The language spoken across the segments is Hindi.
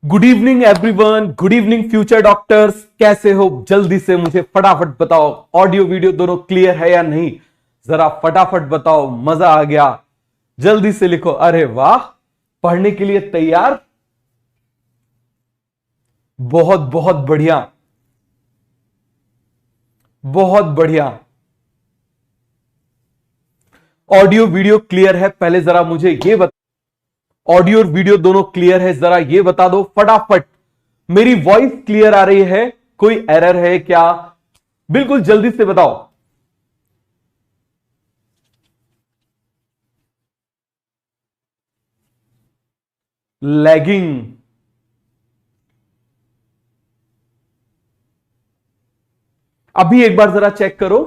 Good evening everyone, good evening future doctors. कैसे हो? जल्दी से मुझे फटाफट बताओ, ऑडियो वीडियो दोनों क्लियर है या नहीं? जरा फटाफट बताओ, मजा आ गया। जल्दी से लिखो। अरे वाह, पढ़ने के लिए तैयार। बहुत बहुत बढ़िया, बहुत बढ़िया। ऑडियो वीडियो क्लियर है? पहले जरा मुझे ये बता, ऑडियो और वीडियो दोनों क्लियर है? जरा ये बता दो फटाफट। मेरी वॉइस क्लियर आ रही है? कोई एरर है क्या? बिल्कुल जल्दी से बताओ। लैगिंग? अभी एक बार जरा चेक करो,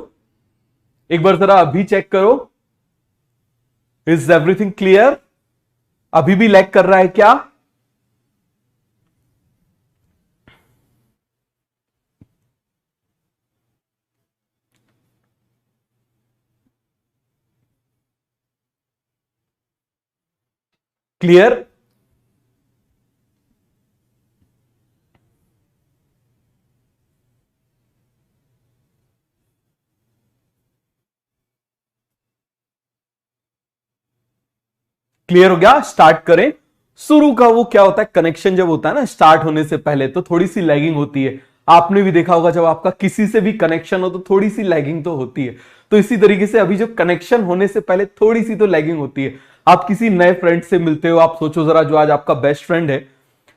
एक बार जरा अभी चेक करो। Is everything clear? अभी भी लैग कर रहा है क्या? क्लियर? क्लियर हो गया? स्टार्ट करें। शुरू का वो क्या होता है, कनेक्शन जब होता है ना स्टार्ट होने से पहले, तो थोड़ी सी लैगिंग होती है। आपने भी देखा होगा, जब आपका किसी से भी कनेक्शन हो तो थोड़ी सी लैगिंग तो होती है। तो इसी तरीके से अभी जो कनेक्शन होने से पहले थोड़ी सी तो लैगिंग होती है। आप किसी नए फ्रेंड से मिलते हो, आप सोचो जरा, जो आज आपका बेस्ट फ्रेंड है,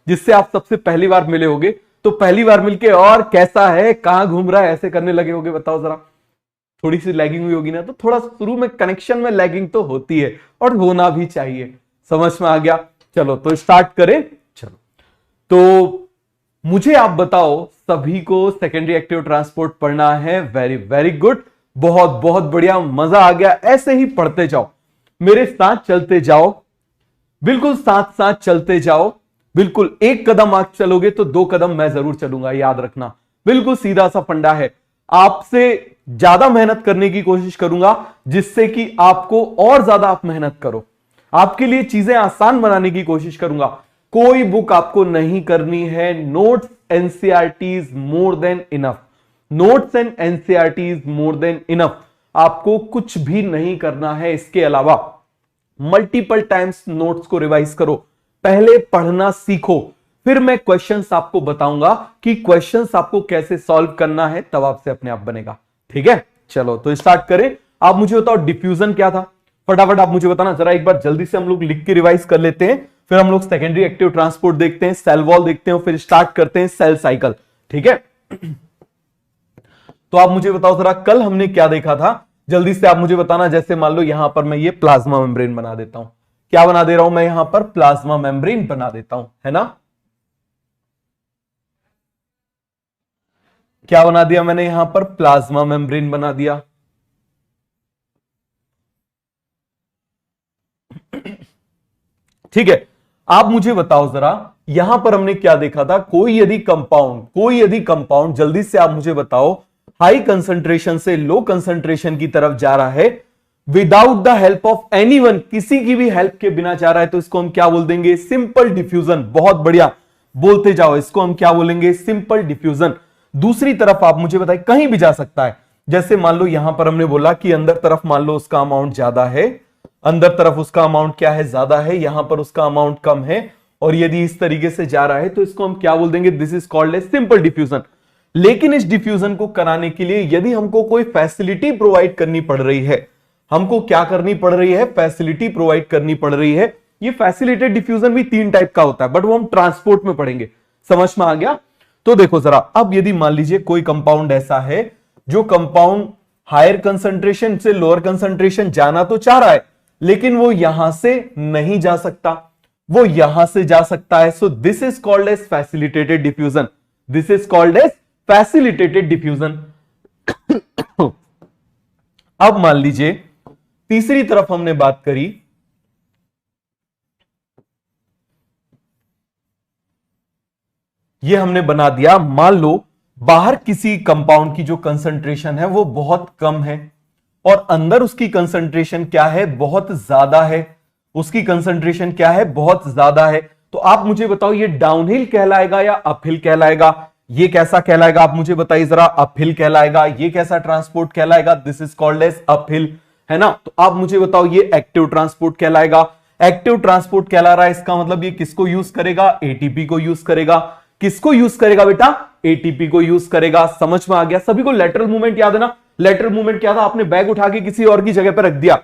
जिससे आप सबसे पहली बार मिले होगे, तो पहली बार मिलके और कैसा है, कहां घूम रहा है, ऐसे करने लगे होगे। बताओ जरा, थोड़ी सी लैगिंग हुई होगी ना? तो थोड़ा शुरू में कनेक्शन में लैगिंग तो होती है, और होना भी चाहिए। समझ में आ गया? चलो तो स्टार्ट करें। चलो तो मुझे आप बताओ, सभी को सेकेंडरी एक्टिव ट्रांसपोर्ट पढ़ना है? वेरी वेरी गुड, बहुत बहुत बढ़िया, मजा आ गया। ऐसे ही पढ़ते जाओ, मेरे साथ चलते जाओ, बिल्कुल साथ साथ चलते जाओ। बिल्कुल एक कदम आप चलोगे तो दो कदम मैं जरूर चलूंगा, याद रखना। बिल्कुल सीधा सा फंडा है। आपसे ज्यादा मेहनत करने की कोशिश करूंगा, जिससे कि आपको और ज्यादा आप मेहनत करो। आपके लिए चीजें आसान बनाने की कोशिश करूंगा। कोई बुक आपको नहीं करनी है। Notes NCERTs more than enough. Notes and NCERTs more than enough. आपको कुछ भी नहीं करना है इसके अलावा। मल्टीपल टाइम्स नोट्स को रिवाइज करो। पहले पढ़ना सीखो, फिर मैं क्वेश्चंस आपको बताऊंगा कि क्वेश्चंस आपको कैसे सॉल्व करना है, तब आपसे अपने आप बनेगा। ठीक है, चलो तो स्टार्ट करें। आप मुझे बताओ, डिफ्यूजन क्या था? फटाफट आप मुझे बताना जरा एक बार, जल्दी से हम लोग लिख के रिवाइज कर लेते हैं। फिर हम लोग सेकेंडरी एक्टिव ट्रांसपोर्ट देखते हैं, सेल वॉल देखते हैं, फिर स्टार्ट करते हैं सेल साइकिल। ठीक है, तो आप मुझे बताओ जरा, कल हमने क्या देखा था? जल्दी से आप मुझे बताना। जैसे मान लो यहां पर मैं ये प्लाज्मा मेम्ब्रेन बना देता हूं। क्या बना दे रहा हूं मैं यहां पर? प्लाज्मा मेम्ब्रेन बना देता हूं, है ना? क्या बना दिया मैंने यहां पर? प्लाज्मा मेम्ब्रेन बना दिया। ठीक है, आप मुझे बताओ जरा, यहां पर हमने क्या देखा था? कोई यदि कंपाउंड जल्दी से आप मुझे बताओ, हाई कंसंट्रेशन से लो कंसंट्रेशन की तरफ जा रहा है, without the help of anyone, किसी की भी हेल्प के बिना जा रहा है, तो इसको हम क्या बोल देंगे? Simple diffusion. बहुत बढ़िया, बोलते जाओ, इसको हम क्या बोलेंगे? Simple diffusion. दूसरी तरफ आप मुझे बताएं, कहीं भी जा सकता है। जैसे मान लो यहां पर हमने बोला कि अंदर तरफ मान लो उसका अमाउंट ज्यादा है, अंदर तरफ उसका अमाउंट क्या है? ज्यादा है। यहां पर उसका अमाउंट कम है, और यदि इस तरीके से जा रहा है, तो इसको हम क्या बोल देंगे? This is called a simple diffusion. लेकिन इस डिफ्यूजन को कराने के लिए यदि हमको कोई फैसिलिटी प्रोवाइड करनी पड़ रही है, हमको क्या करनी पड़ रही है? फैसिलिटी प्रोवाइड करनी पड़ रही है। ये फैसिलिटेड डिफ्यूजन भी तीन टाइप का होता है, बट वो हम ट्रांसपोर्ट में पढ़ेंगे। समझ में आ गया? तो देखो जरा, अब यदि मान लीजिए कोई कंपाउंड ऐसा है, जो कंपाउंड हायर कंसंट्रेशन से लोअर कंसंट्रेशन जाना तो चाह रहा है, लेकिन वो यहां से नहीं जा सकता, वो यहां से जा सकता है। So this is called as facilitated diffusion. This is called as facilitated diffusion. अब मान लीजिए तीसरी तरफ हमने बात करी, ये हमने बना दिया। मान लो बाहर किसी कंपाउंड की जो कंसंट्रेशन है वो बहुत कम है, और अंदर उसकी कंसंट्रेशन क्या है? बहुत ज्यादा है। उसकी कंसंट्रेशन क्या है? बहुत ज्यादा है। तो आप मुझे बताओ ये डाउनहिल कहलाएगा या अपहिल कहलाएगा? ये कैसा कहलाएगा आप मुझे बताइए जरा। अपहिल कहलाएगा। ये कैसा ट्रांसपोर्ट कहलाएगा? This is called as uphill, है ना। तो आप मुझे बताओ ये एक्टिव ट्रांसपोर्ट कहलाएगा। एक्टिव ट्रांसपोर्ट कहला रहा है, इसका मतलब ये किसको यूज करेगा? एटीपी को यूज करेगा। किसको यूज करेगा बेटा? एटीपी को यूज करेगा। समझ में आ गया सभी को? लेटरल मूवमेंट याद है ना? लेटरल मूवमेंट क्या था? आपने बैग उठा के किसी और की जगह पर रख दिया,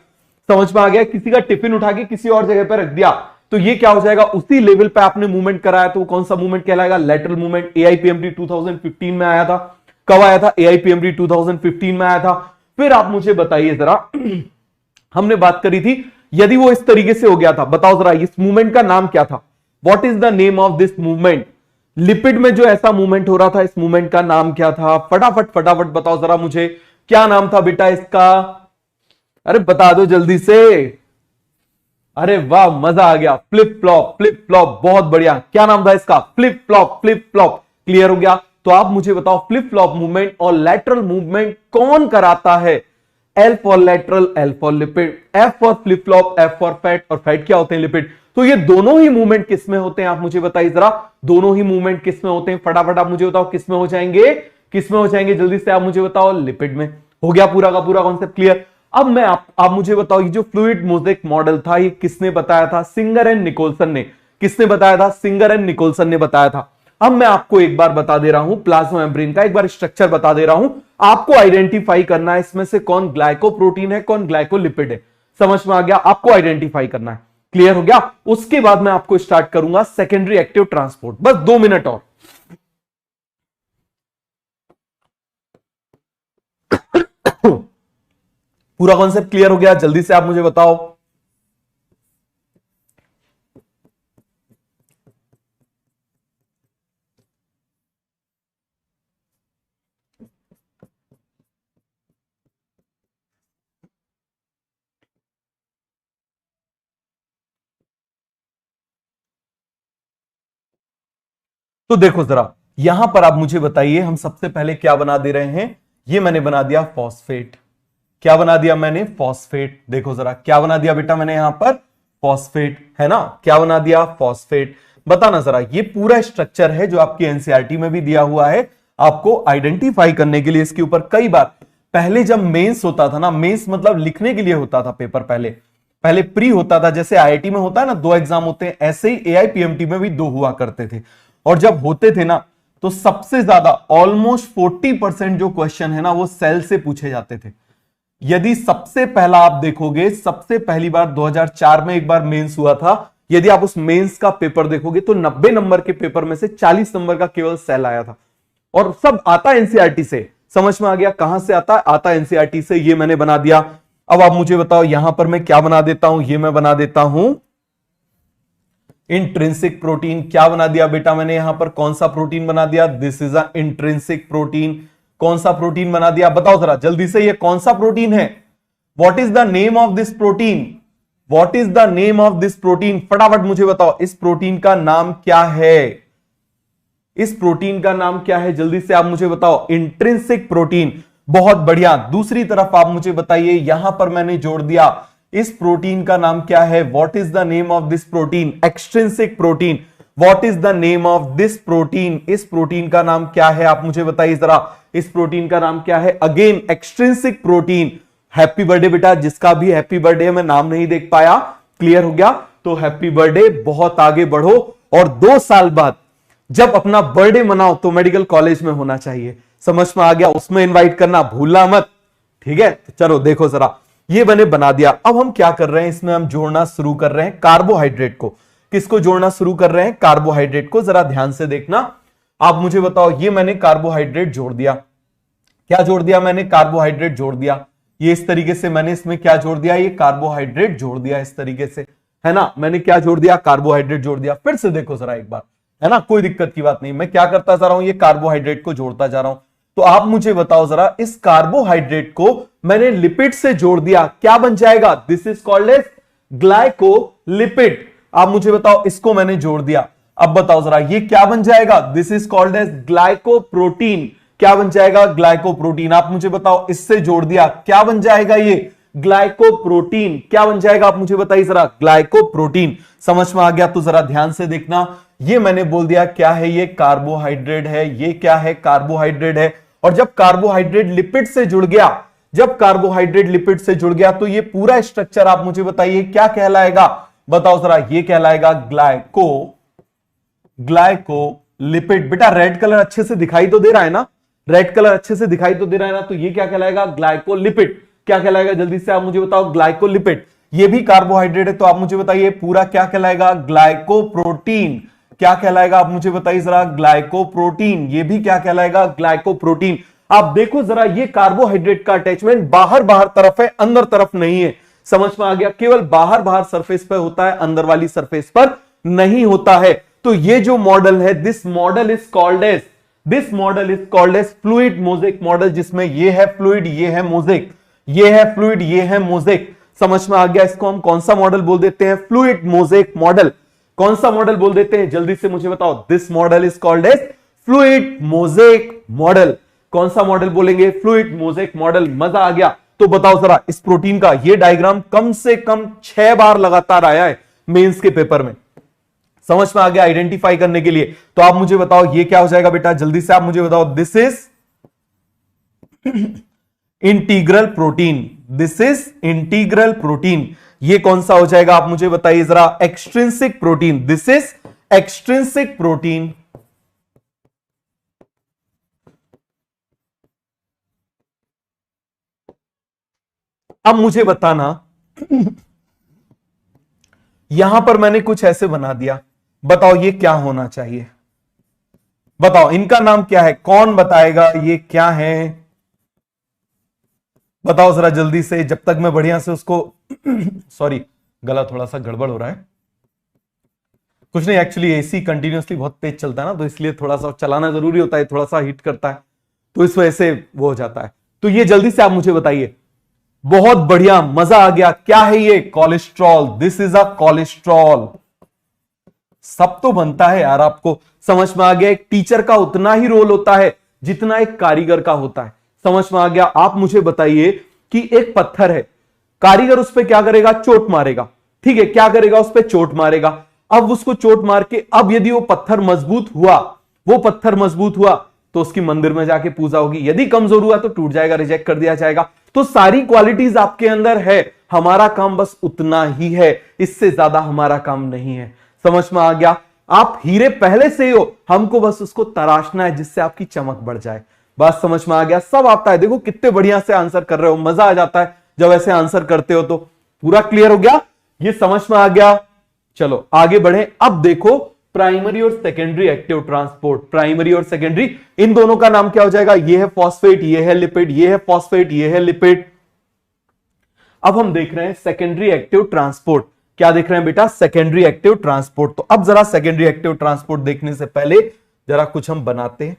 समझ में आ गया? किसी का टिफिन उठा के किसी और जगह पर रख दिया, तो ये क्या हो जाएगा? उसी लेवल पे आपने मूवमेंट कराया, तो कौन सा मूवमेंट कहलाएगा? Lateral movement. एआईपीएमटी 2015 में आया था। कब आया था? एआईपीएमटी 2015 में आया था। फिर आप मुझे बताइए जरा हमने बात करी थी यदि वो इस तरीके से हो गया था, बताओ जरा इस मूवमेंट का नाम क्या था? What is the name of this movement? Lipid में जो ऐसा मूवमेंट हो रहा था, इस मूवमेंट का नाम क्या था? फटाफट फटाफट बताओ जरा मुझे, क्या नाम था बेटा इसका? अरे बता दो जल्दी से। अरे वाह, मजा आ गया। फ्लिप फ्लॉप, फ्लिप फ्लॉप, बहुत बढ़िया। क्या नाम था इसका? Flip flop, flip flop. Clear हो गया? तो आप मुझे बताओ फ्लिप फ्लॉप मूवमेंट और लैटरल मूवमेंट कौन कराता है? L for lateral, L for lipid, F for flip flop, F for fat, और फैट क्या होते हैं? लिपिड। तो ये दोनों ही मूवमेंट किसमें होते हैं आप मुझे बताइए जरा। दोनों ही मूवमेंट किसमें होते हैं? फटाफट आप मुझे बताओ किसमें हो जाएंगे? किसमें हो जाएंगे जल्दी से आप मुझे बताओ। लिपिड में। हो गया पूरा का पूरा कॉन्सेप्ट क्लियर? अब मैं आप मुझे बताओ ये जो फ्लूइड मोज़ेक मॉडल था ये किसने बताया था? सिंगर एंड निकोलसन ने। किसने बताया था? सिंगर एंड निकोलसन ने बताया था। अब मैं आपको एक बार बता दे रहा हूं प्लाज्मा मेम्ब्रेन का, एक बार स्ट्रक्चर बता दे रहा हूं, आपको आइडेंटिफाई करना है इसमें से कौन ग्लाइकोप्रोटीन है, कौन ग्लाइकोलिपिड है। समझ में आ गया? आपको आइडेंटिफाई करना है। क्लियर हो गया? उसके बाद मैं आपको स्टार्ट करूंगा सेकेंडरी एक्टिव ट्रांसपोर्ट। बस 2 मिनट और। पूरा कॉन्सेप्ट क्लियर हो गया? जल्दी से आप मुझे बताओ। तो देखो जरा यहां पर आप मुझे बताइए, हम सबसे पहले क्या बना दे रहे हैं? ये मैंने बना दिया फॉस्फेट। क्या बना दिया मैंने? फॉस्फेट। देखो जरा क्या बना दिया बेटा मैंने यहां पर? फॉस्फेट, है ना। क्या बना दिया? फॉस्फेट। बताना जरा, ये पूरा स्ट्रक्चर है जो आपकी एनसीईआरटी में भी दिया हुआ है, आपको आइडेंटिफाई करने के लिए इसके ऊपर कई बार। पहले जब मेंस होता था ना, मेंस मतलब लिखने के लिए होता था पेपर, पहले पहले प्री होता था, जैसे आईआईटी में होता है ना 2 एग्जाम होते हैं, ऐसे ही एआईपीएमटी में भी 2 हुआ करते थे। और जब होते थे ना तो सबसे ज्यादा ऑलमोस्ट 40% जो क्वेश्चन है ना वो सेल से पूछे जाते थे। यदि सबसे पहला आप देखोगे, सबसे पहली बार 2004 में एक बार मेंस हुआ था, यदि आप उस मेंस का पेपर देखोगे तो 90 नंबर के पेपर में से 40 नंबर का केवल सेल आया था, और सब आता एनसीईआरटी से। समझ में आ गया? कहां से आता है? आता एनसीईआरटी से। ये मैंने बना दिया। अब आप मुझे बताओ यहां पर मैं क्या बना देता हूं? ये मैं बना देता हूं इंट्रिंसिक प्रोटीन। क्या बना दिया बेटा मैंने यहां पर? कौन सा प्रोटीन बना दिया? This is a intrinsic protein. कौन सा प्रोटीन बना दिया? बताओ जरा जल्दी से, ये कौन सा प्रोटीन है? What is the name of this protein? What is the name of this protein? फटाफट मुझे बताओ इस प्रोटीन का नाम क्या है? इस प्रोटीन का नाम क्या है? जल्दी से आप मुझे बताओ। Intrinsic protein. बहुत बढ़िया। दूसरी तरफ आप मुझे बताइए, यहां पर मैंने जोड़ दिया, इस प्रोटीन का नाम क्या है? What is the name of this protein? Extrinsic protein. What is the name of this protein? इस प्रोटीन का नाम क्या है? आप मुझे बताइए जरा, इस प्रोटीन का नाम क्या है? Again extrinsic protein. Happy birthday बेटा, जिसका भी हैप्पी बर्थडे मैं नाम नहीं देख पाया। क्लियर हो गया? तो हैप्पी बर्थडे, बहुत आगे बढ़ो, और 2 साल बाद जब अपना बर्थडे मनाओ तो मेडिकल कॉलेज में होना चाहिए। समझ में आ गया? उसमें इनवाइट करना भूलना मत, ठीक है? तो चलो देखो जरा, ये मैंने बना दिया। अब हम क्या कर रहे हैं, इसमें हम जोड़ना शुरू कर रहे हैं कार्बोहाइड्रेट को। किसको जोड़ना शुरू कर रहे हैं? कार्बोहाइड्रेट को। जरा ध्यान से देखना। आप मुझे बताओ, ये मैंने कार्बोहाइड्रेट जोड़ दिया। क्या जोड़ दिया मैंने? कार्बोहाइड्रेट जोड़ दिया। ये इस तरीके से मैंने इसमें क्या जोड़ दिया? ये कार्बोहाइड्रेट जोड़ दिया इस तरीके से, है ना। मैंने क्या जोड़ दिया? कार्बोहाइड्रेट जोड़ दिया। फिर से देखो जरा एक बार, है ना, कोई दिक्कत की बात नहीं। मैं क्या करता जा रहा हूं? ये कार्बोहाइड्रेट को जोड़ता जा रहा हूं। तो आप मुझे बताओ जरा, इस कार्बोहाइड्रेट को मैंने लिपिड से जोड़ दिया, क्या बन जाएगा? This is called as glycolipid. आप मुझे बताओ, इसको मैंने जोड़ दिया। अब बताओ जरा, ये क्या बन जाएगा? This is called as glycoprotein. क्या बन जाएगा? ग्लाइकोप्रोटीन। आप मुझे बताओ, इससे जोड़ दिया, क्या बन जाएगा? ये ग्लाइकोप्रोटीन क्या बन जाएगा आप मुझे बताइए जरा, ग्लाइकोप्रोटीन। समझ में आ गया? तो जरा ध्यान से देखना, ये मैंने बोल दिया क्या है, ये कार्बोहाइड्रेट है, ये क्या है, कार्बोहाइड्रेट है। और जब कार्बोहाइड्रेट लिपिड से जुड़ गया, जब कार्बोहाइड्रेट लिपिड से जुड़ गया तो ये पूरा स्ट्रक्चर आप मुझे बताइए क्या कहलाएगा, बताओ जरा, ये कहलाएगा ग्लाइकोलिपिड। बेटा रेड कलर अच्छे से दिखाई तो दे रहा है ना, रेड कलर अच्छे से दिखाई तो दे रहा है ना, तो ये क्या कहलाएगा, ग्लाइकोलिपिड। क्या कहलाएगा जल्दी से आप मुझे बताओ, ग्लाइकोलिपिड। ये भी कार्बोहाइड्रेट है तो आप मुझे बताइए पूरा क्या कहलाएगा, ग्लाइकोप्रोटीन। क्या कहलाएगा आप मुझे बताइए जरा, ग्लाइकोप्रोटीन। ये भी क्या कहलाएगा, ग्लाइकोप्रोटीन। आप देखो जरा, ये कार्बोहाइड्रेट का अटैचमेंट बाहर बाहर तरफ है, अंदर तरफ नहीं है। समझ में आ गया? केवल बाहर बाहर सरफेस पर होता है, अंदर वाली सरफेस पर नहीं होता है। तो ये जो मॉडल है, this model is called as fluid mosaic model, जिसमें ये है फ्लूइड, ये है मोजेक, ये है फ्लूइड, ये है मोजेक। समझ में आ गया? इसको हम कौन सा मॉडल बोल देते हैं, फ्लूइड मोजेक मॉडल। कौन सा मॉडल बोल देते हैं जल्दी से मुझे बताओ, this model is called as fluid mosaic model. कौन सा मॉडल बोलेंगे, फ्लूइड मोजेक मॉडल। मजा आ गया? तो बताओ जरा, इस प्रोटीन का ये डायग्राम कम से कम 6 बार लगातार आया है मेंस के पेपर में। समझ में आ गया? आइडेंटिफाई करने के लिए। तो आप मुझे बताओ ये क्या हो जाएगा बेटा, जल्दी से आप मुझे बताओ, this is integral protein, this is integral protein. ये कौन सा हो जाएगा आप मुझे बताइए जरा, extrinsic protein, this is extrinsic protein. अब मुझे बताना, यहां पर मैंने कुछ ऐसे बना दिया, बताओ ये क्या होना चाहिए, बताओ इनका नाम क्या है, कौन बताएगा ये क्या है, बताओ जरा जल्दी से, जब तक मैं बढ़िया से उसको सॉरी गला थोड़ा सा गड़बड़ हो रहा है, कुछ नहीं, एक्चुअली एसी कंटिन्यूअसली बहुत तेज चलता है ना, तो इसलिए थोड़ा सा चलाना जरूरी होता है, थोड़ा सा हीट करता है, तो इस वजह से वो हो जाता है। तो ये जल्दी से आप मुझे बताइए, बहुत बढ़िया, मजा आ गया, क्या है ये, cholesterol, this is a cholesterol. सब तो बनता है यार, आपको समझ में आ गया? एक टीचर का उतना ही रोल होता है जितना एक कारीगर का होता है। समझ में आ गया? आप मुझे बताइए कि एक पत्थर है, कारीगर उस पर क्या करेगा, चोट मारेगा, ठीक है, क्या करेगा, उस पर चोट मारेगा। अब उसको चोट मार के, अब यदि वो पत्थर मजबूत हुआ, वो पत्थर मजबूत हुआ तो उसकी मंदिर में जाके पूजा होगी, यदि कमजोर हुआ तो टूट जाएगा, रिजेक्ट कर दिया जाएगा। तो सारी क्वालिटीज आपके अंदर है, हमारा काम बस उतना ही है, इससे ज्यादा हमारा काम नहीं है। समझ में आ गया? आप हीरे पहले से ही हो, हमको बस उसको तराशना है जिससे आपकी चमक बढ़ जाए। बात समझ में आ गया? सब आता है, देखो कितने बढ़िया से आंसर कर रहे हो, मजा आ जाता है जब ऐसे आंसर करते हो। तो पूरा क्लियर हो गया, ये समझ में आ गया? चलो आगे बढ़े। अब देखो प्राइमरी और सेकेंडरी एक्टिव ट्रांसपोर्ट, प्राइमरी और सेकेंडरी, इन दोनों का नाम क्या हो जाएगा, ये है फॉस्फेट, ये है लिपिड, ये है फॉस्फेट, ये है लिपिड। अब हम देख रहे हैं सेकेंडरी एक्टिव ट्रांसपोर्ट, क्या देख रहे हैं बेटा, सेकेंडरी एक्टिव ट्रांसपोर्ट। तो अब जरा सेकेंडरी एक्टिव ट्रांसपोर्ट देखने से पहले जरा कुछ हम बनाते हैं।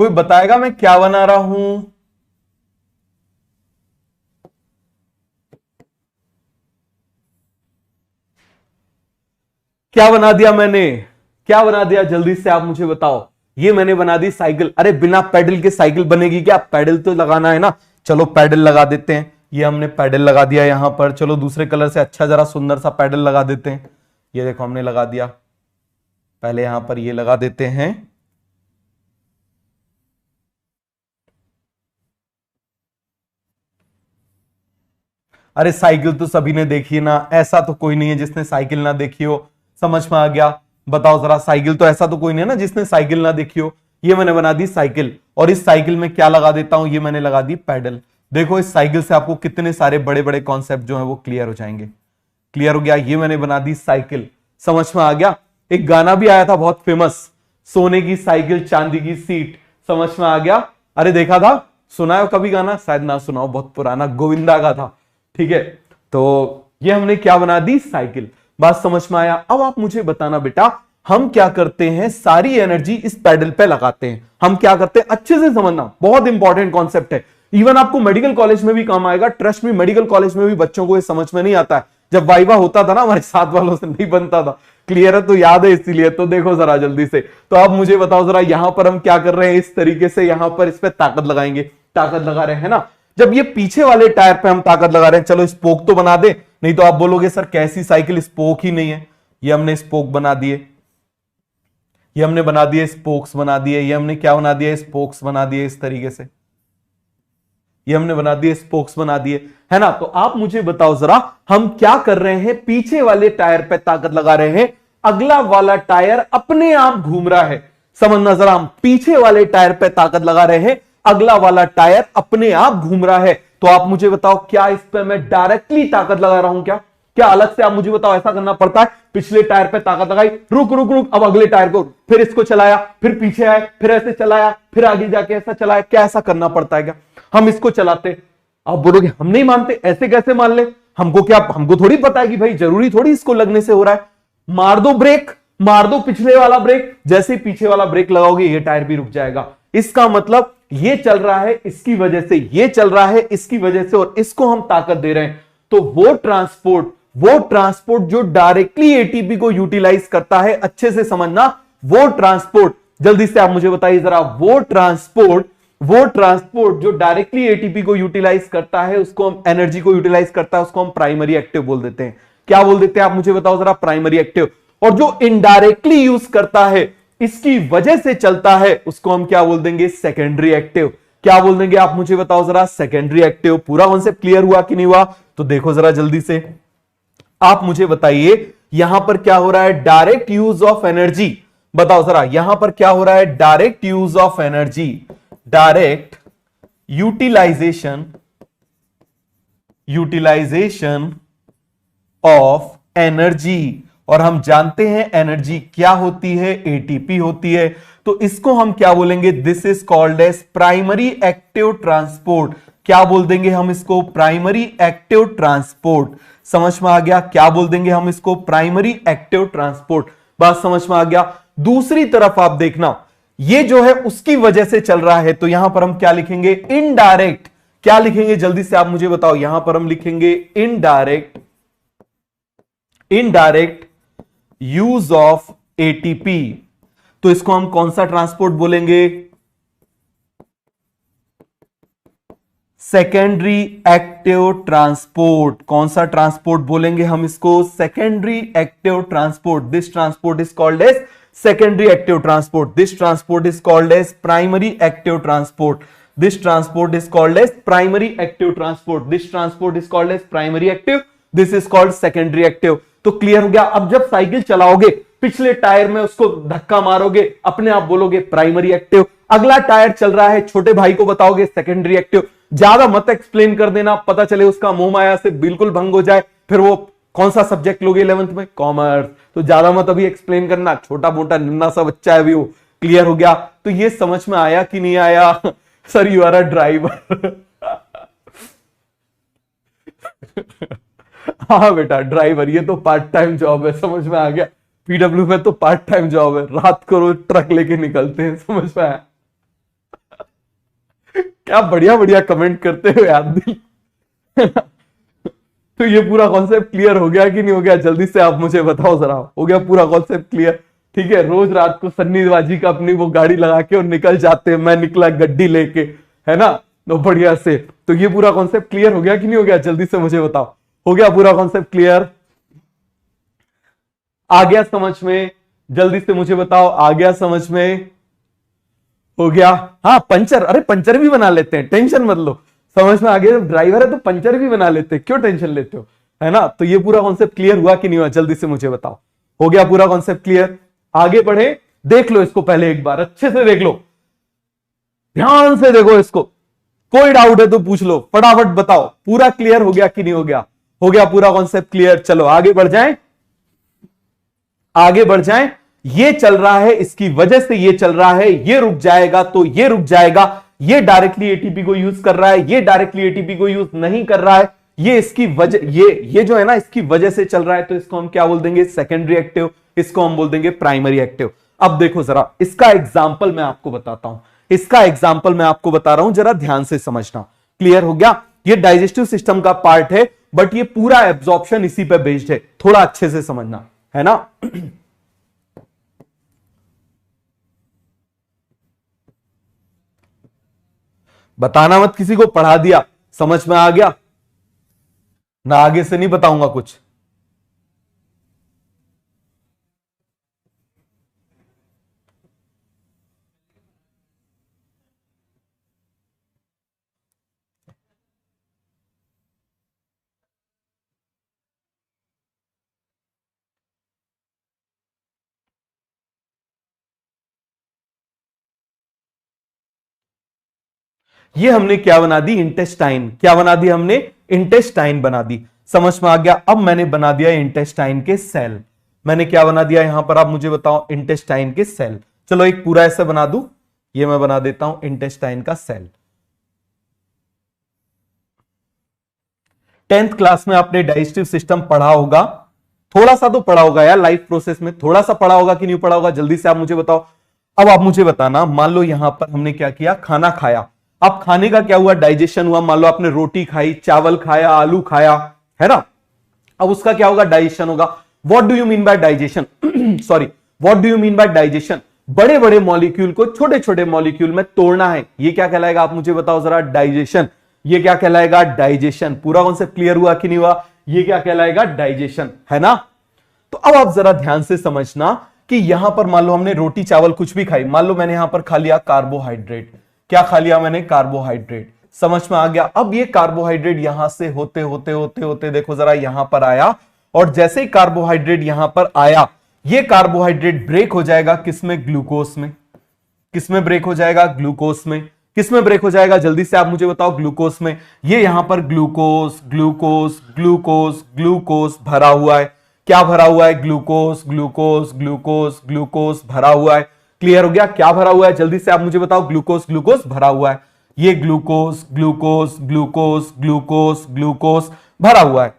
कोई बताएगा मैं क्या बना रहा हूं? क्या बना दिया मैंने, क्या बना दिया, जल्दी से आप मुझे बताओ। ये मैंने बना दी साइकिल। अरे बिना पैडल के साइकिल बनेगी क्या, पैडल तो लगाना है ना। चलो पैडल लगा देते हैं, ये हमने पैडल लगा दिया यहां पर। चलो दूसरे कलर से अच्छा जरा सुंदर सा पैडल लगा देते हैं, ये देखो हमने लगा दिया। पहले यहां पर ये लगा देते हैं, अरे साइकिल तो सभी ने देखी है ना, ऐसा तो कोई नहीं है जिसने साइकिल ना देखी हो। समझ में आ गया? बताओ जरा, साइकिल तो ऐसा तो कोई नहीं है ना जिसने साइकिल ना देखी हो। ये मैंने बना दी साइकिल, और इस साइकिल में क्या लगा देता हूं, ये मैंने लगा दी पैडल। देखो इस साइकिल से आपको कितने सारे बड़े बड़े कॉन्सेप्ट जो है वो क्लियर हो जाएंगे। क्लियर हो गया? ये मैंने बना दी साइकिल। समझ में आ गया? एक गाना भी आया था बहुत फेमस, सोने की साइकिल चांदी की सीट। समझ में आ गया? अरे देखा था, सुना है कभी गाना? शायद ना सुनाओ, बहुत पुराना गोविंदा का था। ठीक है, तो ये हमने क्या बना दी? साइकिल। बात समझ में आया? अब आप मुझे बताना बेटा, हम क्या करते हैं? सारी एनर्जी इस पैडल पे लगाते हैं। हम क्या करते हैं? अच्छे से समझना, बहुत इंपॉर्टेंट कॉन्सेप्ट है। इवन आपको मेडिकल कॉलेज में भी काम आएगा। ट्रस्ट में, मेडिकल कॉलेज में भी बच्चों को ये समझ में नहीं आता है। जब वाइवा होता था ना, हमारे साथ वालों से नहीं बनता था। क्लियर है? तो याद है इसीलिए। तो देखो जरा जल्दी से, तो अब मुझे बताओ जरा, यहां पर हम क्या कर रहे हैं? इस तरीके से यहां पर इस पे ताकत लगाएंगे। ताकत लगा रहे हैं ना। जब ये पीछे वाले टायर पे हम ताकत लगा रहे हैं, चलो स्पोक तो बना दे, नहीं तो आप बोलोगे सर कैसी साइकिल, स्पोक ही नहीं है। ये हमने स्पोक बना दिए, ये हमने बना दिए स्पोक्स बना दिए, ये हमने क्या बना दिया? स्पोक्स बना दिए इस तरीके से, ये हमने बना दिए स्पोक्स बना दिए, है ना। तो आप मुझे बताओ जरा, हम क्या कर रहे हैं? पीछे वाले टायर पे ताकत लगा रहे हैं, अगला वाला टायर अपने आप घूम रहा है। समझना जरा, हम पीछे वाले टायर पे ताकत लगा रहे हैं, अगला वाला टायर अपने आप घूम रहा है। तो आप मुझे बताओ, क्या इस पे मैं डायरेक्टली ताकत लगा रहा हूं? क्या क्या अलग से? आप मुझे बताओ, ऐसा करना पड़ता है? पिछले टायर पे ताकत लगाई, रुक रुक रुक, अब अगले टायर को, फिर इसको चलाया, फिर पीछे आए, फिर ऐसे चलाया, फिर आगे जाके ऐसा चलाया, क्या ऐसा करना पड़ता है क्या? हम इसको चलाते, आप बोलोगे हम नहीं मानते, ऐसे कैसे मान ले? हमको क्या, हमको थोड़ी पता है कि भाई जरूरी थोड़ी इसको लगने से हो रहा है। मार दो ब्रेक, मार दो पिछले वाला ब्रेक, जैसे ही पीछे वाला ब्रेक लगाओगे ये टायर भी रुक जाएगा। इसका मतलब ये चल रहा है इसकी वजह से, ये चल रहा है इसकी वजह से, और इसको हम ताकत दे रहे हैं। तो वो ट्रांसपोर्ट जो डायरेक्टली एटीपी को यूटिलाइज करता है, अच्छे से समझना, वो ट्रांसपोर्ट, जल्दी से आप मुझे बताइए जरा, वो ट्रांसपोर्ट जो डायरेक्टली एटीपी को यूटिलाइज करता है, उसको हम एनर्जी को यूटिलाइज करता है, उसको हम प्राइमरी एक्टिव बोल देते हैं। क्या बोल देते हैं आप मुझे बताओ जरा? Primary active. और जो इनडायरेक्टली यूज करता है, इसकी वजह से चलता है, उसको हम क्या बोल देंगे? Secondary active. क्या बोल देंगे आप मुझे बताओ जरा? Secondary active. पूरा कॉन्सेप्ट क्लियर हुआ कि नहीं हुआ? तो देखो जरा जल्दी से, आप मुझे बताइए, यहां पर क्या हो रहा है? Direct use of energy. बताओ जरा, यहां पर क्या हो रहा है? Direct use of energy, direct utilisation of energy. और हम जानते हैं एनर्जी क्या होती है? एटीपी होती है। तो इसको हम क्या बोलेंगे? This is called as primary active transport. क्या बोल देंगे हम इसको? Primary active transport. समझ में आ गया? क्या बोल देंगे हम इसको? Primary active transport. बात समझ में आ गया? दूसरी तरफ आप देखना, ये जो है उसकी वजह से चल रहा है, तो यहां पर हम क्या लिखेंगे? इनडायरेक्ट। क्या लिखेंगे जल्दी से आप मुझे बताओ? यहां पर हम लिखेंगे इनडायरेक्ट यूज ऑफ एटीपी। तो इसको हम कौन सा ट्रांसपोर्ट बोलेंगे? सेकेंडरी एक्टिव ट्रांसपोर्ट। कौन सा ट्रांसपोर्ट बोलेंगे हम इसको? Secondary active transport. This transport is called as secondary active transport. This transport is called as primary active transport. This transport is called as primary active transport. This transport is called as primary active. This is called secondary active. तो क्लियर हो गया? अब जब साइकिल चलाओगे, पिछले टायर में उसको धक्का मारोगे, अपने आप बोलोगे प्राइमरी एक्टिव। अगला टायर चल रहा है, छोटे भाई को बताओगे सेकेंडरी एक्टिव। ज्यादा मत एक्सप्लेन कर देना, पता चले उसका मोह माया से बिल्कुल भंग हो जाए, फिर वो कौन सा सब्जेक्ट लोगे 11th में? कॉमर्स। तो ज्यादा मत अभी एक्सप्लेन करना, छोटा मोटा नन्ना सा बच्चा है अभी वो। क्लियर हो गया? तो ये समझ में आया कि नहीं आया? Sir you are a driver. हाँ बेटा ड्राइवर, ये तो पार्ट टाइम जॉब है, समझ में आ गया। पीडब्ल्यू में तो पार्ट टाइम जॉब है, रात को रोज ट्रक लेके निकलते हैं, समझ में आया? क्या बढ़िया बढ़िया कमेंट करते हो यार दिल। तो ये पूरा कॉन्सेप्ट क्लियर हो गया कि नहीं हो गया? जल्दी से आप मुझे बताओ जरा, हो गया पूरा कॉन्सेप्ट क्लियर? ठीक है, रोज रात को सन्नीबाजी का अपनी वो गाड़ी लगा के और निकल जाते हैं, मैं निकला गड्डी लेके, है ना, तो बढ़िया से। तो ये पूरा कॉन्सेप्ट क्लियर हो गया कि नहीं हो गया? जल्दी से मुझे बताओ, हो गया पूरा कॉन्सेप्ट क्लियर? आ गया समझ में? जल्दी से मुझे बताओ, आ गया समझ में? हो गया? हाँ पंचर, अरे पंचर भी बना लेते हैं, टेंशन मत लो, समझ में आ गया। जब ड्राइवर है तो पंचर भी बना लेते हैं, क्यों टेंशन लेते हो, है ना। तो ये पूरा कॉन्सेप्ट क्लियर हुआ कि नहीं हुआ? जल्दी से मुझे बताओ, हो गया पूरा कॉन्सेप्ट क्लियर? आगे बढ़े, देख लो इसको पहले एक बार, अच्छे से देख लो, ध्यान से देखो इसको, कोई डाउट है तो पूछ लो, फटाफट बताओ पूरा क्लियर हो गया कि नहीं हो गया? हो गया पूरा कॉन्सेप्ट क्लियर? चलो आगे बढ़ जाएं, आगे बढ़ जाएं। ये चल रहा है, इसकी वजह से ये चल रहा है, ये रुक जाएगा तो ये रुक जाएगा, ये डायरेक्टली एटीपी को यूज कर रहा है, ये डायरेक्टली एटीपी को यूज नहीं कर रहा है, ये इसकी वजह, ये जो है ना इसकी वजह से चल रहा है, तो इसको हम क्या बोल देंगे, सेकेंडरी एक्टिव, इसको हम बोल देंगे प्राइमरी एक्टिव। अब देखो जरा इसका एग्जाम्पल मैं आपको बताता हूं, इसका एग्जाम्पल मैं आपको बता रहा हूं, जरा ध्यान से समझना। क्लियर हो गया? ये डाइजेस्टिव सिस्टम का पार्ट है, बट ये पूरा एब्जॉर्प्शन इसी पे बेस्ड है, थोड़ा अच्छे से समझना है ना। बताना मत किसी को, पढ़ा दिया, समझ में आ गया ना, आगे से नहीं बताऊंगा कुछ। ये हमने क्या बना दी, इंटेस्टाइन। क्या बना दी हमने, इंटेस्टाइन बना दी। समझ में आ गया? अब मैंने बना दिया इंटेस्टाइन के सेल। मैंने क्या बना दिया यहां पर, आप मुझे बताओ, इंटेस्टाइन के सेल। चलो एक पूरा ऐसा बना दूं, ये मैं बना देता हूं इंटेस्टाइन का सेल। 10th क्लास में आपने डाइजेस्टिव सिस्टम पढ़ा होगा, थोड़ा सा तो पढ़ा होगा यार, लाइफ प्रोसेस में थोड़ा सा पढ़ा होगा कि नहीं पढ़ा होगा, जल्दी से आप मुझे बताओ। अब आप मुझे बताना, मान लो यहां पर हमने क्या किया, खाना खाया। अब खाने का क्या हुआ, डाइजेशन हुआ। मान लो आपने रोटी खाई, चावल खाया, आलू खाया, है ना। अब उसका क्या होगा, डाइजेशन होगा। What do you mean by digestion, sorry, what do you mean by digestion, बड़े बड़े मॉलिक्यूल को छोटे छोटे मॉलिक्यूल में तोड़ना है, ये क्या कहलाएगा, आप मुझे बताओ जरा, डाइजेशन। ये क्या कहलाएगा, डाइजेशन। पूरा कॉन्सेप्ट क्लियर हुआ कि नहीं हुआ, ये क्या कहलाएगा, डाइजेशन, है ना। तो अब आप जरा ध्यान से समझना कि यहां पर मान लो हमने रोटी चावल कुछ भी खाई, मान लो मैंने यहां पर खा लिया कार्बोहाइड्रेट। क्या खा लिया मैंने, कार्बोहाइड्रेट। समझ में आ गया? अब ये कार्बोहाइड्रेट यहां से होते होते होते होते देखो जरा यहां पर आया, और जैसे ही कार्बोहाइड्रेट यहां पर आया, ये कार्बोहाइड्रेट ब्रेक हो जाएगा किसमें, ग्लूकोज में। किसमें ब्रेक हो जाएगा, ग्लूकोज में। किसमें ब्रेक हो जाएगा, जल्दी से आप मुझे बताओ, ग्लूकोज में। ये यहां पर ग्लूकोज ग्लूकोज ग्लूकोज ग्लूकोज भरा हुआ है। क्या भरा हुआ है, ग्लूकोज ग्लूकोज ग्लूकोज ग्लूकोज भरा हुआ है। क्लियर हो गया, क्या भरा हुआ है, जल्दी से आप मुझे बताओ, ग्लूकोज ग्लूकोज भरा हुआ है। ये glucose glucose glucose glucose glucose भरा हुआ है।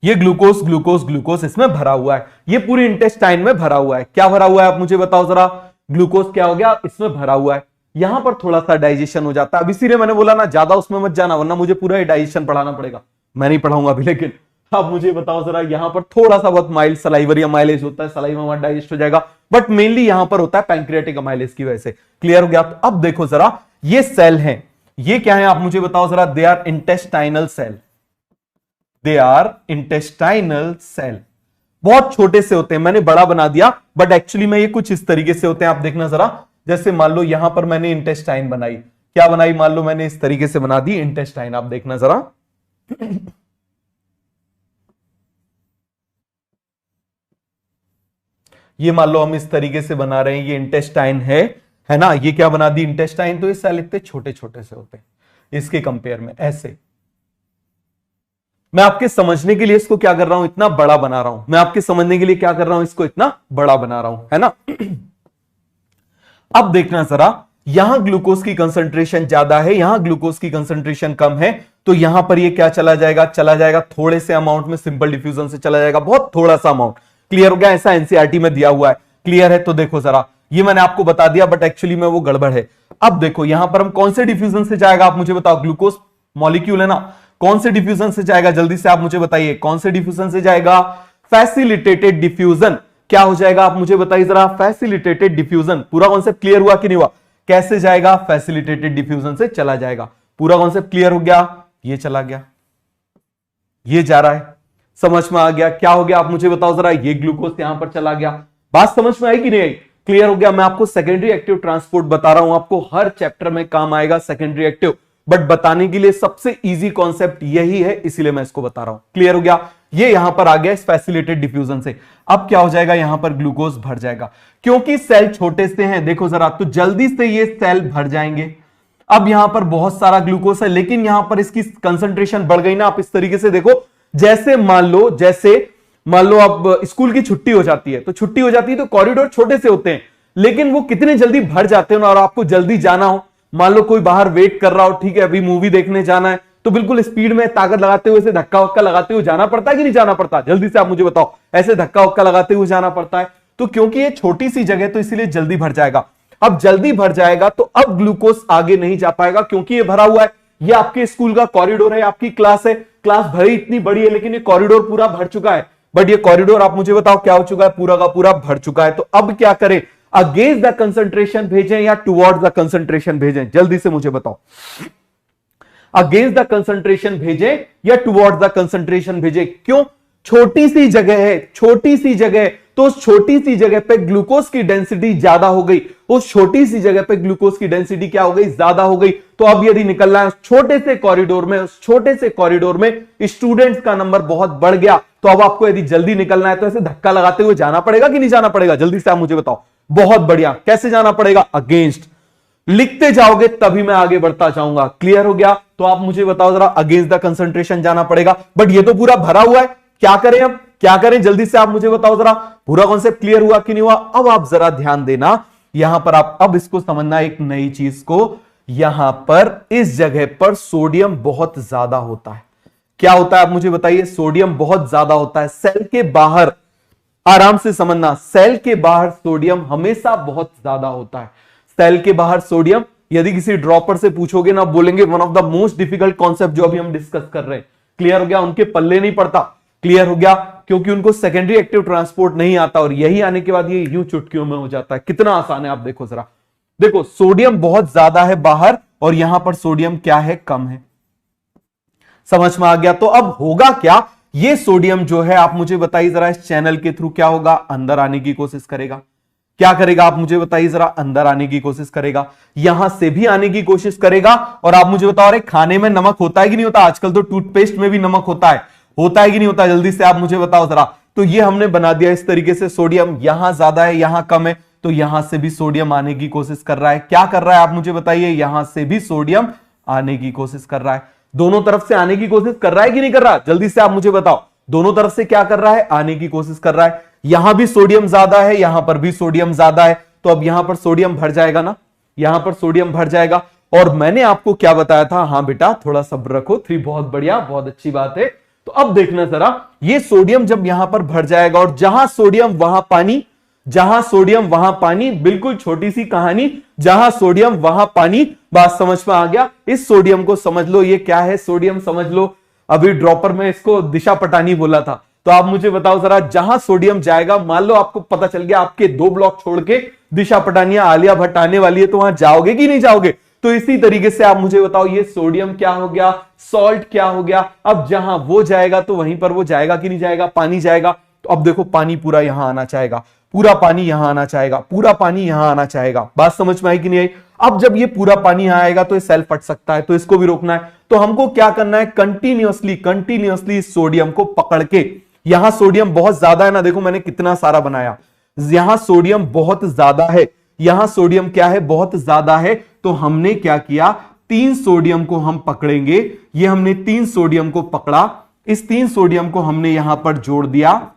ये ग्लूकोज ग्लूकोज ग्लूकोज इसमें भरा हुआ है, ये पूरी इंटेस्टाइन में भरा हुआ है। क्या भरा हुआ है, आप मुझे बताओ जरा, ग्लूकोज क्या हो गया, इसमें भरा हुआ है। यहां पर थोड़ा सा डाइजेशन हो जाता है। अब इसीलिए मैंने बोला ना, ज्यादा उसमें मत जाना, वरना मुझे पूरा डाइजेशन पढ़ाना पड़ेगा। मैं नहीं पढ़ाऊंगा अभी, लेकिन आप मुझे बताओ जरा, यहां पर थोड़ा सा बहुत माइल्ड सलाइवरी अमाइलेज होता है, सलाइवा हमारा डाइजेस्ट हो जाएगा, बट मेनली यहां पर होता है पैंक्रियाटिक अमाइलेज की वजह से। क्लियर हो गया? तो अब देखो जरा, ये सेल है, ये क्या है, आप मुझे बताओ जरा, they are intestinal cell. They are intestinal cell. बहुत छोटे से होते हैं, मैंने बड़ा बना दिया, बट एक्चुअली में ये कुछ इस तरीके से होते हैं। आप देखना जरा, जैसे मान लो यहां पर मैंने इंटेस्टाइन बनाई, क्या बनाई, मान लो मैंने इस तरीके से बना दी इंटेस्टाइन। आप देखना जरा, ये मान लो हम इस तरीके से बना रहे हैं, ये इंटेस्टाइन है ना। ये क्या बना दी, इंटेस्टाइन। तो ये सेल इतने छोटे छोटे से होते हैं इसके कंपेयर में, ऐसे। मैं आपके समझने के लिए इसको क्या कर रहा हूं, इतना बड़ा बना रहा हूं। मैं आपके समझने के लिए क्या कर रहा हूं, इसको इतना बड़ा बना रहा हूं, है ना। अब देखना जरा, यहां ग्लूकोज की कंसंट्रेशन ज्यादा है, यहां ग्लूकोज की कंसंट्रेशन कम है, तो यहां पर ये क्या चला जाएगा, चला जाएगा थोड़े से अमाउंट में, सिंपल डिफ्यूजन से चला जाएगा, बहुत थोड़ा सा अमाउंट। क्लियर हो गया? ऐसा एनसीईआरटी में दिया हुआ है। क्लियर है? तो देखो जरा, ये मैंने आपको बता दिया, बट एक्चुअली में वो गड़बड़ है। अब देखो यहां पर हम कौन से डिफ्यूजन से जाएगा, आप मुझे बताओ, ग्लूकोज मॉलिक्यूल है ना, कौन से डिफ्यूजन से जाएगा, जल्दी से आप मुझे बताइए, कौन से डिफ्यूजन से जाएगा, फैसिलिटेटेड डिफ्यूजन। क्या हो जाएगा, आप मुझे बताइए जरा, फैसिलिटेटेड डिफ्यूजन। पूरा कॉन्सेप्ट क्लियर हुआ कि नहीं हुआ, कैसे जाएगा, फैसिलिटेटेड डिफ्यूजन से चला जाएगा। पूरा कॉन्सेप्ट क्लियर हो गया, ये चला गया, ये जा रहा है, समझ में आ गया। क्या हो गया, आप मुझे बताओ जरा, ये ग्लूकोज यहां पर चला गया। बात समझ में आई कि नहीं आई, क्लियर हो गया। मैं आपको सेकेंडरी एक्टिव ट्रांसपोर्ट बता रहा हूं, आपको हर चैप्टर में काम आएगा सेकेंडरी एक्टिव, बट बताने के लिए सबसे इजी कॉन्सेप्ट यही है, इसीलिए मैं इसको बता रहा हूं। क्लियर हो गया? ये यहां पर आ गया इस फैसिलिटेटेड डिफ्यूजन से। अब क्या हो जाएगा, यहां पर ग्लूकोज भर जाएगा, क्योंकि सेल छोटे से हैं। देखो जरा, तो जल्दी से ये सेल भर जाएंगे। अब यहां पर बहुत सारा ग्लूकोज है, लेकिन यहां पर इसकी कंसंट्रेशन बढ़ गई ना। आप इस तरीके से देखो, जैसे मान लो, जैसे मान लो अब स्कूल की छुट्टी हो जाती है, तो छुट्टी हो जाती है तो कॉरिडोर छोटे से होते हैं, लेकिन वो कितने जल्दी भर जाते हैं। और आपको जल्दी जाना हो, मान लो कोई बाहर वेट कर रहा हो, ठीक है अभी मूवी देखने जाना है, तो बिल्कुल स्पीड में ताकत लगाते हुए, धक्का वक्का लगाते हुए जाना पड़ता है कि नहीं जाना पड़ता? जल्दी से आप मुझे बताओ, ऐसे धक्का वक्का लगाते हुए जाना पड़ता है। तो क्योंकि ये छोटी सी जगह तो इसीलिए जल्दी भर जाएगा। अब जल्दी भर जाएगा तो अब ग्लूकोज आगे नहीं जा पाएगा, क्योंकि ये भरा हुआ है। ये आपके स्कूल का कॉरिडोर है, आपकी क्लास है, क्लास भरी इतनी बड़ी है, लेकिन ये कॉरिडोर पूरा भर चुका है। बट ये कॉरिडोर आप मुझे बताओ क्या हो चुका है? पूरा का पूरा भर चुका है। तो अब क्या करें? अगेंस्ट द कंसंट्रेशन भेजें या टुवर्ड्स द कंसंट्रेशन भेजें? जल्दी से मुझे बताओ, अगेंस्ट द कंसंट्रेशन भेजें या टुवर्ड्स द कंसंट्रेशन भेजें? क्यों? छोटी सी जगह है, छोटी सी जगह, तो उस छोटी सी जगह पे ग्लूकोज की डेंसिटी ज्यादा हो गई। उस छोटी सी जगह पे ग्लूकोज की डेंसिटी क्या हो गई? ज्यादा हो गई। तो अब यदि निकलना है छोटे से कॉरिडोर में, उस छोटे से कॉरिडोर में स्टूडेंट्स का नंबर बहुत बढ़ गया, तो अब आपको यदि जल्दी निकलना है तो ऐसे धक्का लगाते हुए जाना पड़ेगा कि नहीं जाना पड़ेगा? जल्दी से आप मुझे बताओ। बहुत बढ़िया, कैसे जाना पड़ेगा? अगेंस्ट। लिखते जाओगे तभी मैं आगे बढ़ता जाऊंगा। क्लियर हो गया? तो आप मुझे बताओ जरा, अगेंस्ट द कंसंट्रेशन जाना पड़ेगा। बट ये तो पूरा भरा हुआ है, क्या करें? अब क्या करें? जल्दी से आप मुझे बताओ जरा, पूरा कॉन्सेप्ट क्लियर हुआ कि नहीं हुआ? अब आप जरा ध्यान देना, यहां पर आप अब इसको समझना एक नई चीज को। यहां पर इस जगह पर सोडियम बहुत ज्यादा होता है। क्या होता है आप मुझे बताइए? सोडियम बहुत ज्यादा होता है। सेल के बाहर, आराम से समझना, सेल के बाहर सोडियम हमेशा बहुत ज्यादा होता है। सेल के बाहर सोडियम, यदि किसी ड्रॉपर से पूछोगे ना, बोलेंगे one of the most difficult concept जो अभी हम डिस्कस कर रहे हैं। क्लियर हो गया? उनके पल्ले नहीं पड़ता। क्लियर हो गया? क्योंकि उनको सेकेंडरी एक्टिव ट्रांसपोर्ट नहीं आता, और यही आने के बाद ये यूं चुटकियों में हो जाता है। कितना आसान है, आप देखो जरा, देखो सोडियम बहुत ज्यादा है बाहर, और यहां पर सोडियम क्या है? कम है। समझ में आ गया? तो अब होगा क्या? ये सोडियम जो है, आप मुझे बताइए जरा, इस चैनल के थ्रू क्या होगा? अंदर आने की कोशिश करेगा। क्या करेगा? आप मुझे बताइए जरा, अंदर आने की कोशिश करेगा, यहां से भी आने की कोशिश करेगा। और आप मुझे बताओ, अरे खाने में नमक होता है कि नहीं होता? आजकल तो टूथपेस्ट में भी नमक होता है कि नहीं होता? जल्दी से आप मुझे बताओ जरा। तो ये हमने बना दिया इस तरीके से, सोडियम यहां ज्यादा है, यहां कम है, तो यहां से भी सोडियम आने की कोशिश कर रहा है। क्या कर रहा है आप मुझे बताइए? यहां से भी सोडियम आने की कोशिश कर रहा है। दोनों तरफ से आने की कोशिश कर रहा है कि नहीं कर रहा? जल्दी से आप मुझे बताओ, दोनों तरफ से क्या कर रहा है? आने की कोशिश कर रहा है। यहां भी सोडियम ज्यादा है, यहां पर भी सोडियम ज्यादा है, तो अब यहां पर सोडियम भर जाएगा ना, यहां पर सोडियम भर जाएगा। और मैंने आपको क्या बताया था? हाँ बेटा, थोड़ा सब्र रखो। 3 बहुत बढ़िया, बहुत अच्छी बात है। तो अब देखना जरा, ये सोडियम जब यहां पर भर जाएगा, और जहां सोडियम वहां पानी, जहां सोडियम वहां पानी, बिल्कुल छोटी सी कहानी, जहां सोडियम वहां पानी। बात समझ में आ गया? इस सोडियम को समझ लो, ये क्या है? सोडियम समझ लो। अभी ड्रॉपर में इसको दिशा पटानी बोला था। तो आप मुझे बताओ जरा, जहां सोडियम जाएगा, मान लो आपको पता चल गया आपके 2 ब्लॉक छोड़ के दिशा पटानिया आलिया भट्ट आने वाली है, तो वहां जाओगे कि नहीं जाओगे? तो इसी तरीके से आप मुझे बताओ, ये सोडियम क्या हो गया? सॉल्ट क्या हो गया? अब जहां वो जाएगा तो वहीं पर वो जाएगा कि नहीं जाएगा? पानी जाएगा। तो अब देखो, पानी पूरा यहां आना चाहेगा, पूरा पानी यहां आना चाहेगा, पूरा पानी यहां आना चाहेगा। बात समझ में आई कि नहीं आई? अब जब ये पूरा पानी यहां आएगा तो ये सेल फट सकता है, तो इसको भी रोकना है। तो हमको क्या करना है? कंटिन्यूअसली सोडियम को पकड़ के, यहां सोडियम बहुत ज्यादा है ना, देखो मैंने कितना सारा बनाया, यहां सोडियम बहुत ज्यादा है, यहां सोडियम क्या है? बहुत ज्यादा है। तो हमने क्या किया? 3 सोडियम को हम पकड़ेंगे। ये हमने 3 सोडियम को पकड़ा, इस 3 सोडियम को हमने यहां पर जोड़ दिया,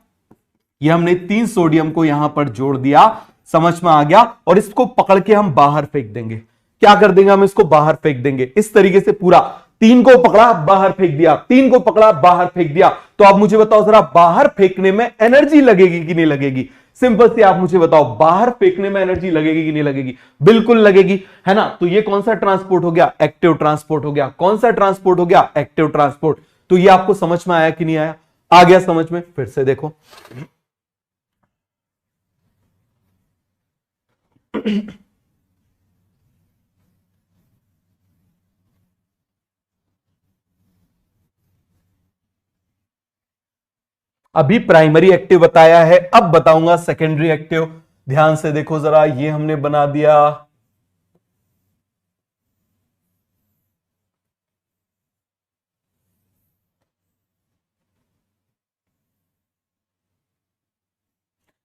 ये हमने 3 सोडियम को यहां पर जोड़ दिया। समझ में आ गया? और इसको पकड़ के हम बाहर फेंक देंगे। क्या कर देंगे? हम इसको बाहर फेंक देंगे। इस तरीके से पूरा 3 को पकड़ा, बाहर फेंक दिया, 3 को पकड़ा, बाहर फेंक दिया। तो आप मुझे बताओ जरा, बाहर फेंकने में एनर्जी लगेगी कि नहीं लगेगी? सिंपल से आप मुझे बताओ, बाहर फेंकने में एनर्जी लगेगी कि नहीं लगेगी? बिल्कुल लगेगी, है ना? तो ये कौन सा ट्रांसपोर्ट हो गया? एक्टिव ट्रांसपोर्ट हो गया। कौन सा ट्रांसपोर्ट हो गया? Active transport. तो ये आपको समझ में आया कि नहीं आया? आ गया समझ में? फिर से देखो, अभी प्राइमरी एक्टिव बताया है, अब बताऊंगा सेकेंडरी एक्टिव। ध्यान से देखो जरा, ये हमने बना दिया,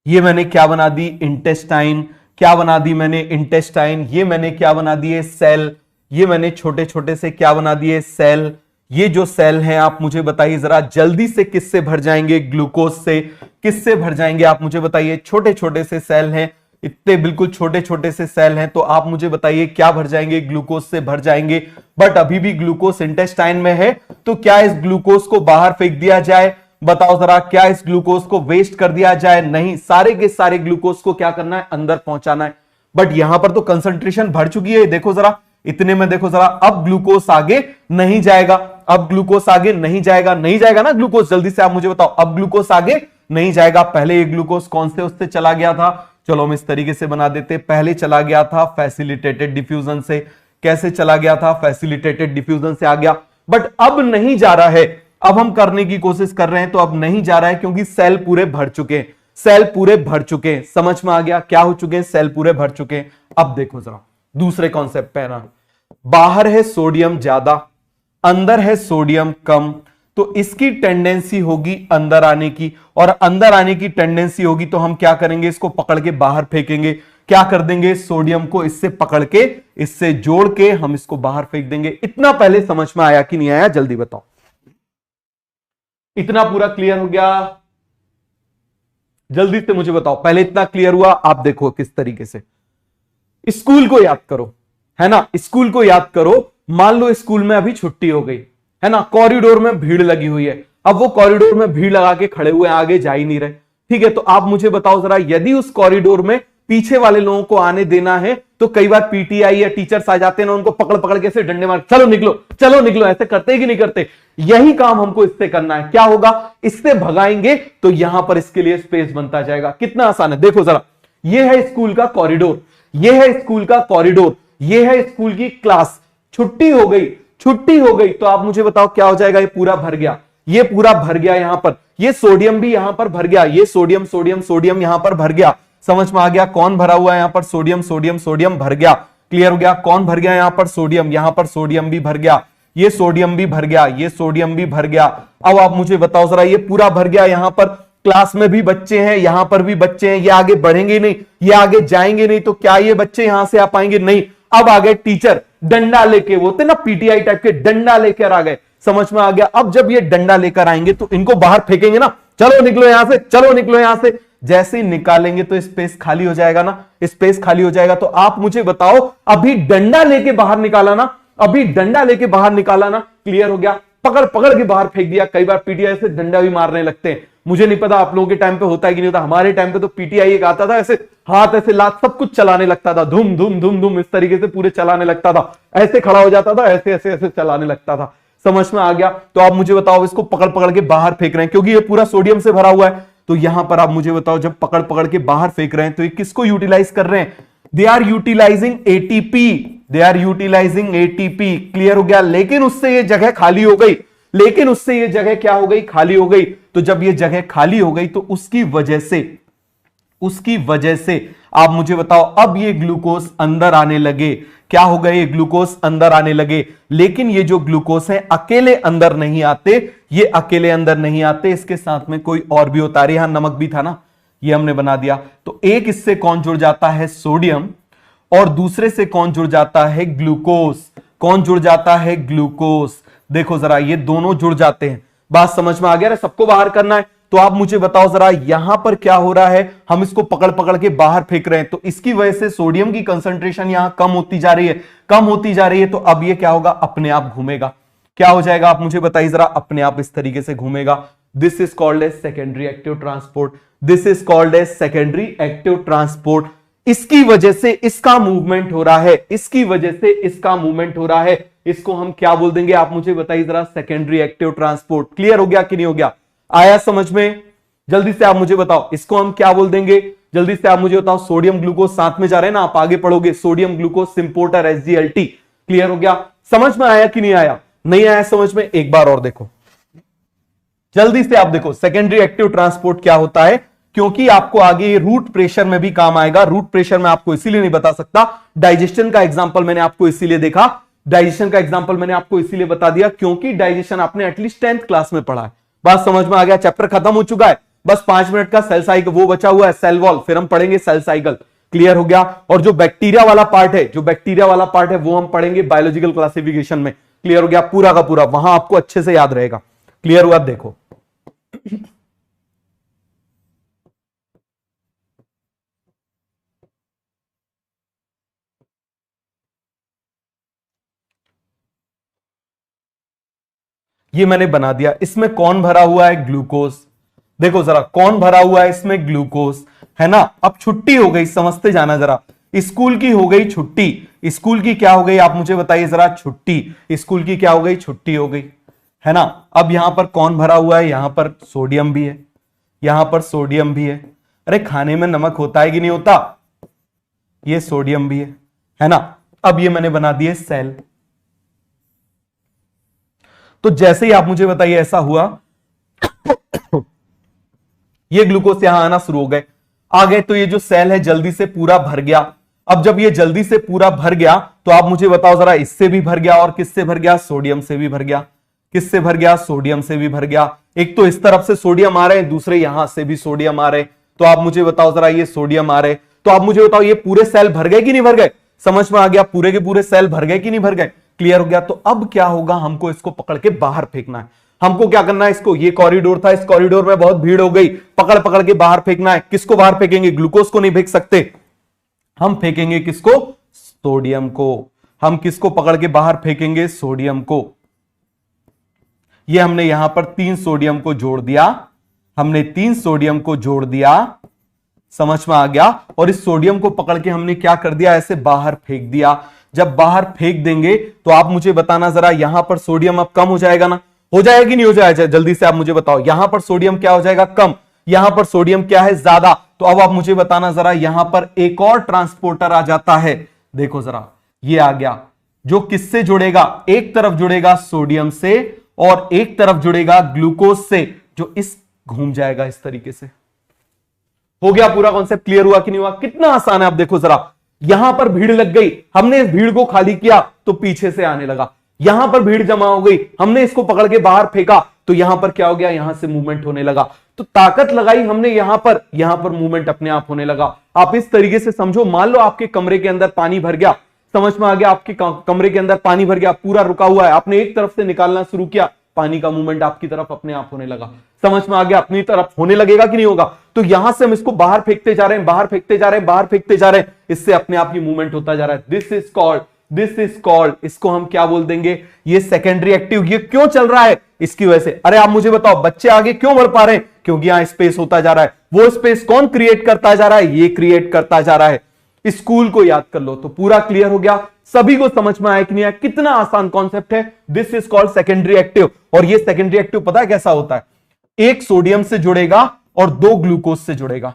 ये मैंने क्या बना दी? इंटेस्टाइन। क्या बना दी मैंने? इंटेस्टाइन। ये मैंने क्या बना दिए? सेल। ये मैंने छोटे छोटे से क्या बना दिए? सेल। ये जो सेल हैं आप मुझे बताइए जरा जल्दी से, किससे भर जाएंगे? ग्लूकोज से। किससे भर जाएंगे आप मुझे बताइए? छोटे छोटे से सेल हैं, इतने बिल्कुल छोटे छोटे से सेल हैं, तो आप मुझे बताइए क्या भर जाएंगे? ग्लूकोज से भर जाएंगे। बट अभी भी ग्लूकोज इंटेस्टाइन में है, तो क्या इस ग्लूकोज को बाहर फेंक दिया जाए? बताओ जरा, क्या इस ग्लूकोज को वेस्ट कर दिया जाए? नहीं, सारे के सारे ग्लूकोज को क्या करना है? अंदर पहुंचाना है। बट यहां पर तो कंसंट्रेशन बढ़ चुकी है, देखो जरा, इतने में देखो जरा, अब ग्लूकोज आगे नहीं जाएगा। अब ग्लूकोज आगे नहीं जाएगा, नहीं जाएगा ना ग्लूकोज? जल्दी से आप मुझे बताओ, अब ग्लूकोज आगे नहीं जाएगा। पहले ये ग्लूकोज कौन से उससे चला गया था? चलो हम इस तरीके से बना देते, पहले चला गया था फैसिलिटेटेड डिफ्यूजन से। कैसे चला गया था? फैसिलिटेटेड डिफ्यूजन से आ गया। बट अब नहीं जा रहा है, अब हम करने की कोशिश कर रहे हैं तो अब नहीं जा रहा है, क्योंकि सेल पूरे भर चुके हैं। सेल पूरे भर चुके हैं, समझ में आ गया? क्या हो चुके हैं? सेल पूरे भर चुके हैं। अब देखो जरा दूसरे कॉन्सेप्ट पे ना, बाहर है सोडियम ज्यादा, अंदर है सोडियम कम, तो इसकी टेंडेंसी होगी अंदर आने की, और अंदर आने की टेंडेंसी होगी तो हम क्या करेंगे? इसको पकड़ के बाहर फेंकेंगे। क्या कर देंगे? सोडियम को इससे पकड़ के, इससे जोड़ के हम इसको बाहर फेंक देंगे। इतना पहले समझ में आया कि नहीं आया? जल्दी बताओ। इतना पूरा क्लियर हो गया? जल्दी से मुझे बताओ, पहले इतना क्लियर हुआ? आप देखो किस तरीके से, स्कूल को याद करो, है ना? स्कूल को याद करो। मान लो स्कूल में अभी छुट्टी हो गई, है ना? कॉरिडोर में भीड़ लगी हुई है। अब वो कॉरिडोर में भीड़ लगा के खड़े हुए, आगे जा ही नहीं रहे। ठीक है, तो आप मुझे बताओ जरा, यदि उस कॉरिडोर में पीछे वाले लोगों को आने देना है, तो कई बार पीटीआई या टीचर्स आ जाते हैं ना, उनको पकड़ पकड़ के से डंडे मार, चलो निकलो, चलो निकलो, ऐसे करते हैं कि नहीं करते? यही काम हमको इससे करना है। क्या होगा? इससे भगाएंगे तो यहां पर इसके लिए स्पेस बनता जाएगा। कितना आसान है, देखो जरा, यह है स्कूल का कॉरिडोर, यह है स्कूल का कॉरिडोर, यह है स्कूल की क्लास। छुट्टी हो गई, छुट्टी हो गई, तो आप मुझे बताओ क्या हो जाएगा? ये पूरा भर गया, ये पूरा भर गया यहां पर, ये सोडियम भी यहां पर भर गया, ये सोडियम सोडियम सोडियम यहां पर भर गया। समझ में आ गया? कौन भरा हुआ है यहां पर? सोडियम सोडियम सोडियम भर गया। क्लियर हो गया? कौन भर गया यहां पर? सोडियम। यहां पर सोडियम भी भर गया, ये सोडियम भी भर गया, ये सोडियम भी भर गया। अब आप मुझे बताओ जरा, ये पूरा भर गया यहां पर, क्लास में भी बच्चे हैं, यहां पर भी बच्चे हैं, ये आगे बढ़ेंगे नहीं, ये आगे जाएंगे नहीं, तो क्या ये बच्चे यहां से आ पाएंगे? नहीं। अब आ गए टीचर डंडा लेके, वो थे ना पीटीआई टाइप के, डंडा लेकर आ गए। समझ में आ गया? अब जब ये डंडा लेकर आएंगे तो इनको बाहर फेंकेंगे ना, चलो निकलो यहां से, चलो निकलो यहां से। जैसे ही निकालेंगे तो स्पेस खाली हो जाएगा ना, स्पेस खाली हो जाएगा। तो आप मुझे बताओ, अभी डंडा लेके बाहर निकाला ना, अभी डंडा लेके बाहर निकाला ना, क्लियर हो गया? पकड़ पकड़ के बाहर फेंक दिया। कई बार पीटीआई से डंडा भी मारने लगते हैं, मुझे नहीं पता आप लोगों के टाइम पे होता है कि नहीं होता। हमारे टाइम पे तो पीटीआई एक आता था, ऐसे हाथ ऐसे लात सब कुछ चलाने लगता था, धूम धूम धूम धूम इस तरीके से पूरे चलाने लगता था, ऐसे खड़ा हो जाता था, ऐसे ऐसे ऐसे चलाने लगता था। समझ में आ गया? तो आप मुझे बताओ, इसको पकड़ पकड़ के बाहर फेंक रहे हैं, क्योंकि ये पूरा सोडियम से भरा हुआ है। तो यहां पर आप मुझे बताओ, जब पकड़ पकड़ के बाहर फेंक रहे हैं तो ये किसको यूटिलाइज कर रहे हैं? They are utilising ATP, they are utilising ATP. Clear हो गया? लेकिन उससे ये जगह खाली हो गई, लेकिन उससे ये जगह क्या हो गई? खाली हो गई। तो जब ये जगह खाली हो गई तो उसकी वजह से आप मुझे बताओ, अब ये ग्लूकोज अंदर आने लगे। क्या हो गए? ये ग्लूकोज अंदर आने लगे। लेकिन ये जो ग्लूकोज है अकेले अंदर नहीं आते, ये अकेले अंदर नहीं आते, इसके साथ में कोई और भी होता है। यहां नमक भी था ना, ये हमने बना दिया। तो एक इससे कौन जुड़ जाता है? सोडियम। और दूसरे से कौन जुड़ जाता है? ग्लूकोज। कौन जुड़ जाता है? ग्लूकोज। देखो जरा, ये दोनों जुड़ जाते हैं। बात समझ में आ गया? सबको बाहर करना है। तो आप मुझे बताओ जरा, यहां पर क्या हो रहा है? हम इसको पकड़ पकड़ के बाहर फेंक रहे हैं, तो इसकी वजह से सोडियम की कंसंट्रेशन यहां कम होती जा रही है, कम होती जा रही है। तो अब ये क्या होगा? अपने आप घूमेगा। क्या हो जाएगा? आप मुझे बताइए जरा, अपने आप इस तरीके से घूमेगा। This is called as secondary active transport, this is called as secondary active transport. इसकी वजह से इसका मूवमेंट हो रहा है, इसकी वजह से इसका मूवमेंट हो रहा है। इसको हम क्या बोल देंगे? आप मुझे बताइए जरा, सेकेंडरी एक्टिव ट्रांसपोर्ट। क्लियर हो गया कि नहीं हो गया? आया समझ में? जल्दी से आप मुझे बताओ, इसको हम क्या बोल देंगे? जल्दी से आप मुझे बताओ। सोडियम ग्लूकोज साथ में जा रहे हैं ना, आप आगे पढ़ोगे, सोडियम ग्लूकोज सिंपोर्टर SGLT। क्लियर हो गया? समझ में आया कि नहीं आया? नहीं आया समझ में? एक बार और देखो, जल्दी से आप देखो, सेकेंडरी एक्टिव ट्रांसपोर्ट क्या होता है, क्योंकि आपको आगे रूट प्रेशर में भी काम आएगा। रूट प्रेशर में आपको इसीलिए नहीं बता सकता, डाइजेशन का एग्जांपल मैंने आपको इसीलिए देखा, डाइजेशन का एग्जांपल मैंने आपको इसीलिए बता दिया क्योंकि डाइजेशन आपने एटलीस्ट 10th क्लास में पढ़ा है। बात समझ में आ गया? चैप्टर खत्म हो चुका है, बस 5 मिनट का सेल साइकिल वो बचा हुआ है, सेल वॉल, फिर हम पढ़ेंगे सेल साइकिल। क्लियर हो गया? और जो बैक्टीरिया वाला पार्ट है, जो बैक्टीरिया वाला पार्ट है वो हम पढ़ेंगे बायोलॉजिकल क्लासिफिकेशन में। क्लियर हो गया पूरा का पूरा, वहां आपको अच्छे से याद रहेगा। क्लियर हुआ? देखो ये मैंने बना दिया। इसमें कौन भरा हुआ है? ग्लूकोज। देखो जरा कौन भरा हुआ है इसमें? ग्लूकोज, है ना। अब छुट्टी हो गई, समझते जाना जरा। स्कूल की हो गई छुट्टी। स्कूल की क्या हो गई आप मुझे बताइए जरा? छुट्टी। स्कूल की क्या हो गई? छुट्टी हो गई, है ना। अब यहां पर कौन भरा हुआ है? यहां पर सोडियम भी है, यहां पर सोडियम भी है। अरे खाने में नमक होता है कि नहीं होता? ये सोडियम भी है ना। अब ये मैंने बना दिए सेल। तो जैसे ही आप मुझे बताइए ऐसा हुआ, ये ग्लूकोज यहां आना शुरू हो गए, आ गए, तो ये जो सेल है जल्दी से पूरा भर गया। अब जब ये जल्दी से पूरा भर गया तो आप मुझे बताओ जरा, इससे भी भर गया और किससे भर गया? सोडियम से भी भर गया। किससे भर गया? सोडियम से भी भर गया। एक तो इस तरफ से सोडियम आ रहे हैं, दूसरे यहां से भी सोडियम आ रहे हैं। तो आप मुझे बताओ जरा, ये सोडियम आ रहे, तो आप मुझे बताओ ये पूरे सेल भर गए कि नहीं भर गए? समझ में आ गया? पूरे के पूरे सेल भर गए कि नहीं भर गए? क्लियर हो गया? तो अब क्या होगा, हमको इसको पकड़ के बाहर फेंकना है। हमको क्या करना है? इसको, ये कॉरिडोर था, इस कॉरिडोर में बहुत भीड़ हो गई, पकड़ पकड़ के बाहर फेंकना है। किसको बाहर फेंकेंगे? ग्लूकोज को नहीं फेंक सकते, हम फेंकेंगे किसको? सोडियम को। हम किसको पकड़ के बाहर फेंकेंगे? सोडियम को। ये हमने यहां पर 3 सोडियम को जोड़ दिया, हमने 3 सोडियम को जोड़ दिया, समझ में आ गया। और इस सोडियम को पकड़ के हमने क्या कर दिया? ऐसे बाहर फेंक दिया। जब बाहर फेंक देंगे तो आप मुझे बताना जरा, यहां पर सोडियम अब कम हो जाएगा ना? हो जाएगा कि नहीं हो जाएगा? जल्दी से आप मुझे बताओ, यहां पर सोडियम क्या हो जाएगा? कम। यहां पर सोडियम क्या है? ज्यादा। तो अब आप मुझे बताना जरा, यहां पर एक और ट्रांसपोर्टर आ जाता है। देखो जरा, ये आ गया, जो किससे जुड़ेगा? एक तरफ जुड़ेगा सोडियम से और एक तरफ जुड़ेगा ग्लूकोज से, जो इस घूम जाएगा इस तरीके से। हो गया पूरा कॉन्सेप्ट? क्लियर हुआ कि नहीं हुआ? कितना आसान है। अब देखो जरा, यहां पर भीड़ लग गई, हमने इस भीड़ को खाली किया तो पीछे से आने लगा। यहां पर भीड़ जमा हो गई, हमने इसको पकड़ के बाहर फेंका तो यहां पर क्या हो गया? यहां से मूवमेंट होने लगा। तो ताकत लगाई हमने यहां पर मूवमेंट अपने आप होने लगा। आप इस तरीके से समझो, मान लो आपके कमरे के अंदर पानी भर गया, समझ में आ गया? आपके कमरे के अंदर पानी भर गया, पूरा रुका हुआ है, आपने एक तरफ से निकालना शुरू किया, पानी का मूवमेंट आपकी तरफ अपने आप होने लगा। समझ में आ गया? अपनी तरफ होने लगेगा कि नहीं होगा? तो यहां से हम इसको बाहर फेंकते जा रहे हैं, बाहर फेंकते जा रहे हैं, बाहर फेंकते जा रहे हैं, इससे अपने आप ही मूवमेंट होता जा रहा है। दिस इज कॉल्ड, इसको हम क्या बोल देंगे? ये सेकेंडरी एक्टिव। ये क्यों चल रहा है? इसकी वजह से। अरे आप मुझे बताओ, बच्चे आगे क्यों बढ़ पा रहे हैं? क्योंकि यहां स्पेस होता जा रहा है। वो स्पेस कौन क्रिएट करता जा रहा है? ये क्रिएट करता जा रहा है। स्कूल को याद कर लो तो पूरा क्लियर हो गया। सभी को समझ में आया कि नहीं आया? कितना आसान कॉन्सेप्ट है। This is called secondary active. और ये सेकेंडरी एक्टिव पता है कैसा होता है? एक सोडियम से जुड़ेगा और 2 ग्लूकोज से जुड़ेगा।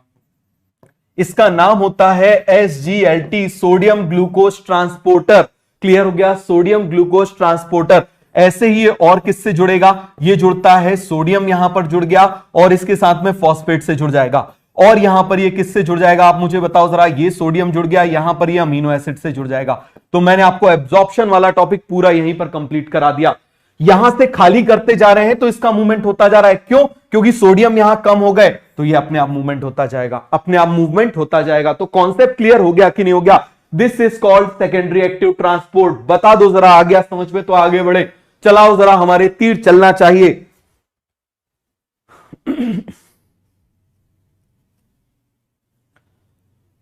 इसका नाम होता है SGLT, sodium glucose transporter. Clear हो गया? Sodium glucose transporter. ऐसे ही और किससे जुड़ेगा? ये जुड़ता है, सोडियम यहां पर जुड़ गया और इसके साथ में फॉस्फेट से जुड़ जाएगा। और यहां पर ये किससे जुड़ जाएगा? आप मुझे बताओ जरा, ये सोडियम जुड़ गया, यहां पर ये अमीनो एसिड से जुड़ जाएगा। तो मैंने आपको एब्जॉर्प्शन वाला टॉपिक पूरा यहीं पर कंप्लीट करा दिया। यहां से खाली करते जा रहे हैं तो इसका मूवमेंट होता जा रहा है। क्यों? क्योंकि सोडियम यहां कम हो गए तो ये अपने आप मूवमेंट होता जाएगा, अपने आप मूवमेंट होता जाएगा। तो कॉन्सेप्ट क्लियर हो गया कि नहीं हो गया? This is called secondary active transport. बता दो जरा, आ गया समझ में? तो आगे बढ़े, चलाओ जरा, हमारे तीर चलना चाहिए।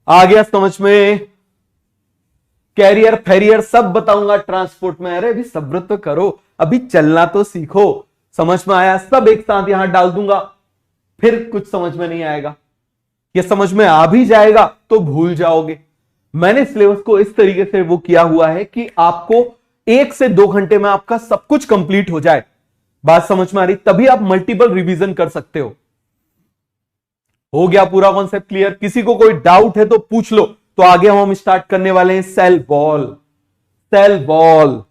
आ गया समझ में? कैरियर फेरियर सब बताऊंगा ट्रांसपोर्ट में। अरे अभी सब्र तो करो, अभी चलना तो सीखो। समझ में आया? सब एक साथ यहां डाल दूंगा, फिर कुछ समझ में नहीं आएगा। ये समझ में आ भी जाएगा तो भूल जाओगे। मैंने सिलेबस को इस तरीके से वो किया हुआ है कि आपको 1 से 2 घंटे में आपका सब कुछ कंप्लीट हो जाए। बात समझ में आ रही? तभी आप मल्टीपल रिवीजन कर सकते हो गया पूरा कॉन्सेप्ट क्लियर? किसी को कोई डाउट है तो पूछ लो। तो आगे हम स्टार्ट करने वाले हैं सेल वॉल। सेल वॉल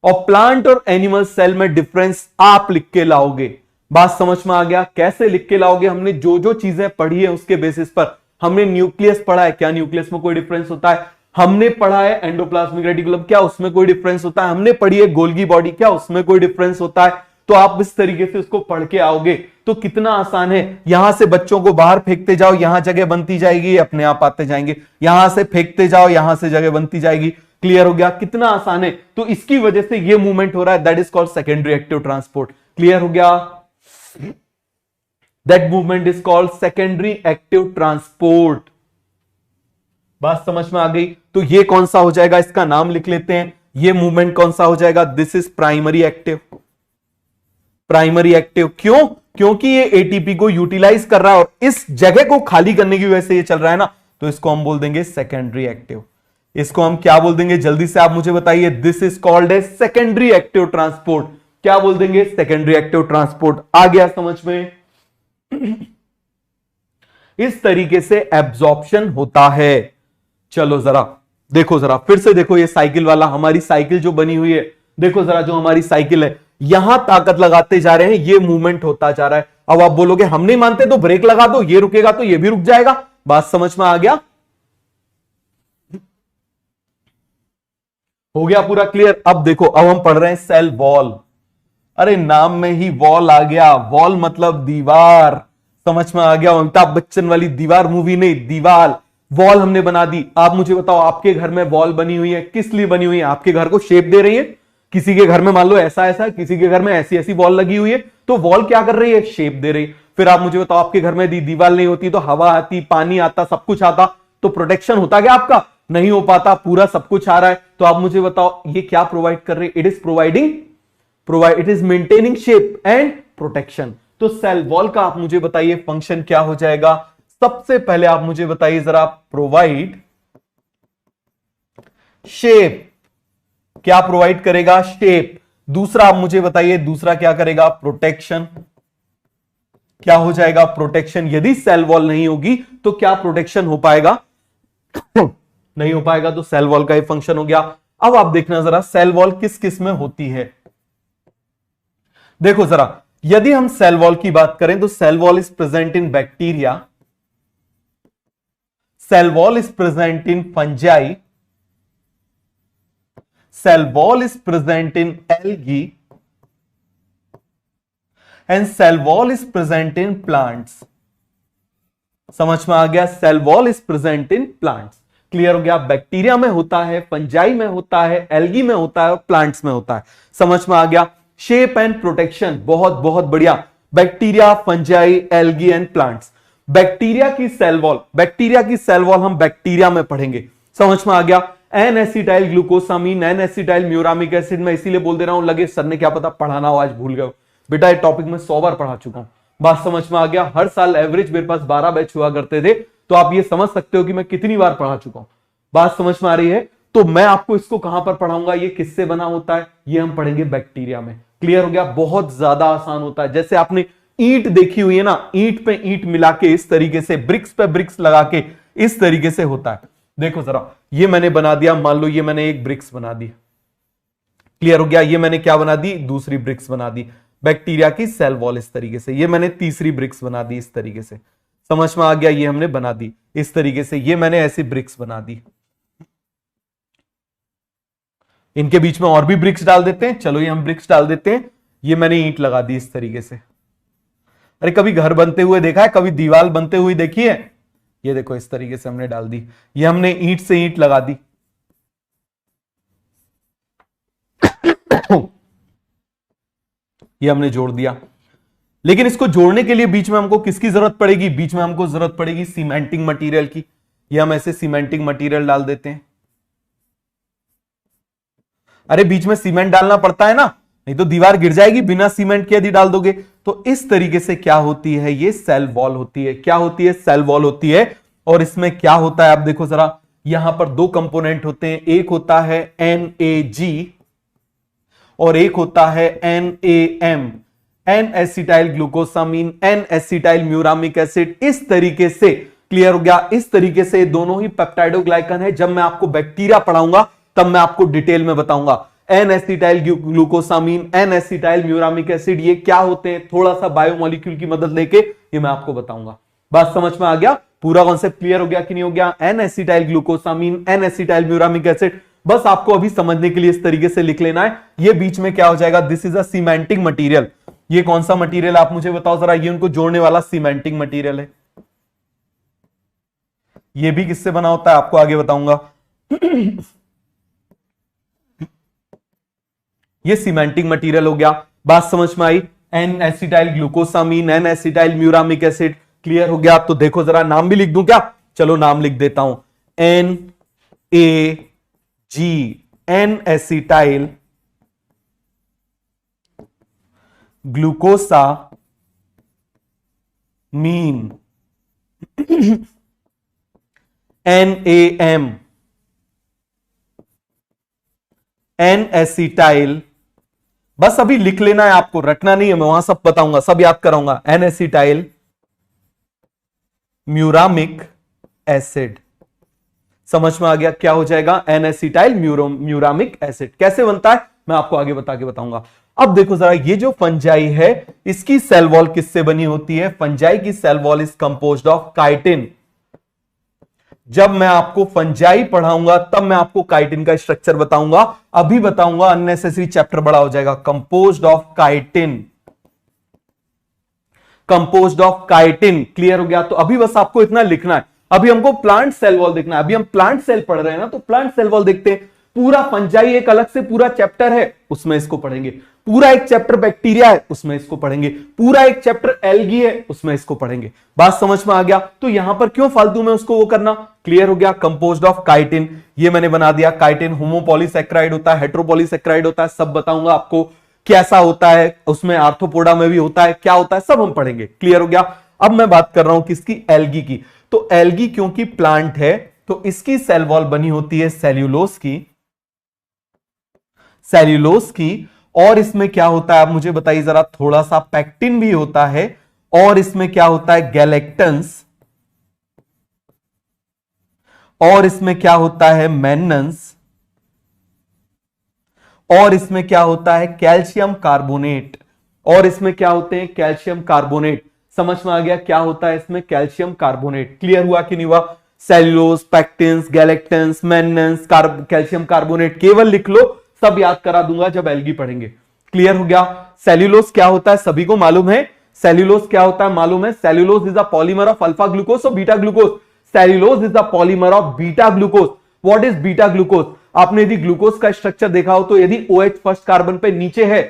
और प्लांट और एनिमल सेल में डिफरेंस आप लिख के लाओगे। बात समझ में आ गया? कैसे लिख के लाओगे? हमने जो जो चीजें पढ़ी है उसके बेसिस पर। हमने न्यूक्लियस पढ़ा है, क्या न्यूक्लियस में कोई डिफरेंस होता है? हमने पढ़ा है एंडोप्लाज्मिक रेटिकुलम, क्या उसमें कोई डिफरेंस होता है? हमने पढ़ी है गोल्गी बॉडी, क्या उसमें कोई डिफरेंस होता है? तो आप इस तरीके से उसको पढ़ के आओगे तो कितना आसान है। यहां से बच्चों को बाहर फेंकते जाओ, यहां जगह बनती जाएगी, अपने आप आते जाएंगे। यहां से फेंकते जाओ, यहां से जगह बनती जाएगी। क्लियर हो गया, कितना आसान है। तो इसकी वजह से ये मूवमेंट हो रहा है, that is called secondary active transport. Clear हो गया, that movement is called secondary active transport. बात समझ में आ गई। तो ये कौन सा हो जाएगा, इसका नाम लिख लेते हैं। ये मूवमेंट कौन सा हो जाएगा, this is primary active. Primary active क्यों, क्योंकि ये एटीपी को यूटिलाइज कर रहा है और इस जगह को खाली करने की वजह से ये चल रहा है ना, तो इसको हम बोल देंगे सेकेंडरी एक्टिव। इसको हम क्या बोल देंगे, जल्दी से आप मुझे बताइए। This is called a secondary active transport. क्या बोल देंगे, सेकेंडरी एक्टिव ट्रांसपोर्ट। आ गया समझ में। इस तरीके से एब्जॉर्प्शन होता है। चलो जरा देखो, जरा फिर से देखो, ये साइकिल वाला, हमारी साइकिल जो बनी हुई है, देखो जरा, जो हमारी साइकिल है, यहां ताकत लगाते जा रहे हैं, ये मूवमेंट होता जा रहा है। अब आप बोलोगे हम नहीं मानते तो ब्रेक लगा दो, ये रुकेगा तो ये भी रुक जाएगा। बात समझ में आ गया, हो गया पूरा क्लियर। अब देखो, अब हम पढ़ रहे हैं सेल वॉल। अरे नाम में ही वॉल आ गया, वॉल मतलब दीवार। समझ में आ गया, अमिताभ बच्चन वाली दीवार मूवी नहीं, दीवार। वॉल हमने बना दी। आप मुझे बताओ, आपके घर में वॉल बनी हुई है, किस लिए बनी हुई है, आपके घर को शेप दे रही है। किसी के घर में मान लो ऐसा ऐसा, किसी के घर में ऐसी ऐसी वॉल लगी हुई है, तो वॉल क्या कर रही है, शेप दे रही। फिर आप मुझे बताओ, आपके घर में दीवार नहीं होती तो हवा आती, पानी आता, सब कुछ आता, तो प्रोटेक्शन होता क्या आपका, नहीं हो पाता। पूरा सब कुछ आ रहा है, तो आप मुझे बताओ ये क्या प्रोवाइड कर रही है, it is it is maintaining shape and protection. तो सेल वॉल का आप मुझे बताइए फंक्शन क्या हो जाएगा। सबसे पहले आप मुझे बताइए जरा, प्रोवाइड शेप। क्या प्रोवाइड करेगा, शेप। दूसरा आप मुझे बताइए, दूसरा क्या करेगा, प्रोटेक्शन। क्या हो जाएगा, प्रोटेक्शन। यदि सेल वॉल नहीं होगी तो क्या प्रोटेक्शन हो पाएगा नहीं हो पाएगा। तो सेल वॉल का ही फंक्शन हो गया। अब आप देखना जरा, सेल वॉल किस किस में होती है। देखो जरा, यदि हम सेल वॉल की बात करें तो cell wall is present in bacteria, cell wall is present in fungi, cell wall is present in algae and cell wall is present in plants. समझ में आ गया, cell wall is present in plants. Clear हो गया, बैक्टीरिया में होता है, फंजाई में होता है, एल्गी में होता है, प्लांट्स में होता है। समझ में आ गया। शेप एंड प्रोटेक्शन, बहुत बहुत बढ़िया। Bacteria, fungi, algae and plants. Bacteria की सेल वॉल, बैक्टीरिया की सेल वॉल हम बैक्टीरिया में पढ़ेंगे। समझ में आ गया। N acetyl glucosamine, N acetyl muramic acid, मैं इसीलिए बोल दे रहा हूं, लगे सर ने क्या पता पढ़ाना हो, आज भूल गए। बेटा ये टॉपिक में 100 बार पढ़ा चुका हूं। बात समझ में आ गया। हर साल एवरेज मेरे पास 12 बैच हुआ करते थे, तो आप ये समझ सकते हो कि मैं कितनी बार पढ़ा चुका हूं। बात समझ में आ रही है। तो मैं आपको इसको कहां पर पढ़ाऊंगा, ये किससे बना होता है, ये हम पढ़ेंगे बैक्टीरिया में। क्लियर हो गया, बहुत ज्यादा आसान होता है। जैसे आपने ईंट देखी हुई है ना, ईंट पे ईंट मिला के इस तरीके से, ब्रिक्स पे ब्रिक्स लगा के इस तरीके से होता है। देखो जरा, ये मैंने बना दिया, मान लो ये मैंने एक ब्रिक्स बना दी। क्लियर हो गया, ये मैंने क्या बना दी, दूसरी ब्रिक्स बना दी। बैक्टीरिया की सेल वॉल इस तरीके से, ये मैंने तीसरी ब्रिक्स बना दी इस तरीके से। समझ में आ गया, ये हमने बना दी इस तरीके से, ये मैंने ऐसी ब्रिक्स बना दी। इनके बीच में और भी ब्रिक्स डाल देते हैं, चलो ये हम ब्रिक्स डाल देते हैं। ये मैंने ईंट लगा दी इस तरीके से। अरे कभी घर बनते हुए देखा है, कभी दीवार बनते हुए देखी है, ये देखो इस तरीके से हमने डाल दी। ये हमने ईंट से ईंट लगा दी। ये हमने जोड़ दिया। लेकिन इसको जोड़ने के लिए बीच में हमको किसकी जरूरत पड़ेगी, बीच में हमको जरूरत पड़ेगी सीमेंटिंग मटेरियल की। ये हम ऐसे सीमेंटिंग मटेरियल डाल देते हैं। अरे बीच में सीमेंट डालना पड़ता है ना, नहीं तो दीवार गिर जाएगी बिना सीमेंट के यदि डाल दोगे। तो इस तरीके से क्या होती है, ये सेल वॉल होती है। क्या होती है, सेल वॉल होती है। और इसमें क्या होता है, आप देखो जरा, यहां पर दो कंपोनेंट होते हैं, एक होता है NAG और एक होता है NAM, N acetyl glucosamine, N acetyl muramic acid. इस तरीके से क्लियर हो गया, इस तरीके से दोनों ही पेप्टाइडोग्लाइकन है। जब मैं आपको बैक्टीरिया पढ़ाऊंगा तब मैं आपको डिटेल में बताऊंगा। N acetyl glucosamine, N acetyl muramic acid, ये क्या होते हैं, थोड़ा सा बायोमोलिक्यूल की मदद लेके ये मैं आपको बताऊंगा। बात समझ में आ गया, पूरा कॉन्सेप्ट क्लियर हो गया कि नहीं हो गया। N acetyl glucosamine, N acetyl muramic acid, बस आपको अभी समझने के लिए इस तरीके से लिख लेना है। ये बीच में क्या हो जाएगा, this is a cementing material. ये कौन सा मटीरियल आप मुझे बताओ जरा, ये उनको जोड़ने वाला सीमेंटिंग मटीरियल है। ये भी किससे बना होता है आपको आगे बताऊंगा। ये सीमेंटिक मटेरियल हो गया। बात समझ में आई? N acetyl glucosamine, N acetyl muramic acid. Clear हो गया? तो देखो जरा नाम भी लिख दूं क्या? चलो नाम लिख देता हूं, N A G, N acetyl glucosamine, NaM, N acetyl, बस अभी लिख लेना है आपको, रटना नहीं है, मैं वहां सब बताऊंगा, सब याद कराऊंगा। N acetyl muramic acid. समझ में आ गया? क्या हो जाएगा? N acetyl muramic acid. कैसे बनता है मैं आपको आगे बता के बताऊंगा। अब देखो जरा, ये जो फंजाई है इसकी सेल वॉल किससे बनी होती है? फंजाई की cell wall is composed of chitin. जब मैं आपको फंजाई पढ़ाऊंगा तब मैं आपको काइटिन का स्ट्रक्चर बताऊंगा, अभी बताऊंगा अननेसेसरी चैप्टर बड़ा हो जाएगा। Composed of chitin, composed of chitin. Clear हो गया? तो अभी बस आपको इतना लिखना है, अभी हमको प्लांट सेल वॉल देखना है। अभी हम प्लांट सेल पढ़ रहे हैं ना, तो प्लांट सेल वॉल देखते हैं। पूरा फंजाई एक अलग से पूरा चैप्टर है, उसमें इसको पढ़ेंगे। पूरा एक चैप्टर बैक्टीरिया है, उसमें इसको पढ़ेंगे। पूरा एक चैप्टर एल्गी है, उसमें इसको पढ़ेंगे। बात समझ में आ गया? तो यहां पर क्यों फालतू में उसको वो करना। क्लियर हो गया? कंपोज्ड ऑफ काइटिन, ये मैंने बना दिया। काइटिन होमोपॉलीसैकेराइड होता है, हेट्रोपॉलीसैकेराइड होता है, सब बताऊंगा आपको कैसा होता है, उसमें आर्थ्रोपोडा में भी होता है, क्या होता है, सब हम पढ़ेंगे। क्लियर हो गया? अब मैं बात कर रहा हूं किसकी? एल्गी की। तो एल्गी क्योंकि प्लांट है तो इसकी सेल वॉल बनी होती है सेल्यूलोज की, सेल्यूलोज की। और इसमें क्या होता है आप मुझे बताइए जरा, थोड़ा सा पैक्टिन भी होता है, और इसमें क्या होता है? गैलेक्टन्स, और इसमें क्या होता है? मैनन्स, और इसमें क्या होता है? कैल्शियम कार्बोनेट, और इसमें क्या होते हैं? Calcium carbonate. समझ में आ गया क्या होता है इसमें? Calcium carbonate. क्लियर हुआ कि नहीं हुआ? Cellulose, pectins, galactans, mannans, calcium carbonate, केवल लिख लो, सब याद करा दूंगा जब एल्गी पढ़ेंगे। क्लियर हो गया? सेल्यूलोज क्या होता है सभी को मालूम है? सेल्यूलोज क्या होता है मालूम है? Cellulose is a polymer of alpha glucose और beta glucose. Cellulose is a polymer of beta glucose. What is beta glucose? आपने यदि ग्लूकोज का स्ट्रक्चर देखा हो तो यदि OH फर्स्ट कार्बन पे नीचे है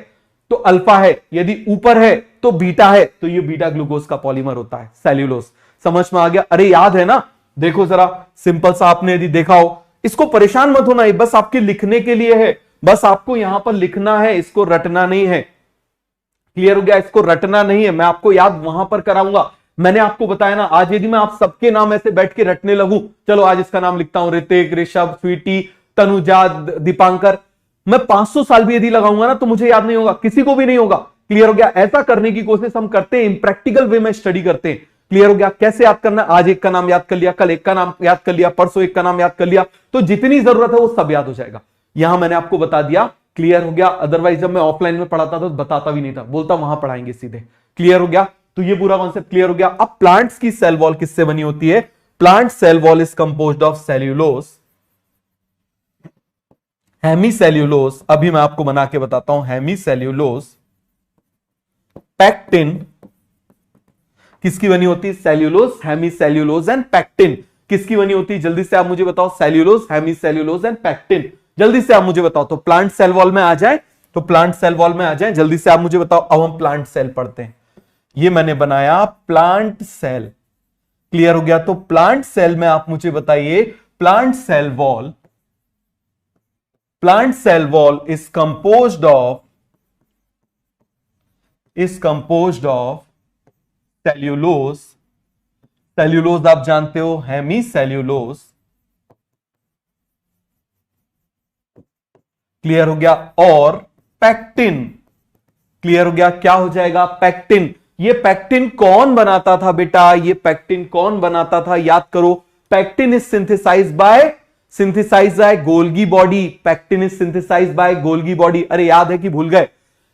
तो अल्फा है, यदि ऊपर है तो बीटा है, तो ये बीटा ग्लूकोज का पॉलीमर होता है सेल्यूलोज। समझ में आ गया? अरे याद है ना? देखो जरा, सिंपल सा आपने यदि देखा हो, इसको परेशान मत होना, बस आपके लिखने के लिए है, बस आपको यहां पर लिखना है, इसको रटना नहीं है। क्लियर हो गया? इसको रटना नहीं है, मैं आपको याद वहां पर कराऊंगा। मैंने आपको बताया ना, आज यदि मैं आप सबके नाम ऐसे बैठ के रटने लगूं, चलो आज इसका नाम लिखता हूं ऋतिक, ऋषभ, स्वीटी, तनुजा, दीपांकर, मैं 500 साल भी यदि लगाऊंगा ना तो मुझे याद नहीं होगा, किसी को भी नहीं होगा। क्लियर हो गया? ऐसा करने की कोशिश हम करते हैं, प्रैक्टिकल वे में स्टडी करते हैं। क्लियर हो गया? कैसे याद करना? आज एक का नाम याद कर लिया, कल एक का नाम याद कर लिया, परसों एक का नाम याद कर लिया, तो जितनी जरूरत है वो सब याद हो जाएगा। यहां मैंने आपको बता दिया। क्लियर हो गया? अदरवाइज जब मैं ऑफलाइन में पढ़ाता था तो बताता भी नहीं था, बोलता वहां पढ़ाएंगे सीधे। क्लियर हो गया? तो ये पूरा कॉन्सेप्ट क्लियर हो गया। अब प्लांट्स की सेल वॉल किससे बनी होती है? Plant cell wall is composed of cellulose, hemicellulose, अभी मैं आपको बना के बताता हूं, हेमीसेल्यूलोज, पैक्टिन। किसकी बनी होती है? Cellulose, hemicellulose and pectin. किसकी बनी होती है? जल्दी से आप मुझे बताओ। Cellulose, hemicellulose and pectin. जल्दी से आप मुझे बताओ। तो प्लांट सेल वॉल में आ जाए, तो प्लांट सेल वॉल में आ जाए, जल्दी से आप मुझे बताओ। अब हम प्लांट सेल पढ़ते हैं। ये मैंने बनाया प्लांट सेल। क्लियर हो गया? तो प्लांट सेल में आप मुझे बताइए, plant cell wall, plant cell wall is composed of cellulose, cellulose आप जानते हो, हेमीसेल्यूलोज। क्लियर हो गया? और पैक्टिन। क्लियर हो गया? क्या हो जाएगा? पैक्टिन। ये पैक्टिन कौन बनाता था बेटा? ये पैक्टिन कौन बनाता था? याद करो। Pectin is synthesised by Golgi body. Pectin is synthesised by Golgi body. अरे याद है कि भूल गए?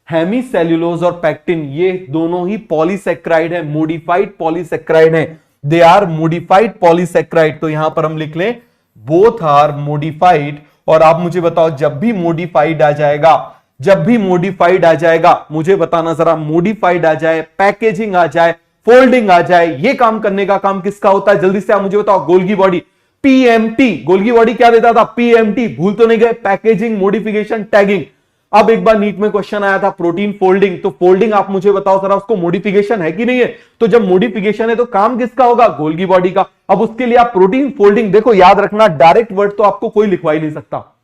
हेमीसेल्यूलोज और पैक्टिन ये दोनों ही पॉलीसेक्राइड है, मोडिफाइड पॉलीसेक्राइड है। They are modified polysaccharide. तो यहां पर हम लिख लें बोथ आर मोडिफाइड। और आप मुझे बताओ, जब भी मोडिफाइड आ जाएगा, जब भी मोडिफाइड आ जाएगा, मुझे बताना जरा, मोडिफाइड आ जाए, पैकेजिंग आ जाए, फोल्डिंग आ जाए, ये काम करने का काम किसका होता है? जल्दी से आप मुझे बताओ। Golgi body, PMT. Golgi body क्या देता था? पीएमटी। भूल तो नहीं गए? Packaging, modification, tagging. अब एक बार नीट में क्वेश्चन आया था प्रोटीन फोल्डिंग, तो फोल्डिंग आप मुझे बताओ जरा, उसको मॉडिफिकेशन है कि नहीं है? तो जब मॉडिफिकेशन है तो काम किसका होगा? गोल्गी बॉडी का। अब उसके लिए आप प्रोटीन फोल्डिंग, देखो याद रखना, डायरेक्ट वर्ड तो आपको कोई लिखवा ही नहीं सकता,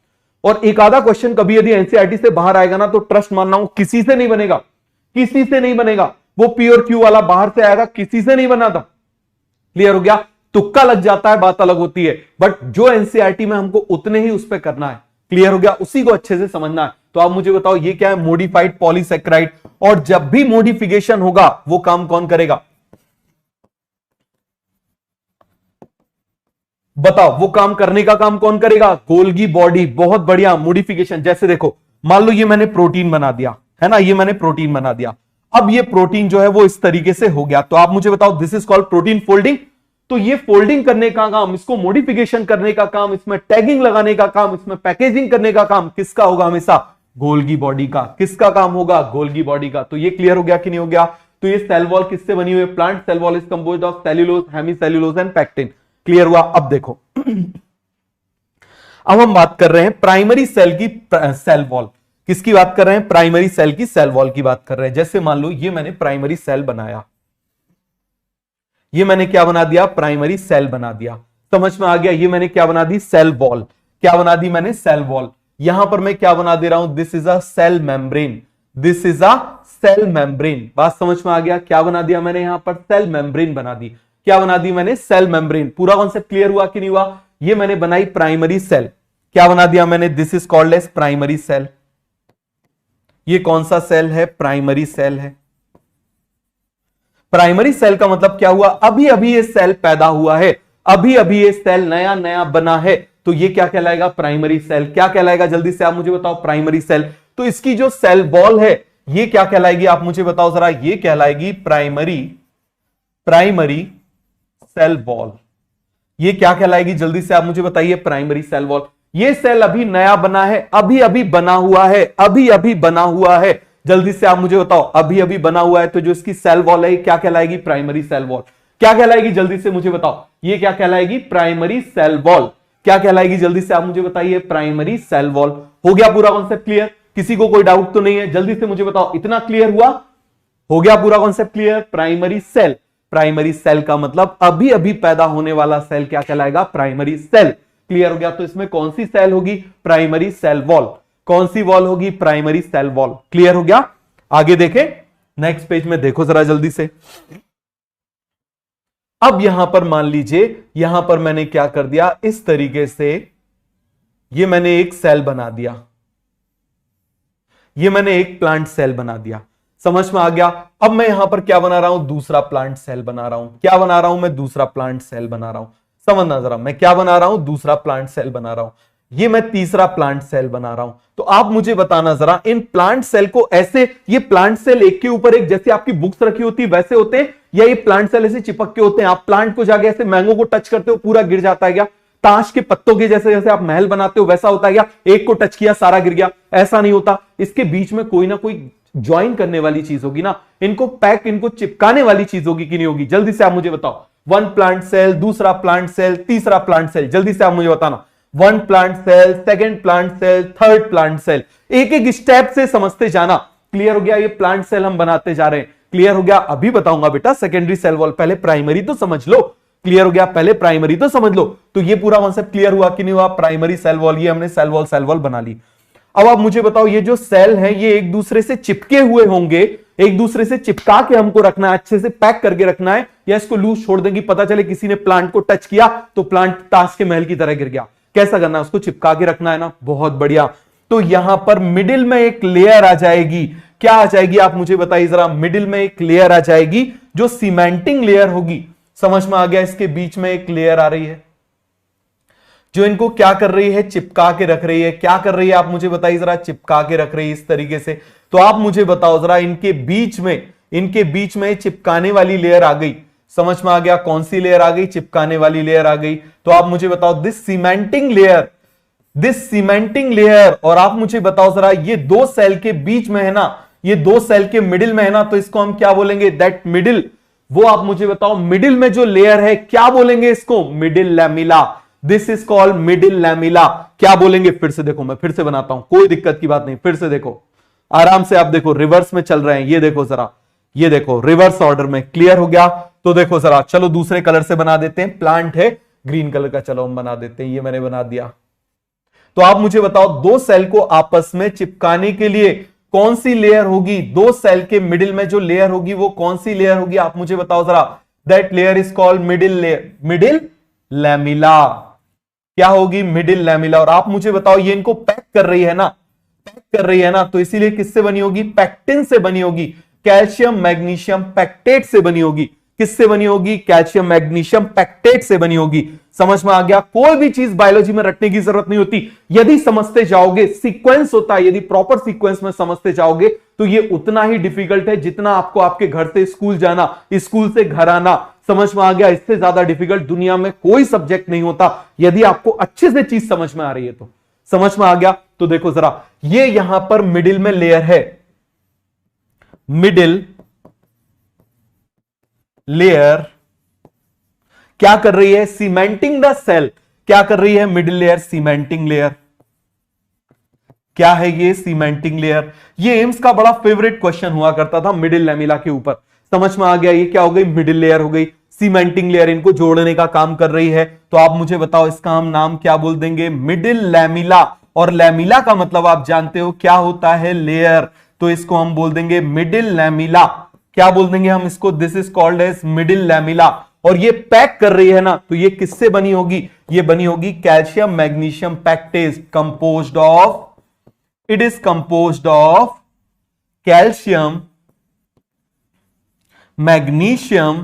और एक आधा क्वेश्चन कभी यदि एनसीईआरटी से बाहर आएगा ना, तो ट्रस्ट मानना हूं किसी से नहीं बनेगा, किसी से नहीं बनेगा। वो प्योर क्यू वाला बाहर से आएगा, किसी से नहीं बना था। क्लियर हो गया? तुक्का लग जाता है, बात अलग होती है, बट जो एनसीईआरटी में हमको उतने ही उस पर करना है। क्लियर हो गया? उसी को अच्छे से समझना है। तो आप मुझे बताओ ये क्या है? Modified polysaccharide. और जब भी मॉडिफिकेशन होगा वो काम कौन करेगा? बताओ, वो काम करने का काम कौन करेगा? Golgi body. बहुत बढ़िया। मॉडिफिकेशन जैसे देखो, मान लो ये मैंने प्रोटीन बना दिया है ना, ये मैंने प्रोटीन बना दिया। अब ये प्रोटीन जो है वो इस तरीके से हो गया, तो आप मुझे बताओ this is called protein folding. तो ये फोल्डिंग करने का काम, इसको मॉडिफिकेशन करने का काम, इसमें टैगिंग लगाने का काम, इसमें पैकेजिंग करने का काम किसका होगा? हमेशा गोल्गी बॉडी का। किसका काम होगा? गोल्गी बॉडी का। तो ये क्लियर हो गया कि नहीं हो गया? तो ये सेल वॉल किससे बनी हुई है? Plant cell wall is composed of cellulose, hemicellulose and pectin. Clear हुआ? अब देखो अब हम बात कर रहे हैं प्राइमरी सेल की सेल वॉल। किसकी बात कर रहे हैं? प्राइमरी सेल की सेल वॉल की बात कर रहे हैं। जैसे मान लो ये मैंने प्राइमरी सेल बनाया, ये मैंने क्या बना दिया? प्राइमरी सेल बना दिया। समझ में आ गया? ये मैंने क्या बना दी? Cell wall. क्या बना दी मैंने? Cell wall. यहां पर मैं क्या बना दे रहा हूं? This is a cell membrane. This is a cell membrane. बात समझ में आ गया? क्या बना दिया मैंने यहां पर? सेल मेम्ब्रेन बना दी। क्या बना दी मैंने? Cell membrane. पूरा कॉन्सेप्ट क्लियर हुआ कि नहीं हुआ? ये मैंने बनाई प्राइमरी सेल। क्या बना दिया मैंने? This is called as primary cell. ये कौन सा सेल है? प्राइमरी सेल है। प्राइमरी सेल का मतलब क्या हुआ? अभी अभी ये सेल पैदा हुआ है, अभी अभी ये सेल नया नया बना है, तो ये क्या कहलाएगा? Primary cell. क्या कहलाएगा? जल्दी से आप मुझे बताओ। Primary cell. तो इसकी जो सेल वॉल है ये क्या कहलाएगी? आप मुझे बताओ जरा। ये कहलाएगी प्राइमरी सेल वॉल। ये क्या कहलाएगी? जल्दी से आप मुझे बताइए। Primary cell wall. ये सेल अभी नया बना है, अभी अभी बना हुआ है, अभी अभी बना हुआ है। जल्दी से आप मुझे बताओ, अभी अभी बना हुआ है, तो जो इसकी सेल वॉल है क्या कहलाएगी? Primary cell wall. क्या कहलाएगी? जल्दी से मुझे बताओ। ये क्या कहलाएगी? Primary cell wall. क्या कहलाएगी? जल्दी से आप मुझे बताइए। Primary cell wall. हो गया पूरा कॉन्सेप्ट क्लियर? किसी को कोई डाउट तो नहीं है? जल्दी से मुझे बताओ। इतना क्लियर हुआ? हो गया पूरा concept clear? Primary cell. Primary cell का मतलब अभी अभी पैदा होने वाला सेल क्या कहलाएगा? Primary cell. क्लियर हो गया? तो इसमें कौन सी सेल होगी? Primary cell wall. कौन सी वॉल होगी? Primary cell wall. क्लियर हो गया? आगे देखें, नेक्स्ट पेज में देखो जरा जल्दी से। अब यहां पर मान लीजिए, यहां पर मैंने क्या कर दिया? इस तरीके से ये मैंने एक सेल बना दिया, ये मैंने एक प्लांट सेल बना दिया। समझ में आ गया? अब मैं यहां पर क्या बना रहा हूं? दूसरा प्लांट सेल बना रहा हूं। क्या बना रहा हूं मैं? दूसरा प्लांट सेल बना रहा हूं। समझना जरा, मैं क्या बना रहा हूं? दूसरा प्लांट सेल बना रहा हूं। ये मैं तीसरा प्लांट सेल बना रहा हूं। तो आप मुझे बताना जरा, इन प्लांट सेल को ऐसे, ये प्लांट सेल एक के ऊपर एक जैसे आपकी बुक्स रखी होती है वैसे होते हैं, या ये प्लांट सेल ऐसे चिपक के होते हैं? आप प्लांट को जाके ऐसे मैंगो को टच करते हो पूरा गिर जाता है क्या? ताश के पत्तों के जैसे जैसे आप महल बनाते हो वैसा होता है क्या? एक को टच किया सारा गिर गया? ऐसा नहीं होता। इसके बीच में कोई ना कोई ज्वाइन करने वाली चीज होगी ना, इनको पैक, इनको चिपकाने वाली चीज होगी कि नहीं होगी? जल्दी से आप मुझे बताओ। वन प्लांट सेल, दूसरा प्लांट सेल, तीसरा प्लांट सेल। जल्दी से आप मुझे बताना। One plant cell, second plant cell, third plant cell. एक एक स्टेप से समझते जाना। क्लियर हो गया? ये प्लांट सेल हम बनाते जा रहे हैं। क्लियर हो गया? अभी बताऊंगा बेटा सेकेंडरी सेल वॉल, पहले प्राइमरी तो समझ लो। क्लियर हो गया? पहले प्राइमरी तो समझ लो। तो ये पूरा कॉन्सेप्ट क्लियर हुआ कि नहीं हुआ? प्राइमरी सेल वॉल, ये हमने सेल वॉल बना ली। अब आप मुझे बताओ, ये जो सेल है ये एक दूसरे से चिपके हुए होंगे, एक दूसरे से चिपका के हमको रखना है, अच्छे से पैक करके रखना है, या इसको लूज छोड़ देंगे, पता चले किसी ने प्लांट को टच किया तो प्लांट ताश के महल की तरह गिर गया? कैसा करना है? उसको चिपका के रखना है ना। बहुत बढ़िया। तो यहां पर मिडिल में एक लेयर आ जाएगी। क्या आ जाएगी? आप मुझे बताइए जरा। मिडिल में एक लेयर आ जाएगी जो सीमेंटिंग लेयर होगी। समझ में आ गया? इसके बीच में एक लेयर आ रही है जो इनको क्या कर रही है? चिपका के रख रही है। क्या कर रही है? आप मुझे बताइए जरा। चिपका के रख रही है इस तरीके से। तो आप मुझे बताओ जरा, इनके बीच में चिपकाने वाली लेयर आ गई। समझ में आ गया? कौन सी लेयर आ गई? चिपकाने वाली लेयर आ गई। तो आप मुझे बताओ, दिस सीमेंटिंग लेयर, और आप मुझे बताओ जरा, ये दो सेल के बीच में है ना, ये दो सेल के मिडिल में है ना, तो इसको हम क्या बोलेंगे? That middle. वो आप मुझे बताओ, मिडिल में जो लेयर है क्या बोलेंगे इसको? Middle lamella. This is called middle lamella. क्या बोलेंगे? फिर से देखो, मैं फिर से बनाता हूं, कोई दिक्कत की बात नहीं, फिर से देखो आराम से। आप देखो रिवर्स में चल रहे हैं, ये देखो जरा, ये देखो रिवर्स ऑर्डर में। क्लियर हो गया? तो देखो जरा, चलो दूसरे कलर से बना देते हैं। प्लांट है ग्रीन कलर का, चलो हम बना देते हैं। ये मैंने बना दिया। तो आप मुझे बताओ, दो सेल को आपस में चिपकाने के लिए कौन सी लेयर होगी? दो सेल के मिडिल में जो लेयर होगी वो कौन सी लेयर होगी? आप मुझे बताओ जरा। That layer is called middle layer, middle lamella. क्या होगी? Middle lamella. और आप मुझे बताओ, ये इनको पैक कर रही है ना, पैक कर रही है ना, तो इसीलिए किससे बनी होगी? पैक्टिन से बनी होगी, कैल्शियम मैग्नीशियम पैक्टेट से बनी होगी। किससे बनी होगी? कैल्शियम मैग्नीशियम पैक्टेट से बनी होगी। समझ में आ गया? कोई भी चीज बायोलॉजी में रटने की जरूरत नहीं होती, यदि समझते जाओगे। सीक्वेंस होता है, यदि प्रॉपर सीक्वेंस में समझते जाओगे तो ये उतना ही डिफिकल्ट है जितना आपको आपके घर से स्कूल जाना, स्कूल से घर आना। समझ में आ गया? इससे ज्यादा डिफिकल्ट दुनिया में कोई सब्जेक्ट नहीं होता, यदि आपको अच्छे से चीज समझ में आ रही है तो। समझ में आ गया? तो देखो जरा, ये यहां पर मिडिल में लेयर है, मिडिल लेयर क्या कर रही है? Cementing the cell. क्या कर रही है मिडिल लेयर? Cementing layer. क्या है ये? Cementing layer. ये एम्स का बड़ा फेवरेट क्वेश्चन हुआ करता था मिडिल लैमिला के ऊपर। समझ में आ गया? ये क्या हो गई? मिडिल लेयर हो गई, सीमेंटिंग लेयर इनको जोड़ने का काम कर रही है। तो आप मुझे बताओ, इसका हम नाम क्या बोल देंगे? Middle lamella. और लैमिला का मतलब आप जानते हो क्या होता है? लेयर। तो इसको हम बोल देंगे मिडिल लैमिला। क्या बोल देंगे हम इसको? This is called as middle lamella. और ये पैक कर रही है ना, तो ये किससे बनी होगी? ये बनी होगी calcium magnesium pectates, composed of, it is composed of calcium magnesium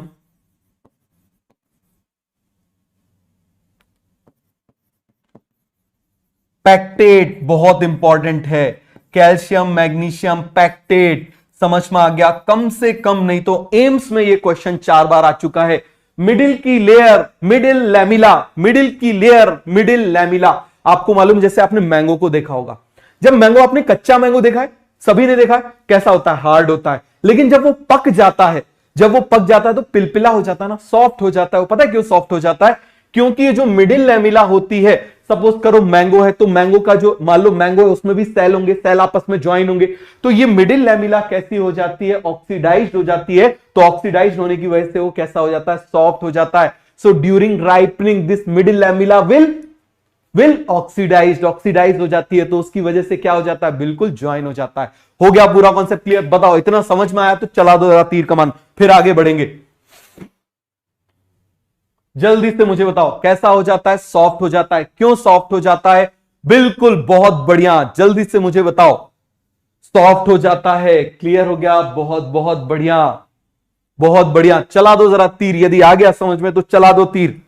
pectate. बहुत इंपॉर्टेंट है, कैल्शियम मैग्नीशियम पैक्टेट। समझ में आ गया? कम से कम नहीं तो एम्स में ये क्वेश्चन 4 बार आ चुका है। मिडिल की लेयर, मिडिल लैमिला, मिडिल की लेयर, मिडिल लैमिला। आपको मालूम, जैसे आपने मैंगो को देखा होगा, जब मैंगो, आपने कच्चा मैंगो देखा है, सभी ने देखा है, कैसा होता है? हार्ड होता है। लेकिन जब वो पक जाता है, जब वो पक जाता है तो पिलपिला हो जाता है ना, सॉफ्ट हो जाता है। वो पता है क्यों सॉफ्ट हो जाता है? क्योंकि ये जो मिडिल लैमिला होती है, सपोज करो मैंगो है, तो मैंगो का जो, मान लो मैंगो है, उसमें भी सेल होंगे, सेल आपस में ज्वाइन होंगे। तो ये मिडिल लैमिला कैसी हो जाती है? ऑक्सीडाइज्ड हो जाती है। तो ऑक्सीडाइज्ड होने की वजह से वो कैसा हो जाता है? सॉफ्ट हो जाता है। So during ripening this middle lamella will oxidise हो जाती है। तो उसकी वजह से क्या हो जाता है? बिल्कुल ज्वाइन हो जाता है। हो गया पूरा कॉन्सेप्ट क्लियर? बताओ, इतना समझ में आया तो चला दो जरा तीर कमान, फिर आगे बढ़ेंगे। जल्दी से मुझे बताओ, कैसा हो जाता है? सॉफ्ट हो जाता है। क्यों सॉफ्ट हो जाता है? बिल्कुल, बहुत बढ़िया, जल्दी से मुझे बताओ। सॉफ्ट हो जाता है। क्लियर हो गया? बहुत बहुत बढ़िया, बहुत बढ़िया। चला दो जरा तीर, यदि आ गया समझ में तो चला दो तीर।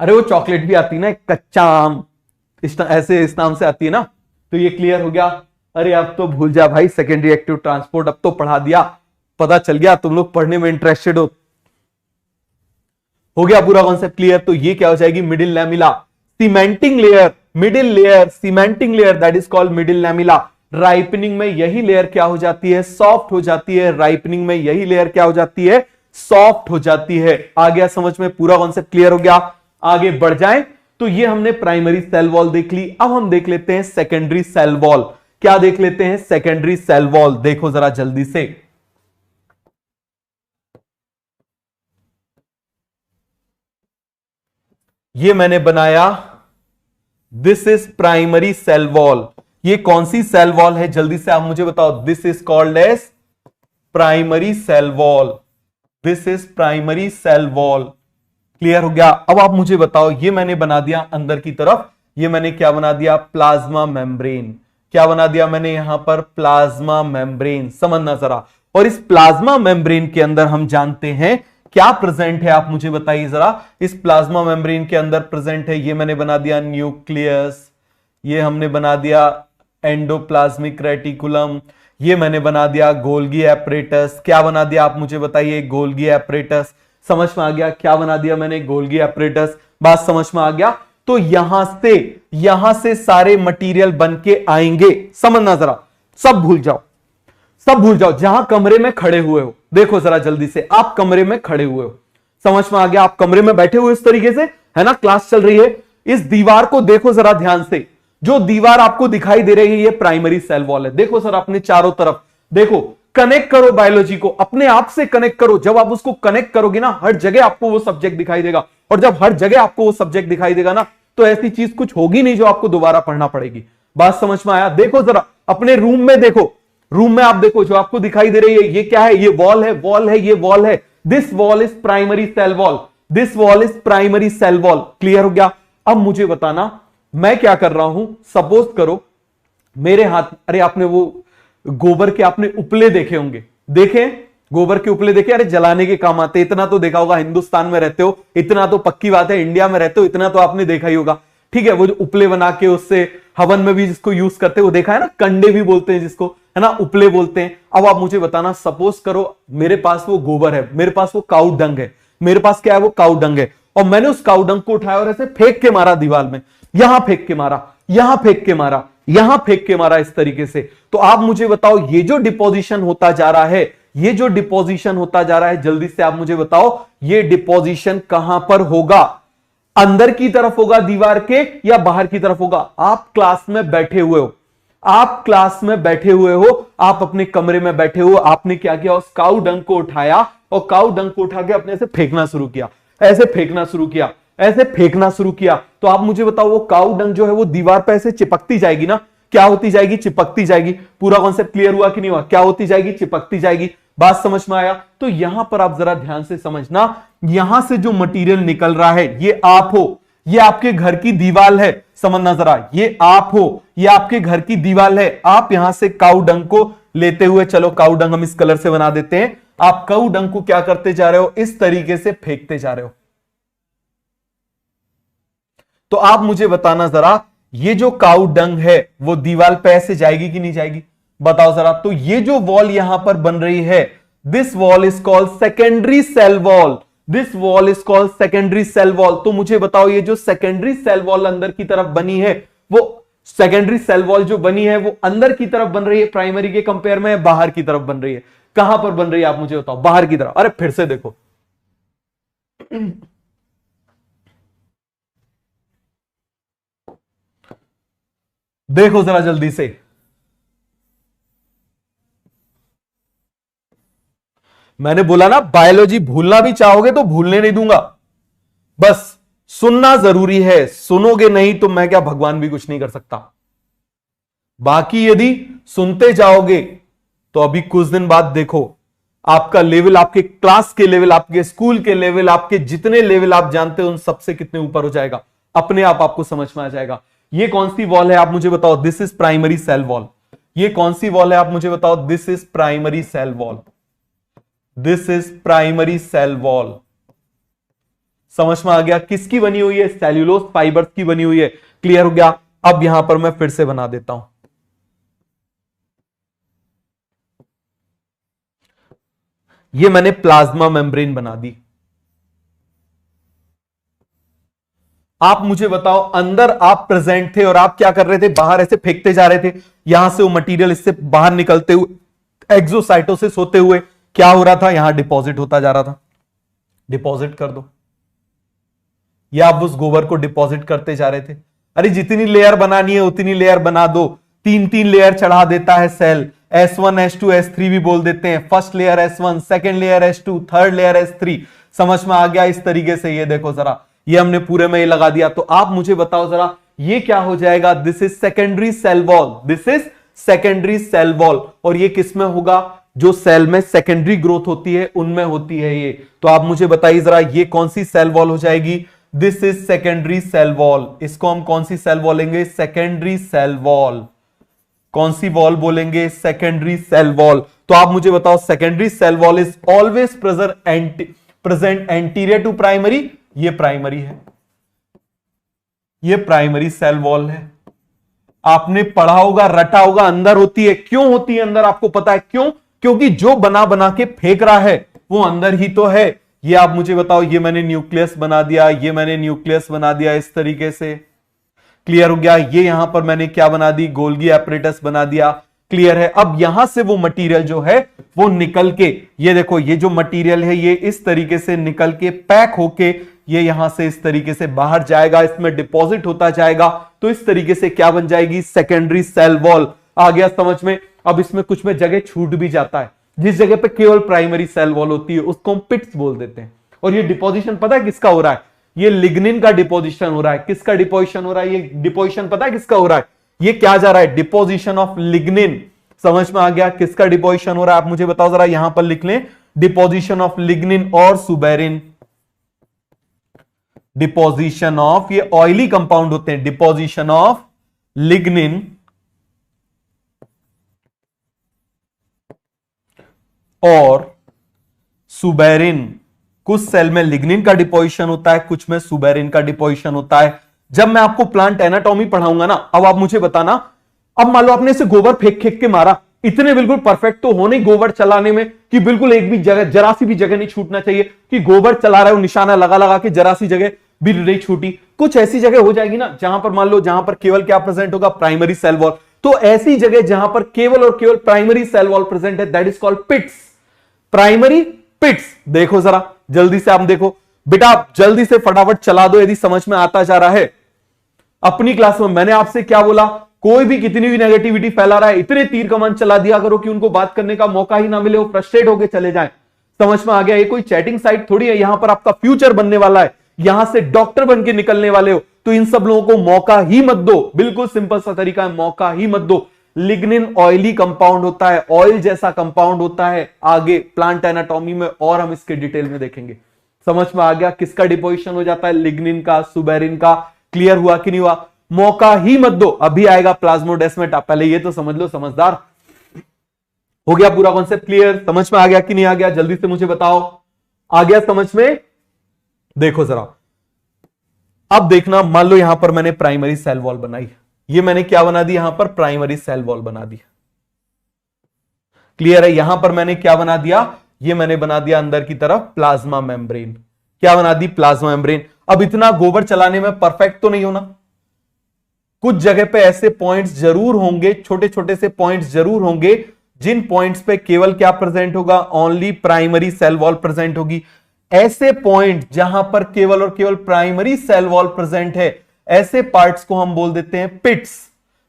अरे वो चॉकलेट भी आती है ना, कच्चा आम, ऐसे इस नाम से आती है ना। तो ये क्लियर हो गया? अरे अब तो भूल जा भाई, सेकेंडरी एक्टिव ट्रांसपोर्ट अब तो पढ़ा दिया, पता चल गया तुम लोग पढ़ने में इंटरेस्टेड हो गया पूरा कॉन्सेप्ट क्लियर? तो ये क्या हो जाएगी? Middle lamella. Cementing layer, middle layer, cementing layer, that is called middle lamella. Ripening में यही लेयर क्या हो जाती है? सॉफ्ट हो जाती है। राइपनिंग में यही लेयर क्या हो जाती है? सॉफ्ट हो जाती है। आ गया समझ में? पूरा कॉन्सेप्ट क्लियर हो गया? आगे बढ़ जाएं। तो ये हमने प्राइमरी सेल वॉल देख ली। अब हम देख लेते हैं सेकेंडरी सेल वॉल। क्या देख लेते हैं? Secondary cell wall. देखो जरा जल्दी से, ये मैंने बनाया, this is primary cell wall. ये कौन सी सेल वॉल है? जल्दी से आप मुझे बताओ। This is called as primary cell wall. This is primary cell wall. Clear हो गया? अब आप मुझे बताओ, ये मैंने बना दिया अंदर की तरफ, ये मैंने क्या बना दिया? Plasma membrane. क्या बना दिया मैंने यहां पर? Plasma membrane. समझना जरा। और इस प्लाज्मा मेम्ब्रेन के अंदर हम जानते हैं क्या प्रेजेंट है? आप मुझे बताइए जरा। इस प्लाज्मा मेम्ब्रेन के अंदर प्रेजेंट है, ये मैंने बना दिया न्यूक्लियस, ये हमने बना दिया एंडोप्लाज्मिक रेटिकुलम, ये मैंने बना दिया गोल्गी एपरेटस। क्या बना दिया आप मुझे बताइए? Golgi apparatus. समझ में आ गया? क्या बना दिया मैंने? Golgi apparatus. बात समझ में आ गया? तो यहां से सारे मटेरियल बन के आएंगे। समझना जरा, सब भूल जाओ। सब भूल जाओ, जहां कमरे में खड़े हुए हो। देखो जरा जल्दी से, आप कमरे में खड़े हुए हो, समझ में आ गया? आप कमरे में बैठे हुए इस तरीके से, है ना, क्लास चल रही है। इस दीवार को देखो जरा ध्यान से, जो दीवार आपको दिखाई दे रही है ये प्राइमरी सेल वॉल है। देखो सर अपने चारों तरफ देखो, कनेक्ट करो बायोलॉजी को, अपने आप से कनेक्ट करो। जब आप उसको कनेक्ट करोगे ना, हर जगह आपको वो सब्जेक्ट दिखाई देगा, और जब हर जगह आपको वो सब्जेक्ट दिखाई देगा ना, तो ऐसी चीज कुछ होगी नहीं जो आपको दोबारा पढ़ना पड़ेगी। बात समझ में आया? देखो जरा अपने रूम में देखो, रूम में आप देखो, जो आपको दिखाई दे रही है ये क्या है? ये वॉल है, वॉल है, ये वॉल है। This wall is primary cell wall, this wall is primary cell wall. Clear हो गया? अब मुझे बताना मैं क्या कर रहा हूं। सपोज करो मेरे हाथ, अरे आपने वो गोबर के आपने उपले देखे होंगे, देखे गोबर के उपले देखे? अरे जलाने के काम आते, इतना तो देखा होगा, हिंदुस्तान में रहते हो, इतना तो पक्की बात है, इंडिया में रहते हो, इतना तो आपने देखा ही होगा। ठीक है, वो जो उपले बना के उससे हवन में भी जिसको यूज करते हैं वो देखा है ना, कंडे भी बोलते हैं जिसको, है ना, उपले बोलते हैं। अब आप मुझे बताना, सपोज करो मेरे पास वो गोबर है, मेरे पास वो काऊ डंग है, मेरे पास क्या है? वो काऊ डंग है, और मैंने उस काऊ डंग को उठाया और ऐसे फेंक के मारा दीवार में, यहां फेंक के मारा, यहां फेंक के मारा, यहां फेंक के मारा, इस तरीके से। तो आप मुझे बताओ ये जो डिपोजिशन होता जा रहा है, ये जो डिपोजिशन होता जा रहा है, जल्दी से आप मुझे बताओ ये डिपोजिशन कहां पर होगा? अंदर की तरफ होगा दीवार के या बाहर की तरफ होगा? आप क्लास में बैठे हुए हो, आप क्लास में बैठे हुए हो, आप अपने कमरे में बैठे हो, आपने क्या किया? उस काऊ डंग को उठाया और काऊ डंग को उठा के अपने से फेंकना शुरू किया, ऐसे फेंकना शुरू किया, ऐसे फेंकना शुरू किया। तो आप मुझे बताओ वो काऊ डंग जो है वो दीवार पर ऐसे चिपकती जाएगी ना? क्या होती जाएगी? चिपकती जाएगी। पूरा कॉन्सेप्ट क्लियर हुआ कि नहीं हुआ? क्या होती जाएगी? चिपकती जाएगी। बात समझ में आया? तो यहां पर आप जरा ध्यान से समझना, यहां से जो मटेरियल निकल रहा है ये आप हो, ये आपके घर की दीवार है, समझना जरा, ये आप हो, ये आपके घर की दीवार है। आप यहां से काऊ डंग को लेते हुए, चलो काऊ डंग हम इस कलर से बना देते हैं, आप काऊ डंग को क्या करते जा रहे हो? इस तरीके से फेंकते जा रहे हो। तो आप मुझे बताना जरा, ये जो काऊ डंग है वो दीवार पे ऐसे जाएगी कि नहीं जाएगी? बताओ जरा। तो ये जो वॉल यहां पर बन रही है, this wall is called secondary cell wall, this wall is called secondary cell wall. तो मुझे बताओ ये जो सेकेंडरी सेल वॉल अंदर की तरफ बनी है, वो सेकेंडरी सेल वॉल जो बनी है वो अंदर की तरफ बन रही है प्राइमरी के कंपेयर में, बाहर की तरफ बन रही है? कहां पर बन रही है आप मुझे बताओ? बाहर की तरफ। अरे फिर से देखो, देखो जरा जल्दी से, मैंने बोला ना बायोलॉजी भूलना भी चाहोगे तो भूलने नहीं दूंगा, बस सुनना जरूरी है, सुनोगे नहीं तो मैं क्या, भगवान भी कुछ नहीं कर सकता। बाकी यदि सुनते जाओगे तो अभी कुछ दिन बाद देखो आपका लेवल, आपके क्लास के लेवल, आपके स्कूल के लेवल, आपके जितने लेवल आप जानते हो उन सबसे कितने ऊपर हो जाएगा, अपने आप आपको समझ में आ जाएगा। ये कौन सी वॉल है आप मुझे बताओ? This is primary cell wall. ये कौन सी वॉल है आप मुझे बताओ? This is primary cell wall, this is primary cell wall. समझ में आ गया? किसकी बनी हुई है? सेल्यूलोज फाइबर्स की बनी हुई है। क्लियर हो गया? अब यहां पर मैं फिर से बना देता हूं, ये मैंने प्लाज्मा मेम्ब्रेन बना दी। आप मुझे बताओ, अंदर आप प्रेजेंट थे और आप क्या कर रहे थे? बाहर ऐसे फेंकते जा रहे थे, यहां से वो मटेरियल इससे बाहर निकलते हुए एक्सोसाइटोसिस होते हुए क्या हो रहा था? यहां डिपॉजिट होता जा रहा था। डिपॉजिट कर दो, या आप उस गोबर को डिपॉजिट करते जा रहे थे। अरे जितनी लेयर बनानी है उतनी लेयर बना दो, 3-3 लेयर चढ़ा देता है सेल, S1 S2 S3 भी बोल देते हैं। First layer S1, second layer S2, third layer S3। समझ में आ गया? इस तरीके से ये देखो जरा, ये हमने पूरे में ये लगा दिया। तो आप मुझे बताओ जरा ये क्या हो जाएगा? This is secondary cell wall, this is secondary cell wall. और ये किसमें होगा? जो सेल में सेकेंडरी ग्रोथ होती है उनमें होती है ये। तो आप मुझे बताइए जरा ये कौन सी सेल वॉल हो जाएगी? This is secondary cell wall. इसको हम कौन सी सेल बोलेंगे? Secondary cell wall. कौन सी वॉल बोलेंगे? Secondary cell wall. तो आप मुझे बताओ, secondary cell wall is always present anterior to primary. ये प्राइमरी है, ये प्राइमरी सेल वॉल है। आपने पढ़ा होगा, रटा होगा, अंदर होती है। क्यों होती है अंदर? आपको पता है क्यों? क्योंकि जो बना बना के फेंक रहा है वो अंदर ही तो है। ये आप मुझे बताओ, ये मैंने न्यूक्लियस बना दिया, ये मैंने न्यूक्लियस बना दिया इस तरीके से। क्लियर हो गया? ये यहां पर मैंने क्या बना दी? गोल्गी एपरेटस बना दिया। क्लियर है। अब यहां से वो मटेरियल जो है वो निकल के, ये देखो ये जो मटेरियल है ये इस तरीके से निकल के पैक होके ये यहां से इस तरीके से बाहर जाएगा, इसमें डिपॉजिट होता जाएगा। तो इस तरीके से क्या बन जाएगी, सेकेंडरी सेल वॉल। आ गया समझ में। अब इसमें कुछ में जगह छूट भी जाता है, जिस जगह पे केवल प्राइमरी सेल वॉल होती है उसको हम पिट्स बोल देते हैं। और ये डिपोजिशन पता है किसका हो रहा है, ये लिग्निन का डिपोजिशन हो रहा है। किसका डिपोजिशन हो रहा है, ये डिपोजिशन पता है किसका हो रहा है, ये क्या जा रहा है, डिपोजिशन ऑफ लिग्निन। समझ में आ गया किसका डिपोजिशन हो रहा है, आप मुझे बताओ जरा, यहां पर लिख लें डिपोजिशन ऑफ लिग्निन और सुबेरिन। डिपोजिशन ऑफ, ये ऑयली कंपाउंड होते हैं, डिपोजिशन ऑफ लिग्निन और सुबेरिन। कुछ सेल में लिग्निन का डिपोजिशन होता है, कुछ में सुबेरिन का डिपोजिशन होता है। जब मैं आपको प्लांट एनाटॉमी पढ़ाऊंगा ना, अब आप मुझे बताना, अब मान लो आपने इसे गोबर फेंक फेंक के मारा, इतने बिल्कुल परफेक्ट तो हो नहीं गोबर चलाने में कि बिल्कुल एक भी जगह, जरा सी भी जगह नहीं छूटना चाहिए कि गोबर चला रहा है निशाना लगा लगा के जरा सी जगह भी नहीं छूटी। कुछ ऐसी जगह हो जाएगी ना जहां पर मान लो, जहां पर केवल क्या प्रेजेंट होगा, प्राइमरी सेल वॉल। तो ऐसी जगह जहां पर केवल और केवल प्राइमरी सेल वॉल प्रेजेंट है, दैट इज कॉल्ड पिट्स, प्राइमरी पिट्स। देखो जरा जल्दी से, आप देखो बेटा, जल्दी से फटाफट चला दो यदि समझ में आता जा रहा है। अपनी क्लास में मैंने आपसे क्या बोला, कोई भी कितनी भी नेगेटिविटी फैला रहा है, इतने तीर कमान चला दिया करो कि उनको बात करने का मौका ही ना मिले, वो फ्रस्ट्रेट होकर चले जाएं। समझ में आ गया, ये कोई चैटिंग साइट थोड़ी है, यहां पर आपका फ्यूचर बनने वाला है, यहां से डॉक्टर बन के निकलने वाले हो, तो इन सब लोगों को मौका ही मत दो। बिल्कुल सिंपल सा तरीका है, मौका ही मत दो। लिग्निन ऑयली कंपाउंड होता है, ऑयल जैसा कंपाउंड होता है। आगे प्लांट एनाटॉमी में और हम इसके डिटेल में देखेंगे। समझ में आ गया किसका डिपोजिशन हो जाता है, लिग्निन का, सुबेरिन का। क्लियर हुआ कि नहीं हुआ, मौका ही मत दो। अभी आएगा प्लाज्मोडेस्माटा, पहले ये तो समझ लो समझदार। हो गया पूरा कॉन्सेप्ट क्लियर, समझ में आ गया कि नहीं आ गया, जल्दी से मुझे बताओ, आ गया समझ में। देखो जरा, अब देखना, मान लो यहां पर मैंने प्राइमरी सेल वॉल बनाई, ये मैंने क्या बना दी, यहां पर प्राइमरी सेल वॉल बना दी। क्लियर है, यहां पर मैंने क्या बना दिया, ये मैंने बना दिया अंदर की तरफ प्लाज्मा मेम्ब्रेन। क्या बना दी, प्लाज्मा मेम्ब्रेन। अब इतना गोबर चलाने में परफेक्ट तो नहीं होना, कुछ जगह पे ऐसे पॉइंट्स जरूर होंगे, छोटे छोटे से पॉइंट्स जरूर होंगे, जिन पॉइंट्स पे केवल क्या प्रेजेंट होगा, only primary cell wall present होगी। ऐसे पॉइंट जहां पर केवल और केवल प्राइमरी सेल वॉल प्रेजेंट है, ऐसे पार्ट्स को हम बोल देते हैं पिट्स।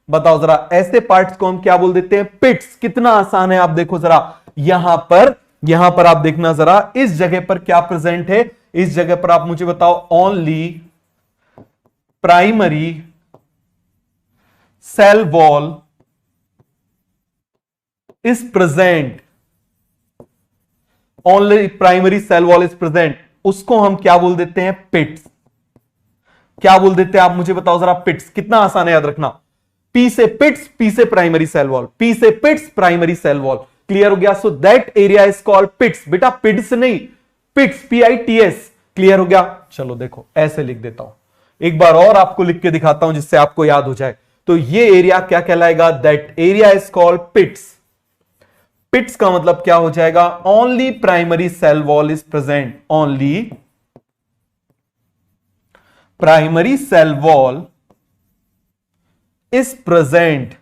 बताओ जरा, ऐसे पार्ट्स को हम क्या बोल देते हैं, पिट्स। कितना आसान है, आप देखो जरा, यहां पर आप देखना जरा, इस जगह पर क्या प्रेजेंट है, इस जगह पर आप मुझे बताओ, only primary cell wall is present, only primary cell wall is present, उसको हम क्या बोल देते हैं, पिट्स। क्या बोल देते हैं आप मुझे बताओ जरा, पिट्स। कितना आसान है, याद रखना, पी से पिट्स, पी से प्राइमरी सेल वॉल, पी से pits, primary cell wall. Clear हो गया, so that area is called pits. बेटा पिट्स नहीं, पिट्स, PITS। क्लियर हो गया, चलो देखो ऐसे लिख देता हूं, एक बार और आपको लिख के दिखाता हूं जिससे आपको याद हो जाए। तो ये एरिया क्या कहलाएगा, that area is called pits. Pits का मतलब क्या हो जाएगा, only primary cell wall is present, only primary cell wall is present.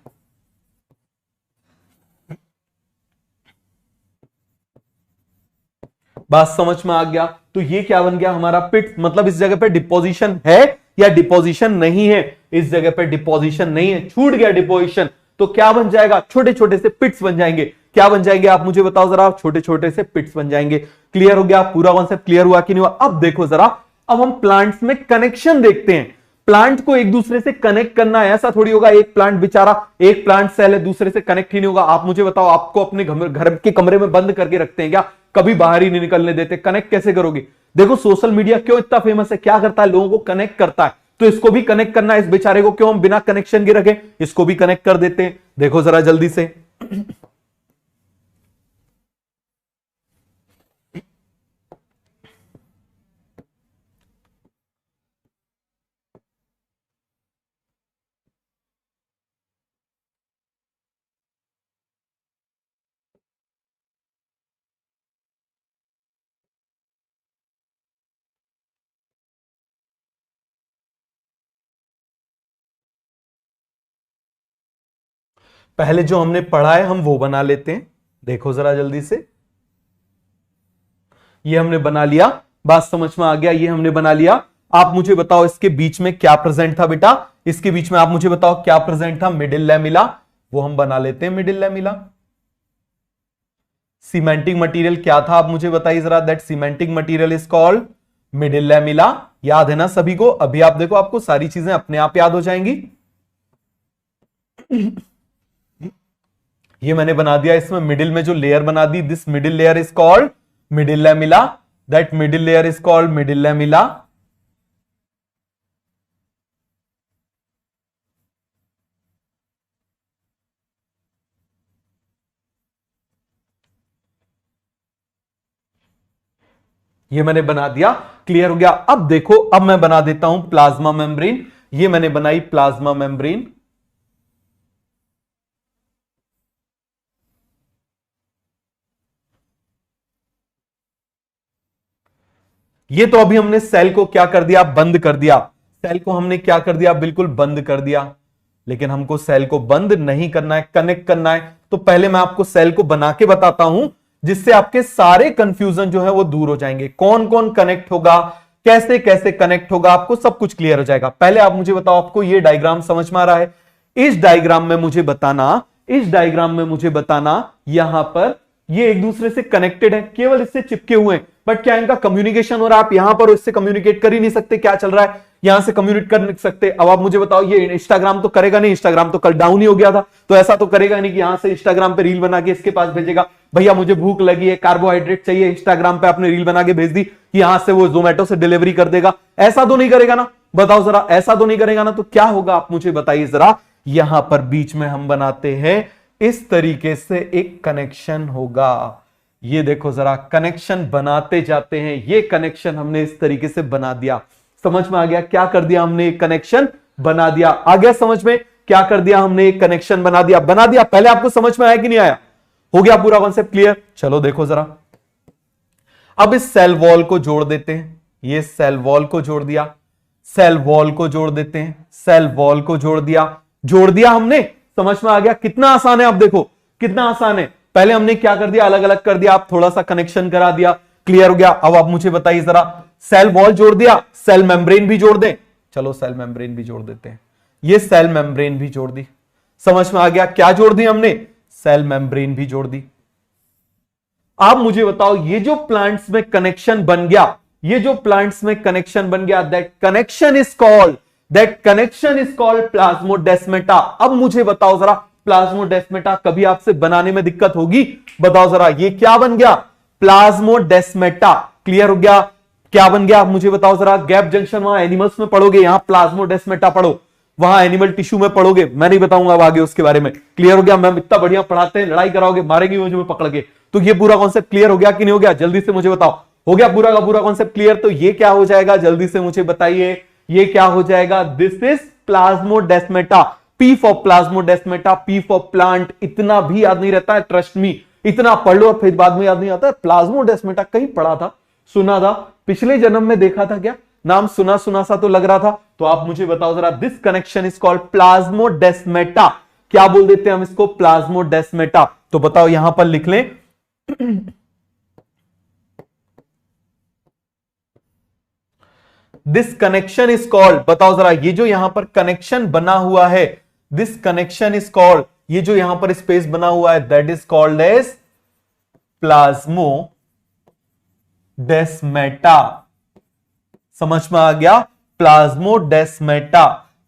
बात समझ में आ गया, तो ये क्या बन गया हमारा पिट, मतलब इस जगह पे डिपोजिशन है या डिपोजिशन नहीं है, इस जगह पे डिपोजिशन नहीं है, छूट गया डिपोजिशन, तो क्या बन जाएगा, छोटे छोटे से पिट्स बन जाएंगे। क्या बन जाएंगे आप मुझे बताओ जरा, छोटे छोटे से पिट्स बन जाएंगे। क्लियर हो गया, पूरा कॉन्सेप्ट क्लियर हुआ कि नहीं हुआ। अब देखो जरा, अब हम प्लांट्स में कनेक्शन देखते हैं। प्लांट को एक दूसरे से कनेक्ट करना है, ऐसा थोड़ी होगा एक प्लांट बेचारा, एक प्लांट सेल है, दूसरे से कनेक्ट ही नहीं होगा। आप मुझे बताओ, आपको अपने घर के कमरे में बंद करके रखते हैं क्या, कभी बाहर ही नहीं निकलने देते, कनेक्ट कैसे करोगे। देखो सोशल मीडिया क्यों इतना फेमस है, क्या करता है, लोगों को कनेक्ट करता है, तो इसको भी कनेक्ट करना है, इस बेचारे को क्यों हम बिना कनेक्शन के रखें, इसको भी कनेक्ट कर देते हैं। देखो जरा जल्दी से, पहले जो हमने पढ़ा है हम वो बना लेते हैं। देखो जरा जल्दी से, ये हमने बना लिया, बात समझ में आ गया, ये हमने बना लिया। आप मुझे बताओ इसके बीच में क्या प्रेजेंट था बेटा, इसके बीच में आप मुझे बताओ क्या प्रेजेंट था, मिडिल लैमिला, वो हम बना लेते हैं मिडिल लैमिला। सीमेंटिंग मटेरियल क्या था आप मुझे बताइए जरा, that cementing material is called middle lamella. याद है ना सभी को? अभी आप देखो आपको सारी चीजें अपने आप याद हो जाएंगी। ये मैंने बना दिया, इसमें मिडिल में जो लेयर बना दी, this middle layer is called middle lamella, that middle layer is called middle lamella. ये मैंने बना दिया, क्लियर हो गया। अब देखो, अब मैं बना देता हूं प्लाज्मा मेम्ब्रेन। ये मैंने बनाई प्लाज्मा मेम्ब्रेन। ये तो अभी हमने सेल को क्या कर दिया, बंद कर दिया। सेल को हमने क्या कर दिया, बिल्कुल बंद कर दिया। लेकिन हमको सेल को बंद नहीं करना है, कनेक्ट करना है। तो पहले मैं आपको सेल को बना के बताता हूं, जिससे आपके सारे कंफ्यूजन जो है वो दूर हो जाएंगे। कौन कौन कनेक्ट होगा, कैसे कैसे कनेक्ट होगा, आपको सब कुछ क्लियर हो जाएगा। पहले आप मुझे बताओ, आपको ये डायग्राम समझ में आ रहा है? इस डायग्राम में मुझे बताना, इस डायग्राम में मुझे बताना, यहां पर ये एक दूसरे से कनेक्टेड है, केवल इससे चिपके हुए हैं, बट क्या इनका कम्युनिकेशन हो रहा है? आप यहां पर इससे कम्युनिकेट कर ही नहीं सकते, क्या चल रहा है, यहां से कम्युनिकेट कर नहीं सकते। अब आप मुझे बताओ, ये इंस्टाग्राम तो करेगा नहीं, इंस्टाग्राम तो कल डाउन ही हो गया था, तो ऐसा तो करेगा नहीं कि यहां से इंस्टाग्राम पे रील बना के इसके पास भेजेगा, भैया मुझे भूख लगी है, कार्बोहाइड्रेट चाहिए, इंस्टाग्राम पे आपने रील बना के भेज दी, यहां से वो जोमेटो से डिलीवरी कर देगा। ऐसा तो नहीं करेगा ना, बताओ जरा, ऐसा तो नहीं करेगा ना। तो क्या होगा आप मुझे बताइए जरा। यहां पर बीच में हम बनाते हैं इस तरीके से एक कनेक्शन होगा। ये देखो जरा, कनेक्शन बनाते जाते हैं, ये कनेक्शन हमने इस तरीके से बना दिया। समझ में आ गया क्या कर दिया हमने? एक कनेक्शन बना दिया। आ गया समझ में क्या कर दिया हमने? एक कनेक्शन बना दिया, बना दिया। पहले आपको समझ में आया कि नहीं आया? हो गया पूरा कॉन्सेप्ट क्लियर? चलो देखो जरा, अब इस सेल वॉल को जोड़ देते हैं। ये सेल वॉल को जोड़ दिया, सेल वॉल को जोड़ देते हैं, सेल वॉल को जोड़ दिया हमने। समझ में आ गया? कितना आसान है, आप देखो कितना आसान है। पहले हमने क्या कर दिया, अलग अलग कर दिया, आप थोड़ा सा कनेक्शन करा दिया, क्लियर हो गया। अब आप मुझे बताइए जरा, सेल वॉल जोड़ दिया, सेल मेम्ब्रेन भी जोड़ दें। चलो सेल मेम्ब्रेन भी जोड़ देते हैं, ये सेल मेम्ब्रेन भी जोड़ दी। समझ में आ गया क्या जोड़ दी हमने? सेल मेम्ब्रेन भी जोड़ दी। आप मुझे बताओ, ये जो प्लांट्स में कनेक्शन बन गया, ये जो प्लांट्स में कनेक्शन बन गया, that connection is called plasmodesmata. अब मुझे बताओ जरा, प्लाज्मोडेस्माटा कभी आपसे बनाने में दिक्कत होगी? बताओ जरा, ये क्या बन गया? प्लाज्मोडेस्माटा। क्लियर हो गया? क्या बन गया आप मुझे बताओ जरा। गैप जंक्शन वहां एनिमल्स में पढ़ोगे, यहां प्लाज्मोडेस्माटा पढ़ो, वहां एनिमल टिश्यू में पढ़ोगे। मैं नहीं बताऊंगा अब आगे उसके बारे में। क्लियर हो गया? मैम इतना बढ़िया पढ़ाते हैं, लड़ाई कराओगे, मारेंगे मुझे पकड़ के। तो ये पूरा कॉन्सेप्ट क्लियर हो गया कि नहीं हो गया? जल्दी से मुझे बताओ, हो गया पूरा का पूरा कॉन्सेप्ट क्लियर? तो ये क्या हो जाएगा, जल्दी से मुझे बताइए, ये क्या हो जाएगा? This is plasmodesmata. P for plasmodesmata, P for plant. इतना भी याद नहीं रहता है, ट्रस्ट मी। इतना पढ़ लो और फिर बाद में याद नहीं आता है। प्लाज्मोडेस्माटा कहीं पढ़ा था, सुना था, पिछले जन्म में देखा था क्या? नाम सुना सुना सा तो लग रहा था। तो आप मुझे बताओ जरा, this connection is called plasmodesmata. क्या बोल देते हैं हम इसको? प्लाज्मोडेस्माटा। तो बताओ यहां पर लिख लें, दिस कनेक्शन इज कॉल्ड, बताओ जरा, ये जो यहां पर कनेक्शन बना हुआ है, दिस कनेक्शन इज कॉल्ड, ये जो यहां पर स्पेस बना हुआ है, that is called as plasmodesmata. समझ में आ गया? प्लाज्मोडेस्माटा।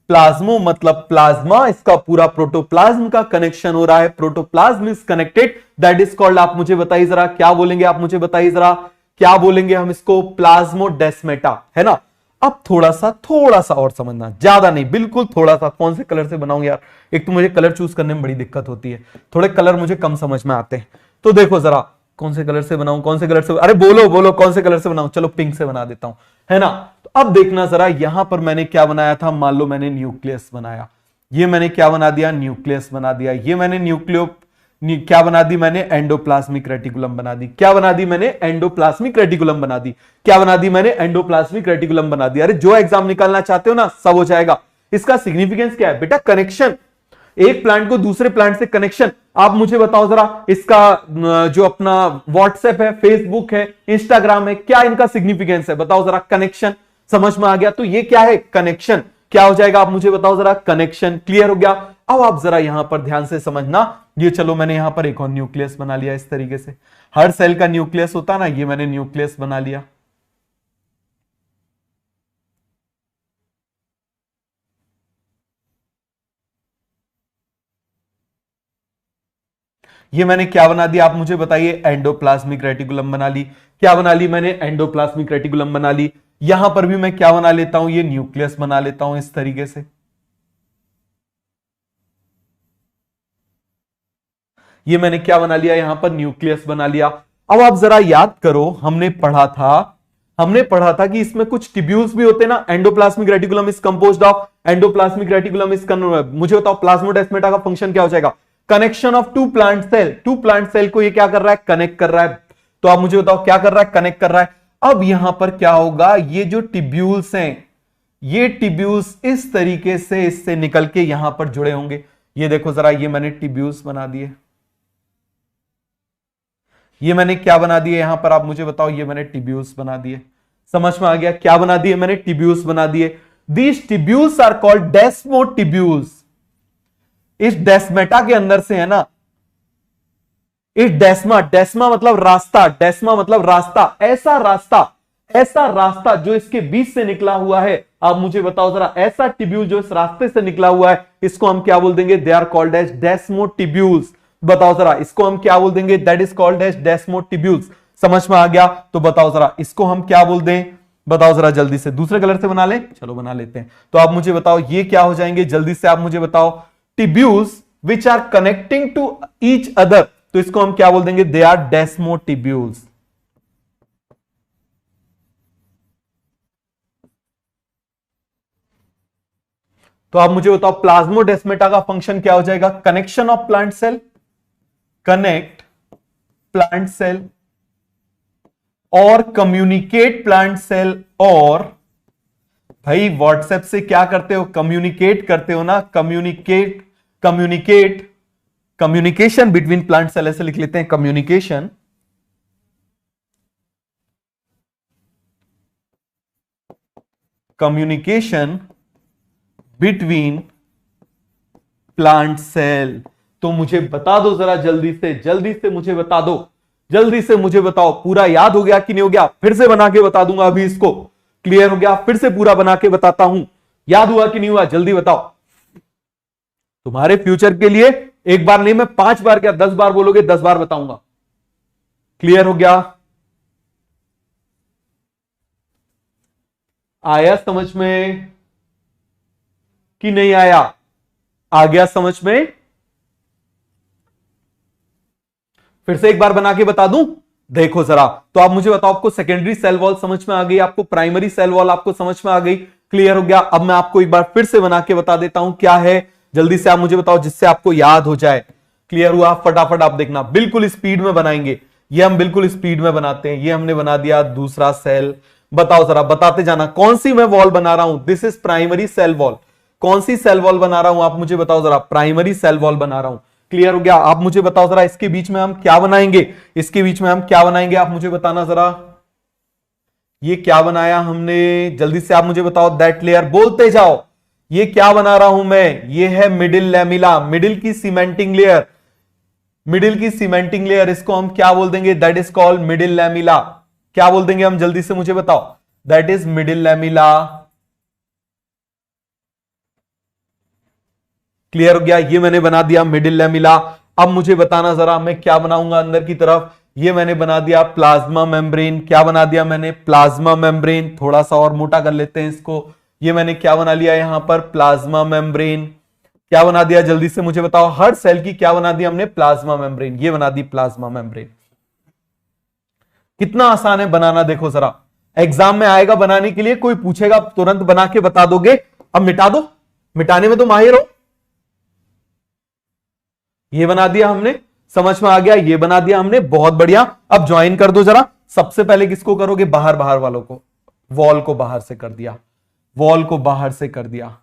प्लाज्मो मतलब प्लाज्मा, इसका पूरा प्रोटोप्लाज्म का कनेक्शन हो रहा है, protoplasm is connected, that is called, आप मुझे बताइए जरा क्या बोलेंगे, आप मुझे बताइए जरा क्या बोलेंगे हम इसको? प्लाज्मोडेस्माटा, है ना। अब थोड़ा सा और समझना, ज्यादा नहीं, बिल्कुल थोड़ा सा। कौन से कलर से बनाऊं यार, एक तो मुझे कलर चूज करने में बड़ी दिक्कत होती है, थोड़े कलर मुझे कम समझ में आते हैं। तो देखो जरा, कौन से कलर से बनाऊं, कौन से कलर से, अरे बोलो बोलो कौन से कलर से बनाऊं? चलो पिंक से बना देता हूं, है ना। तो अब देखना जरा, यहां पर मैंने क्या बनाया था, मान लो मैंने न्यूक्लियस बनाया, ये मैंने क्या बना दिया? न्यूक्लियस बना दिया। ये मैंने क्या बना दी मैंने? एंडोप्लाज्मिक रेटिकुलम बना दी। क्या बना दी मैंने? एंडोप्लाज्मिक रेटिकुलम बना दी। क्या बना दी मैंने? एंडोप्लाज्मिक रेटिकुलम बना दी। अरे जो एग्जाम निकालना चाहते हो ना, सब हो जाएगा। इसका सिग्निफिकेंस क्या है बेटा? कनेक्शन। एक प्लांट को दूसरे प्लांट से कनेक्शन, आप मुझे बताओ जरा, इसका जो अपना व्हाट्सएप है, फेसबुक है, इंस्टाग्राम है, क्या इनका सिग्निफिकेंस है, बताओ जरा। कनेक्शन, समझ में आ गया? तो ये क्या है? कनेक्शन। क्या हो जाएगा, आप मुझे बताओ जरा। कनेक्शन। क्लियर हो गया? अब आप जरा यहां पर ध्यान से समझना। ये चलो मैंने यहां पर एक और न्यूक्लियस बना लिया इस तरीके से, हर सेल का न्यूक्लियस होता ना, ये मैंने न्यूक्लियस बना लिया। ये मैंने क्या बना दिया, आप मुझे बताइए। एंडोप्लाज्मिक रेटिकुलम बना ली। क्या बना ली मैंने? एंडोप्लाज्मिक रेटिकुलम बना ली। यहां पर भी मैं क्या बना लेता हूं, ये न्यूक्लियस बना लेता हूं इस तरीके से। ये मैंने क्या बना लिया, यहां पर न्यूक्लियस बना लिया। अब आप जरा याद करो, हमने पढ़ा था कि इसमें कुछ टिब्यूल्स भी होते हैं ना। Endoplasmic reticulum is composed of, endoplasmic reticulum is, मुझे बताओ प्लाज्मोडेस्माटा का फंक्शन क्या हो जाएगा? Connection of two plant cell. Two plant cell को ये क्या कर रहा है? कनेक्ट कर रहा है। तो आप मुझे बताओ क्या कर रहा है? कनेक्ट कर रहा है। अब यहां पर क्या होगा, ये जो टिब्यूल्स हैं, ये टिब्यूल्स इस तरीके से इससे निकल के यहां पर जुड़े होंगे। ये देखो जरा, ये मैंने टिब्यूल्स बना दिए। ये मैंने क्या बना दिए यहां पर, आप मुझे बताओ। ये मैंने टिब्यूल्स बना दिए। समझ में आ गया? क्या बना दिए मैंने? टिब्यूल्स बना दिए। These tubules are called desmotubules. इस डेस्मेटा के अंदर से है ना, इस डेस्मा, डेस्मा मतलब रास्ता, डेस्मा मतलब रास्ता, ऐसा रास्ता जो इसके बीच से निकला हुआ है। आप मुझे बताओ जरा, ऐसा टिब्यूल जो इस रास्ते से निकला हुआ है, इसको हम क्या बोल देंगे? They are called as desmotubules. बताओ जरा, इसको हम क्या बोल देंगे? That is called as desmotubules. समझ में आ गया? तो बताओ जरा, इसको हम क्या बोल दें? बताओ जरा जल्दी से। दूसरे कलर से बना लें? चलो बना लेते हैं। तो आप मुझे बताओ, ये क्या हो जाएंगे? जल्दी से आप मुझे बताओ। Tubules which are connecting to each other, तो इसको हम क्या बोल देंगे? They are desmotubules. तो आप मुझे बताओ, प्लाज्मोडेस्माटा का फंक्शन क्या हो जाएगा? Connection of plant cell, connect plant cell और कम्युनिकेट प्लांट सेल। और भाई व्हाट्सएप से क्या करते हो? कम्युनिकेट करते हो ना। कम्युनिकेशन बिटवीन प्लांट सेल, ऐसे लिख लेते हैं, कम्युनिकेशन बिटवीन प्लांट सेल। तो मुझे बता दो जरा जल्दी से मुझे बता दो, जल्दी से मुझे बताओ, पूरा याद हो गया कि नहीं हो गया? फिर से बना के बता दूंगा अभी इसको। क्लियर हो गया? फिर से पूरा बना के बताता हूं। याद हुआ कि नहीं हुआ? जल्दी बताओ। तुम्हारे फ्यूचर के लिए एक बार नहीं, मैं 5 बार क्या 10 बार बोलोगे, 10 बार बताऊंगा। क्लियर हो गया? आया समझ में कि नहीं आया? आ गया समझ में? फिर से एक बार बना के बता दूं? देखो जरा, तो आप मुझे बताओ, आपको सेकेंडरी सेल वॉल समझ में आ गई, आपको प्राइमरी सेल वॉल आपको समझ में आ गई। क्लियर हो गया? अब मैं आपको एक बार फिर से बना के बता देता हूं क्या है। जल्दी से आप मुझे बताओ, जिससे आपको याद हो जाए। क्लियर हुआ? फटाफट आप देखना, बिल्कुल स्पीड में बनाएंगे। ये हम बिल्कुल स्पीड में बनाते हैं। ये हमने बना दिया दूसरा सेल। बताओ जरा, बताते जाना कौन सी मैं वॉल बना रहा हूं। This is primary cell wall. कौन सी सेल वॉल बना रहा हूं आप मुझे बताओ जरा। प्राइमरी सेल वॉल बना रहा हूं। क्लियर हो गया? आप मुझे बताओ जरा, इसके बीच में हम क्या बनाएंगे? इसके बीच में हम क्या बनाएंगे, आप मुझे बताना जरा। ये क्या बनाया हमने? जल्दी से आप मुझे बताओ। दैट लेयर, बोलते जाओ। ये क्या बना रहा हूं मैं? ये है मिडिल लैमिला, मिडिल की सीमेंटिंग लेयर। मिडिल की सीमेंटिंग लेयर, इसको हम क्या बोल देंगे? That is called middle lamella. क्या बोल देंगे हम? जल्दी से मुझे बताओ। That is middle lamella. Clear हो गया? ये मैंने बना दिया मिडिल लैमिला। अब मुझे बताना जरा, मैं क्या बनाऊंगा अंदर की तरफ? ये मैंने बना दिया प्लाज्मा मेम्ब्रेन। क्या बना दिया मैंने? Plasma membrane. थोड़ा सा और मोटा कर लेते हैं इसको। ये मैंने क्या बना लिया यहां पर? Plasma membrane. क्या बना दिया? जल्दी से मुझे बताओ। हर सेल की क्या बना दी हमने? Plasma membrane. ये बना दी प्लाज्मा मेम्ब्रेन। कितना आसान है बनाना, देखो जरा। एग्जाम में आएगा बनाने के लिए, कोई पूछेगा तुरंत बना के बता दोगे। अब मिटा दो, मिटाने में तो माहिर हो। ये बना दिया हमने, समझ में आ गया? ये बना दिया हमने, बहुत बढ़िया। अब ज्वाइन कर दो जरा। सबसे पहले किसको करोगे? बाहर बाहर वालों को। वॉल को बाहर से कर दिया, वॉल को बाहर से कर दिया।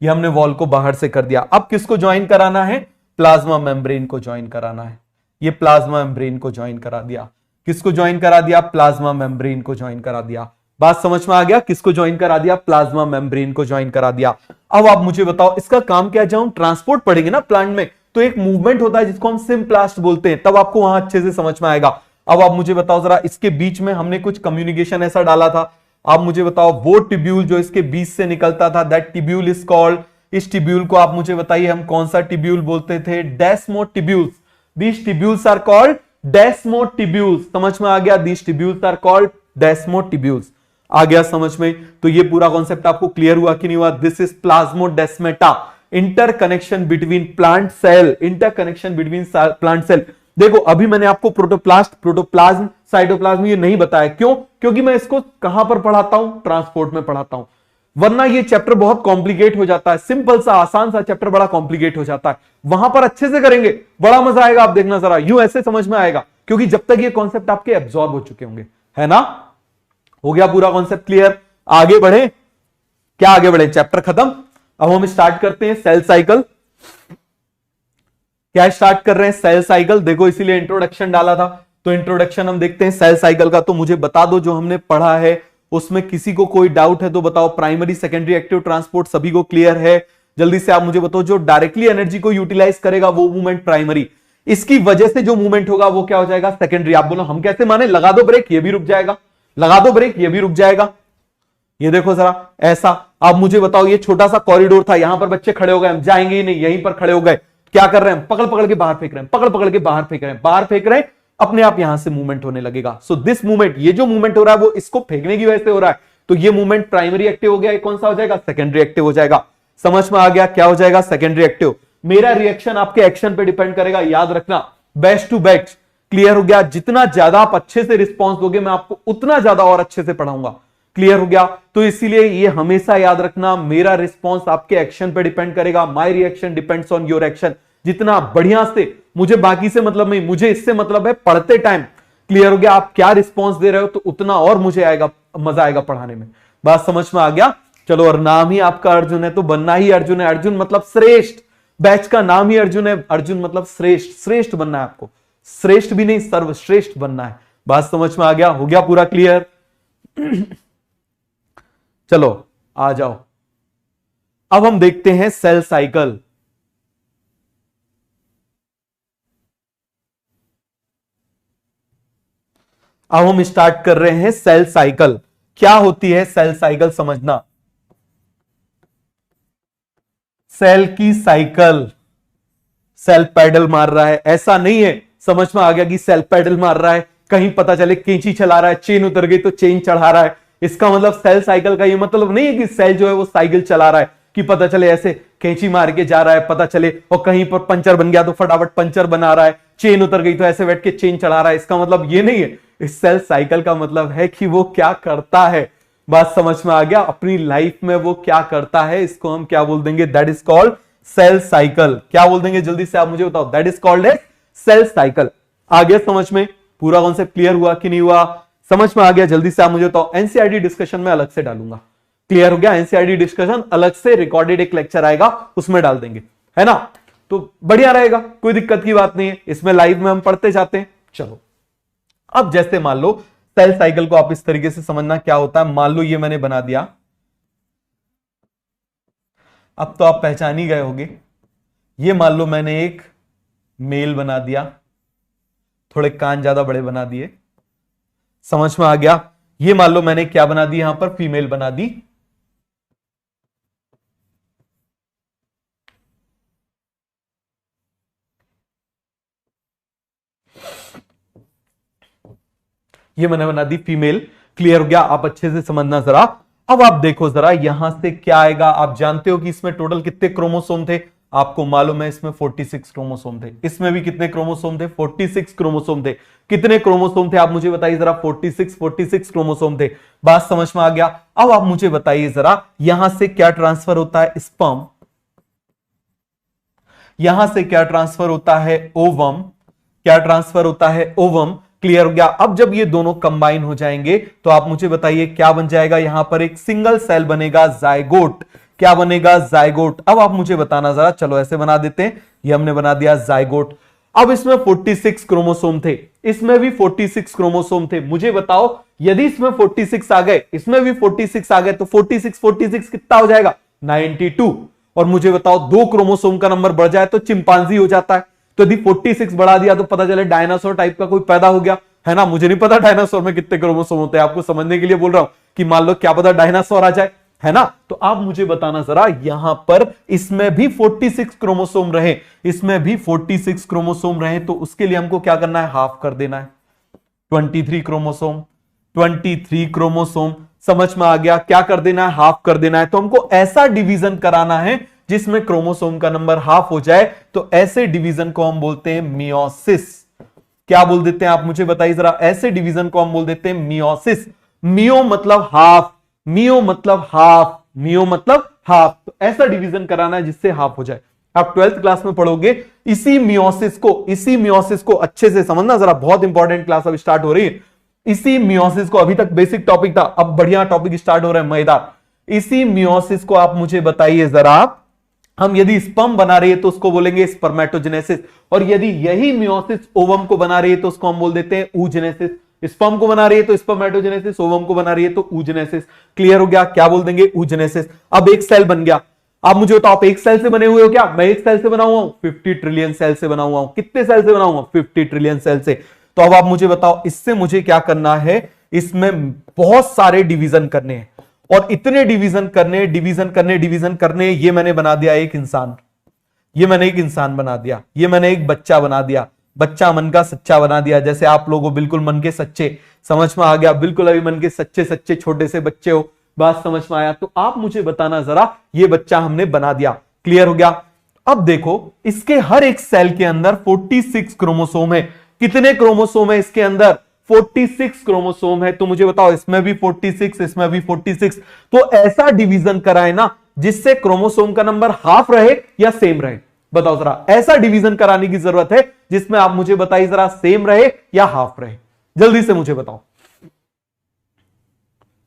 ये हमने वॉल को बाहर से कर दिया। अब किसको ज्वाइन कराना है? प्लाज्मा मेम्ब्रेन को ज्वाइन कराना है। ये प्लाज्मा मेम्ब्रेन को ज्वाइन करा दिया। किसको ज्वाइन करा दिया? प्लाज्मा मेम्ब्रेन को ज्वाइन करा दिया। बात समझ में आ गया? किसको ज्वाइन करा दिया? प्लाज्मा मेम्ब्रेन को ज्वाइन करा दिया। अब आप मुझे बताओ इसका काम क्या है? जब हम ट्रांसपोर्ट पढ़ेंगे ना प्लांट में, तो एक मूवमेंट होता है जिसको हम सिम्प्लास्ट बोलते हैं, तब आपको वहां अच्छे से समझ में आएगा। अब आप मुझे बताओ जरा, इसके बीच में हमने कुछ कम्युनिकेशन ऐसा डाला था, आप मुझे बताओ वो टिब्यूल जो इसके बीच से निकलता था, दैट टिब्यूल इज कॉल्ड, इस टिब्यूल को आप मुझे बताइए हम कौन सा टिब्यूल बोलते थे? डेस्मोटिब्यूल्स। दीस टिब्यूल्स आर कॉल्ड डेस्मोटिब्यूल्स। समझ में आ गया? दीस टिब्यूल्स आर कॉल्ड डेस्मोटिब्यूल्स। आ गया समझ में? तो ये पूरा कॉन्सेप्ट आपको क्लियर हुआ कि नहीं हुआ? This is plasmodesmata, interconnection between plant cell, interconnection between plant cell. देखो अभी मैंने आपको प्रोटोप्लास्ट, प्रोटोप्लाज्म, साइटोप्लाज्म ये नहीं बताया। क्यों? क्योंकि मैं इसको कहां पर पढ़ाता हूं? ट्रांसपोर्ट में पढ़ाता हूं। वरना ये चैप्टर बहुत कॉम्प्लिकेट हो जाता है। सिंपल सा आसान सा चैप्टर बड़ा कॉम्प्लिकेट हो जाता है। वहां पर अच्छे से करेंगे, बड़ा मजा आएगा। आप देखना जरा, यूं ऐसे समझ में आएगा, क्योंकि जब तक ये कॉन्सेप्ट आपके एब्जॉर्ब हो चुके होंगे, है ना? हो गया पूरा कॉन्सेप्ट क्लियर? आगे बढ़े क्या? आगे बढ़े, चैप्टर खत्म। अब हम स्टार्ट करते हैं सेल साइकिल। क्या स्टार्ट कर रहे हैं? Cell cycle. देखो इसीलिए इंट्रोडक्शन डाला था, तो इंट्रोडक्शन हम देखते हैं सेल साइकिल का। तो मुझे बता दो जो हमने पढ़ा है उसमें किसी को कोई डाउट है तो बताओ। प्राइमरी, सेकेंडरी, एक्टिव ट्रांसपोर्ट सभी को क्लियर है? जल्दी से आप मुझे बताओ। जो डायरेक्टली एनर्जी को यूटिलाइज करेगा वो मूवमेंट प्राइमरी, इसकी वजह से जो मूवमेंट होगा वो क्या हो जाएगा? सेकेंडरी। आप बोलो हम कैसे माने? लगा दो ब्रेक, ये भी रुक जाएगा, लगा दो ब्रेक, ये भी रुक जाएगा। ये देखो जरा ऐसा। आप मुझे बताओ, ये छोटा सा कॉरिडोर था, यहां पर बच्चे खड़े हो गए, हम जाएंगे ही नहीं, यहीं पर खड़े हो गए। क्या कर रहे हैं? पकड़ पकड़ के बाहर फेंक रहे हैं, पकड़ पकड़ के बाहर फेंक रहे हैं, बाहर फेंक रहे हैं, अपने आप यहां से मूवमेंट होने लगेगा। सो दिस मूवमेंट, ये जो मूवमेंट हो रहा है वो इसको फेंकने की वजह से हो रहा है, तो ये मूवमेंट प्राइमरी एक्टिव हो गया। कौन सा हो जाएगा? सेकेंडरी एक्टिव हो जाएगा। समझ में आ गया? क्या हो जाएगा? Secondary active. मेरा रिएक्शन आपके एक्शन पे डिपेंड करेगा, याद रखना। Best to best. क्लियर हो गया? जितना ज्यादा आप अच्छे से रिस्पॉन्स दोगे मैं आपको उतना ज्यादा और अच्छे से पढ़ाऊंगा। क्लियर हो गया? तो इसीलिए ये हमेशा याद रखना, मेरा रिस्पॉन्स आपके एक्शन पे डिपेंड करेगा। My reaction depends on your action. जितना बढ़िया से, मुझे बाकी से मतलब नहीं, मुझे इससे मतलब है पढ़ते टाइम। क्लियर हो गया? आप क्या रिस्पॉन्स दे रहे हो तो उतना और मुझे आएगा, मजा आएगा पढ़ाने में। बात समझ में आ गया? चलो, और नाम ही आपका अर्जुन है तो बनना ही अर्जुन है। अर्जुन मतलब श्रेष्ठ, बैच का नाम ही अर्जुन है। अर्जुन मतलब श्रेष्ठ, श्रेष्ठ बनना है आपको। श्रेष्ठ भी नहीं, सर्वश्रेष्ठ बनना है। बात समझ में आ गया? हो गया पूरा क्लियर? चलो आ जाओ, अब हम देखते हैं सेल साइकिल। अब हम स्टार्ट कर रहे हैं सेल साइकिल। क्या होती है सेल साइकिल समझना। सेल की साइकिल, सेल पैडल मार रहा है, ऐसा नहीं है। समझ में आ गया कि सेल पैडल मार रहा है, कहीं पता चले कैंची चला रहा है, चेन उतर गई तो चेन चढ़ा रहा है। इसका मतलब सेल साइकिल का ये मतलब नहीं है कि सेल जो है वो साइकिल चला रहा है, कि पता चले ऐसे कैंची मार के जा रहा है, पता चले और कहीं पर पंचर बन गया तो फटाफट पंचर बना रहा है, चेन उतर गई तो ऐसे बैठ के चेन चढ़ा रहा है। इसका मतलब ये नहीं है। इस सेल साइकिल का मतलब है कि वो क्या करता है। बात समझ में आ गया? अपनी लाइफ में वो क्या करता है, इसको हम क्या बोल देंगे? That is called cell cycle. क्या बोल देंगे जल्दी से आप मुझे बताओ? That is called a cell cycle. आ गया समझ में? पूरा कॉन्सेप्ट क्लियर हुआ कि नहीं हुआ? समझ में आ गया? जल्दी से आप मुझे बताओ। एनसीईआरटी डिस्कशन में अलग से डालूंगा। क्लियर हो गया? एनसीईआरटी डिस्कशन अलग से रिकॉर्डेड एक लेक्चर आएगा, उसमें डाल देंगे, है ना? तो बढ़िया रहेगा, कोई दिक्कत की बात नहीं है। इसमें लाइव में हम पढ़ते जाते हैं। चलो, अब जैसे मान लो सेल साइकिल को आप इस तरीके से समझना क्या होता है। मान लो ये मैंने बना दिया, अब तो आप पहचान ही गए होंगे। ये मान लो मैंने एक मेल बना दिया, थोड़े कान ज्यादा बड़े बना दिए। समझ में आ गया? ये मान लो मैंने क्या बना दी, यहां पर फीमेल बना दी। ये मैंने बना दी फीमेल। क्लियर हो गया? आप अच्छे से समझना जरा। अब आप देखो जरा, यहां से क्या आएगा। आप जानते हो कि इसमें टोटल कितने क्रोमोसोम थे? आपको मालूम है इसमें 46 क्रोमोसोम थे। इसमें भी कितने क्रोमोसोम थे? 46 क्रोमोसोम थे। कितने क्रोमोसोम थे आप मुझे बताइए जरा? 46 क्रोमोसोम थे। बात समझ में आ गया? अब आप मुझे बताइए जरा, यहां से क्या ट्रांसफर होता है? स्पर्म। यहां से क्या ट्रांसफर होता है? ओवम। क्या ट्रांसफर होता है? ओवम। क्लियर हो गया? अब जब ये दोनों कंबाइन हो जाएंगे तो आप मुझे बताइए क्या बन जाएगा? यहां पर एक सिंगल सेल बनेगा, जायगोट। क्या बनेगा? जाइगोट। अब आप मुझे बताना जरा, चलो ऐसे बना देते हैं, ये हमने बना दिया जाइगोट। अब इसमें 46 क्रोमोसोम थे, इसमें भी 46 क्रोमोसोम थे। मुझे बताओ यदि इसमें 46 आ गए, इसमें भी 46 आ गए, तो 46 कितना हो जाएगा? 92। और मुझे बताओ 2 क्रोमोसोम का नंबर बढ़ जाए तो चिंपांजी हो जाता है। तो यदि 46 बढ़ा दिया तो पता चले डायनासोर टाइप का कोई पैदा हो गया, है ना। मुझे नहीं पता डायनासोर में कितने क्रोमोसोम होते हैं, आपको समझने के लिए बोल रहा हूं कि मान लो क्या पता डायनासोर आ जाए, है ना। तो आप मुझे बताना जरा, यहां पर इसमें भी 46 क्रोमोसोम रहे, इसमें भी 46 क्रोमोसोम रहे, तो उसके लिए हमको क्या करना है? हाफ कर देना है। 23 क्रोमोसोम, 23 क्रोमोसोम, समझ में आ गया? क्या कर देना है? हाफ कर देना है। तो हमको ऐसा डिवीजन कराना है जिसमें क्रोमोसोम का नंबर हाफ हो जाए, तो ऐसे डिवीजन को हम बोलते हैं मियोसिस। क्या बोल देते हैं आप मुझे बताइए जरा? ऐसे डिवीजन को हम बोल देते हैं मियोसिस। मियो मतलब हाफ, मियो मतलब हाफ, मियो मतलब हाफ। तो ऐसा डिवीजन कराना है जिससे हाफ हो जाए। आप 12th क्लास में पढ़ोगे इसी मियोसिस को अच्छे से समझना जरा, बहुत इंपॉर्टेंट क्लास अब स्टार्ट हो रही है। इसी मियोसिस को, अभी तक बेसिक टॉपिक था, अब बढ़िया टॉपिक स्टार्ट हो रहा है, मजेदार। इसी मियोसिस को आप मुझे बताइए जरा, हम यदि स्पर्म बना रही है तो उसको बोलेंगे स्पर्मेटोजेनेसिस, और यदि यही मियोसिस ओवम को बना रही है तो उसको हम बोल देते हैं oogenesis। स्पर्म को बना रही है तो स्पर्मेटोजेनेसिस, ओवम को बना रही है तो oogenesis। क्लियर हो गया? क्या बोल देंगे? oogenesis। अब एक सेल बन गया। आप मुझे बताओ, आप एक सेल से बने हुए हो क्या? मैं एक सेल से बना हुआ हूं, 50 ट्रिलियन सेल से बना हुआ हूं। कितने सेल से बना हुआ? 50 ट्रिलियन सेल से। तो अब आप मुझे बताओ, इससे मुझे क्या करना है? इसमें बहुत सारे डिवीजन करने हैं, और इतने डिवीजन करने, ये मैंने बना दिया एक इंसान, ये मैंने एक इंसान बना दिया, ये मैंने एक बच्चा बना दिया, बच्चा मन का सच्चा बना दिया। जैसे आप लोगों बिल्कुल मन के सच्चे, समझ में आ गया? बिल्कुल अभी मन के सच्चे सच्चे छोटे से बच्चे हो, बात समझ में आया? तो आप मुझे बताना जरा, ये बच्चा हमने बना दिया। क्लियर हो गया? अब देखो, इसके हर एक सेल के अंदर 46 क्रोमोसोम है। कितने क्रोमोसोम है इसके अंदर? 46 क्रोमोसोम है। तो मुझे बताओ, इसमें भी 46, इसमें भी 46। तो ऐसा डिवीजन कराए ना जिससे क्रोमोसोम का नंबर हाफ रहे या सेम रहे। बताओ जरा, ऐसा डिवीजन कराने की जरूरत है जिसमें आप मुझे बताइए जरा, सेम रहे या हाफ रहे। जल्दी से मुझे बताओ,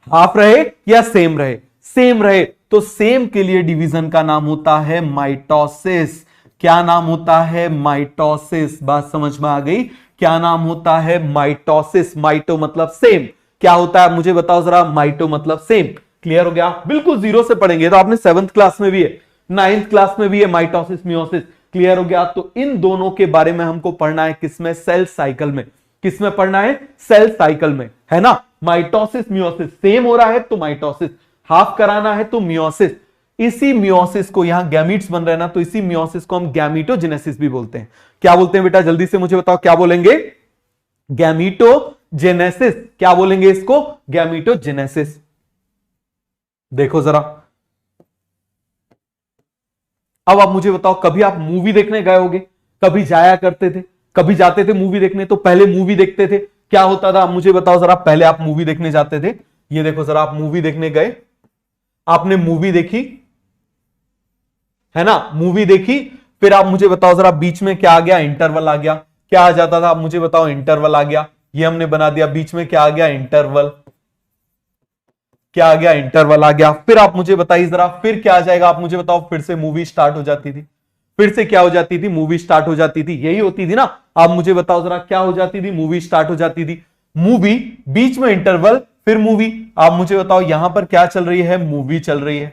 हाफ रहे या सेम रहे? सेम रहे। तो सेम के लिए डिवीजन का नाम होता है माइटोसिस। क्या नाम होता है? माइटोसिस। बात समझ में आ गई? क्या नाम होता है? माइटोसिस। माइटो मतलब सेम, क्या होता है मुझे बताओ जरा? माइटो मतलब सेम। क्लियर हो गया? बिल्कुल जीरो से पढ़ेंगे, तो आपने 7th क्लास में भी है, 9th क्लास में भी है माइटोसिस मियोसिस। क्लियर हो गया? तो इन दोनों के बारे में हमको पढ़ना है, किसमें? सेल साइकिल में। किसमें पढ़ना है? सेल साइकिल में, है ना। माइटोसिस मियोसिस, सेम हो रहा है तो माइटोसिस, हाफ कराना है तो मियोसिस। इसी मियोसिस को, यहां गैमीट्स बन रहे हैं ना, तो इसी मियोसिस को हम गैमीटोजेनेसिस भी बोलते हैं। क्या बोलते हैं बेटा? जल्दी से मुझे बताओ, क्या बोलेंगे? गैमीटोजेनेसिस। क्या बोलेंगे इसको? गैमीटोजेनेसिस। देखो जरा, अब आप मुझे बताओ, कभी आप मूवी देखने गए होगे, कभी जाया करते थे, कभी जाते थे मूवी देखने, तो पहले मूवी देखते थे, क्या होता था मुझे बताओ जरा? पहले आप मूवी देखने जाते थे, ये देखो जरा, आप मूवी देखने गए, आपने मूवी देखी, है ना, मूवी देखी, फिर आप मुझे बताओ जरा, बीच में क्या आ गया? इंटरवल आ गया। क्या आ जाता था? आप मुझे बताओ, इंटरवल आ गया। ये हमने बना दिया, बीच में क्या आ गया? इंटरवल। क्या आ गया? इंटरवल आ गया। फिर आप मुझे बताइए जरा, फिर क्या आ जाएगा? आप मुझे बताओ, फिर से मूवी स्टार्ट हो जाती थी। फिर से क्या हो जाती थी? मूवी स्टार्ट हो जाती थी। यही होती थी ना? आप मुझे बताओ जरा, क्या हो जाती थी? मूवी स्टार्ट हो जाती थी। मूवी, बीच में इंटरवल, फिर मूवी। आप मुझे बताओ, यहां पर क्या चल रही है? मूवी चल रही है,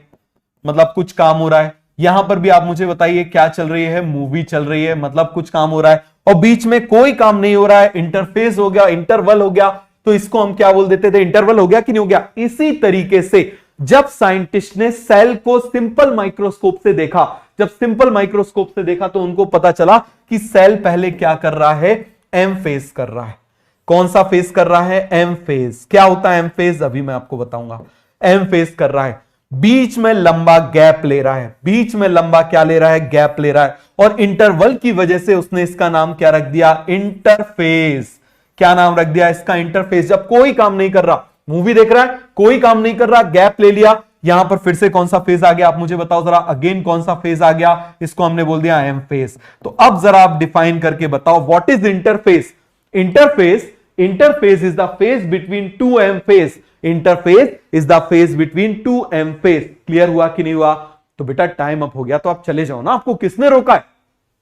मतलब कुछ काम हो रहा है। यहां पर भी आप मुझे बताइए, क्या चल रही है? मूवी चल रही है, मतलब कुछ काम हो रहा है। और बीच में कोई काम नहीं हो रहा है, इंटरफेस हो गया, इंटरवल हो गया, तो इसको हम क्या बोल देते थे? इंटरवल हो गया कि नहीं हो गया? इसी तरीके से जब साइंटिस्ट ने सेल को सिंपल माइक्रोस्कोप से देखा, जब सिंपल माइक्रोस्कोप से देखा, तो उनको पता चला कि सेल पहले क्या कर रहा है? एम फेज कर रहा है। कौन सा फेज कर रहा है? M phase. क्या होता है एम फेज? अभी मैं आपको बताऊंगा। एम फेज कर रहा है, बीच में लंबा गैप ले रहा है, बीच में लंबा क्या ले रहा है? गैप ले रहा है। और इंटरवल की वजह से उसने इसका नाम क्या रख दिया? इंटरफेस। क्या नाम रख दिया इसका? इंटरफेस। जब कोई काम नहीं कर रहा, मूवी देख रहा है, कोई काम नहीं कर रहा, गैप ले लिया, यहां पर फिर से कौन सा फेज आ गया? आप मुझे बताओ जरा, अगेन कौन सा फेज आ गया? इसको हमने बोल दिया एम फेज। तो अब जरा आप डिफाइन करके बताओ, what is interphase? Interphase, interphase is the phase between two M phase. Interphase is the phase between two M phase. Clear हुआ कि नहीं हुआ? तो बेटा टाइम अप हो गया, तो आप चले जाओ ना, आपको किसने रोका है?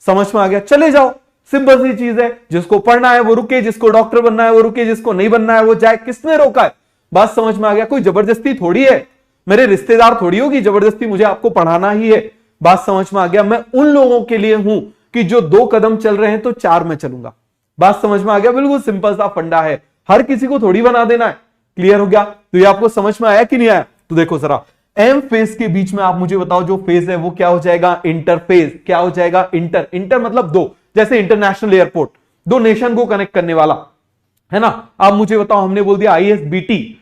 समझ में आ गया? चले जाओ, सिंपल सी चीज है। जिसको पढ़ना है वो रुके, जिसको डॉक्टर बनना है वो रुके, जिसको नहीं बनना है वो जाए। किसने रोका है? बात समझ में आ गया? कोई जबरदस्ती थोड़ी है, मेरे रिश्तेदार थोड़ी होगी जबरदस्ती मुझे आपको पढ़ाना ही है। बात समझ में आ गया? मैं उन लोगों के लिए हूं कि जो 2 कदम चल रहे हैं तो 4 में चलूंगा। बात समझ में आ गया? बिल्कुल सिंपल सा फंडा है, हर किसी को थोड़ी बना देना है। क्लियर हो गया? तो ये आपको समझ में आया कि नहीं आया? तो देखो जरा, एम फेज के बीच में आप मुझे बताओ जो फेज है वो क्या हो जाएगा? इंटरफेज। क्या हो जाएगा? इंटर। इंटर मतलब 2, जैसे इंटरनेशनल एयरपोर्ट, 2 नेशन को कनेक्ट करने वाला, है ना? आप मुझे बताओ, हमने बोल दिया ISBT,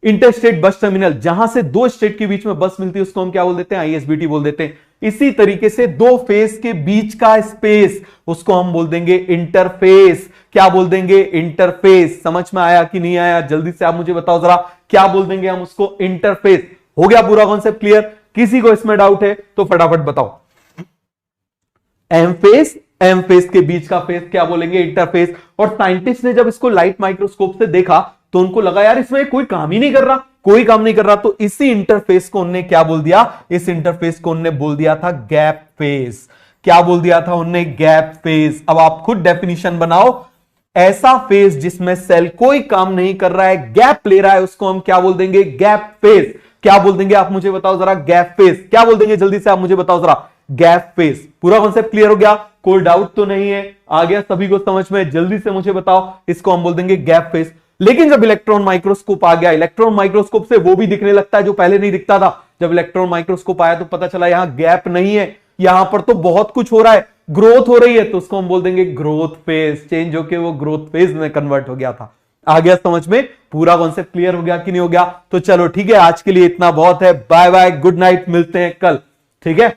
inter state bus terminal, जहां से 2 स्टेट के बीच में बस मिलती है उसको हम क्या बोल देते हैं? आईएसबीटी बोल देते हैं। इसी तरीके से 2 फेज के बीच का स्पेस, उसको हम बोल देंगे इंटरफेस। क्या बोल देंगे? इंटरफेस। समझ में आया कि नहीं आया? जल्दी से आप मुझे बताओ जरा, क्या बोल देंगे हम उसको? इंटरफेस। हो गया पूरा कॉन्सेप्ट क्लियर? किसी को इसमें डाउट है तो फटाफट बताओ। एम फेज के बीच का फेज क्या बोलेंगे? इंटरफेस। और साइंटिस्ट ने जब इसको लाइट माइक्रोस्कोप से देखा तो उनको लगा यार इसमें कोई काम ही नहीं कर रहा, कोई काम नहीं कर रहा, तो इसी इंटरफेस को उन्होंने क्या बोल दिया? इस इंटरफेस को उन्होंने बोल दिया था गैप फेज। क्या बोल दिया था उन्होंने? Gap phase. अब आप खुद डेफिनेशन बनाओ, ऐसा फेज जिसमें सेल कोई काम नहीं कर रहा है, गैप ले रहा है, उसको हम क्या बोल देंगे? Gap phase. क्या बोल देंगे आप मुझे बताओ जरा? Gap phase. क्या बोल देंगे जल्दी से आप मुझे बताओ जरा? Gap phase. पूरा कॉन्सेप्ट क्लियर हो गया? कोई डाउट तो नहीं है? आ गया सभी को समझ में? जल्दी से मुझे बताओ, इसको हम बोल देंगे गैप फेज। लेकिन जब इलेक्ट्रॉन माइक्रोस्कोप आ गया, इलेक्ट्रॉन माइक्रोस्कोप से वो भी दिखने लगता है जो पहले नहीं दिखता था। जब इलेक्ट्रॉन माइक्रोस्कोप आया तो पता चला यहां गैप नहीं है, यहां पर तो बहुत कुछ हो रहा है, ग्रोथ हो रही है, तो उसको हम बोल देंगे ग्रोथ फेज। चेंज होके वो ग्रोथ फेज में कन्वर्ट हो गया था। आ गया समझ में? पूरा कॉन्सेप्ट क्लियर हो गया कि नहीं हो गया? तो चलो ठीक है, आज के लिए इतना बहुत है। बाय बाय, गुड नाइट, मिलते हैं कल। ठीक है।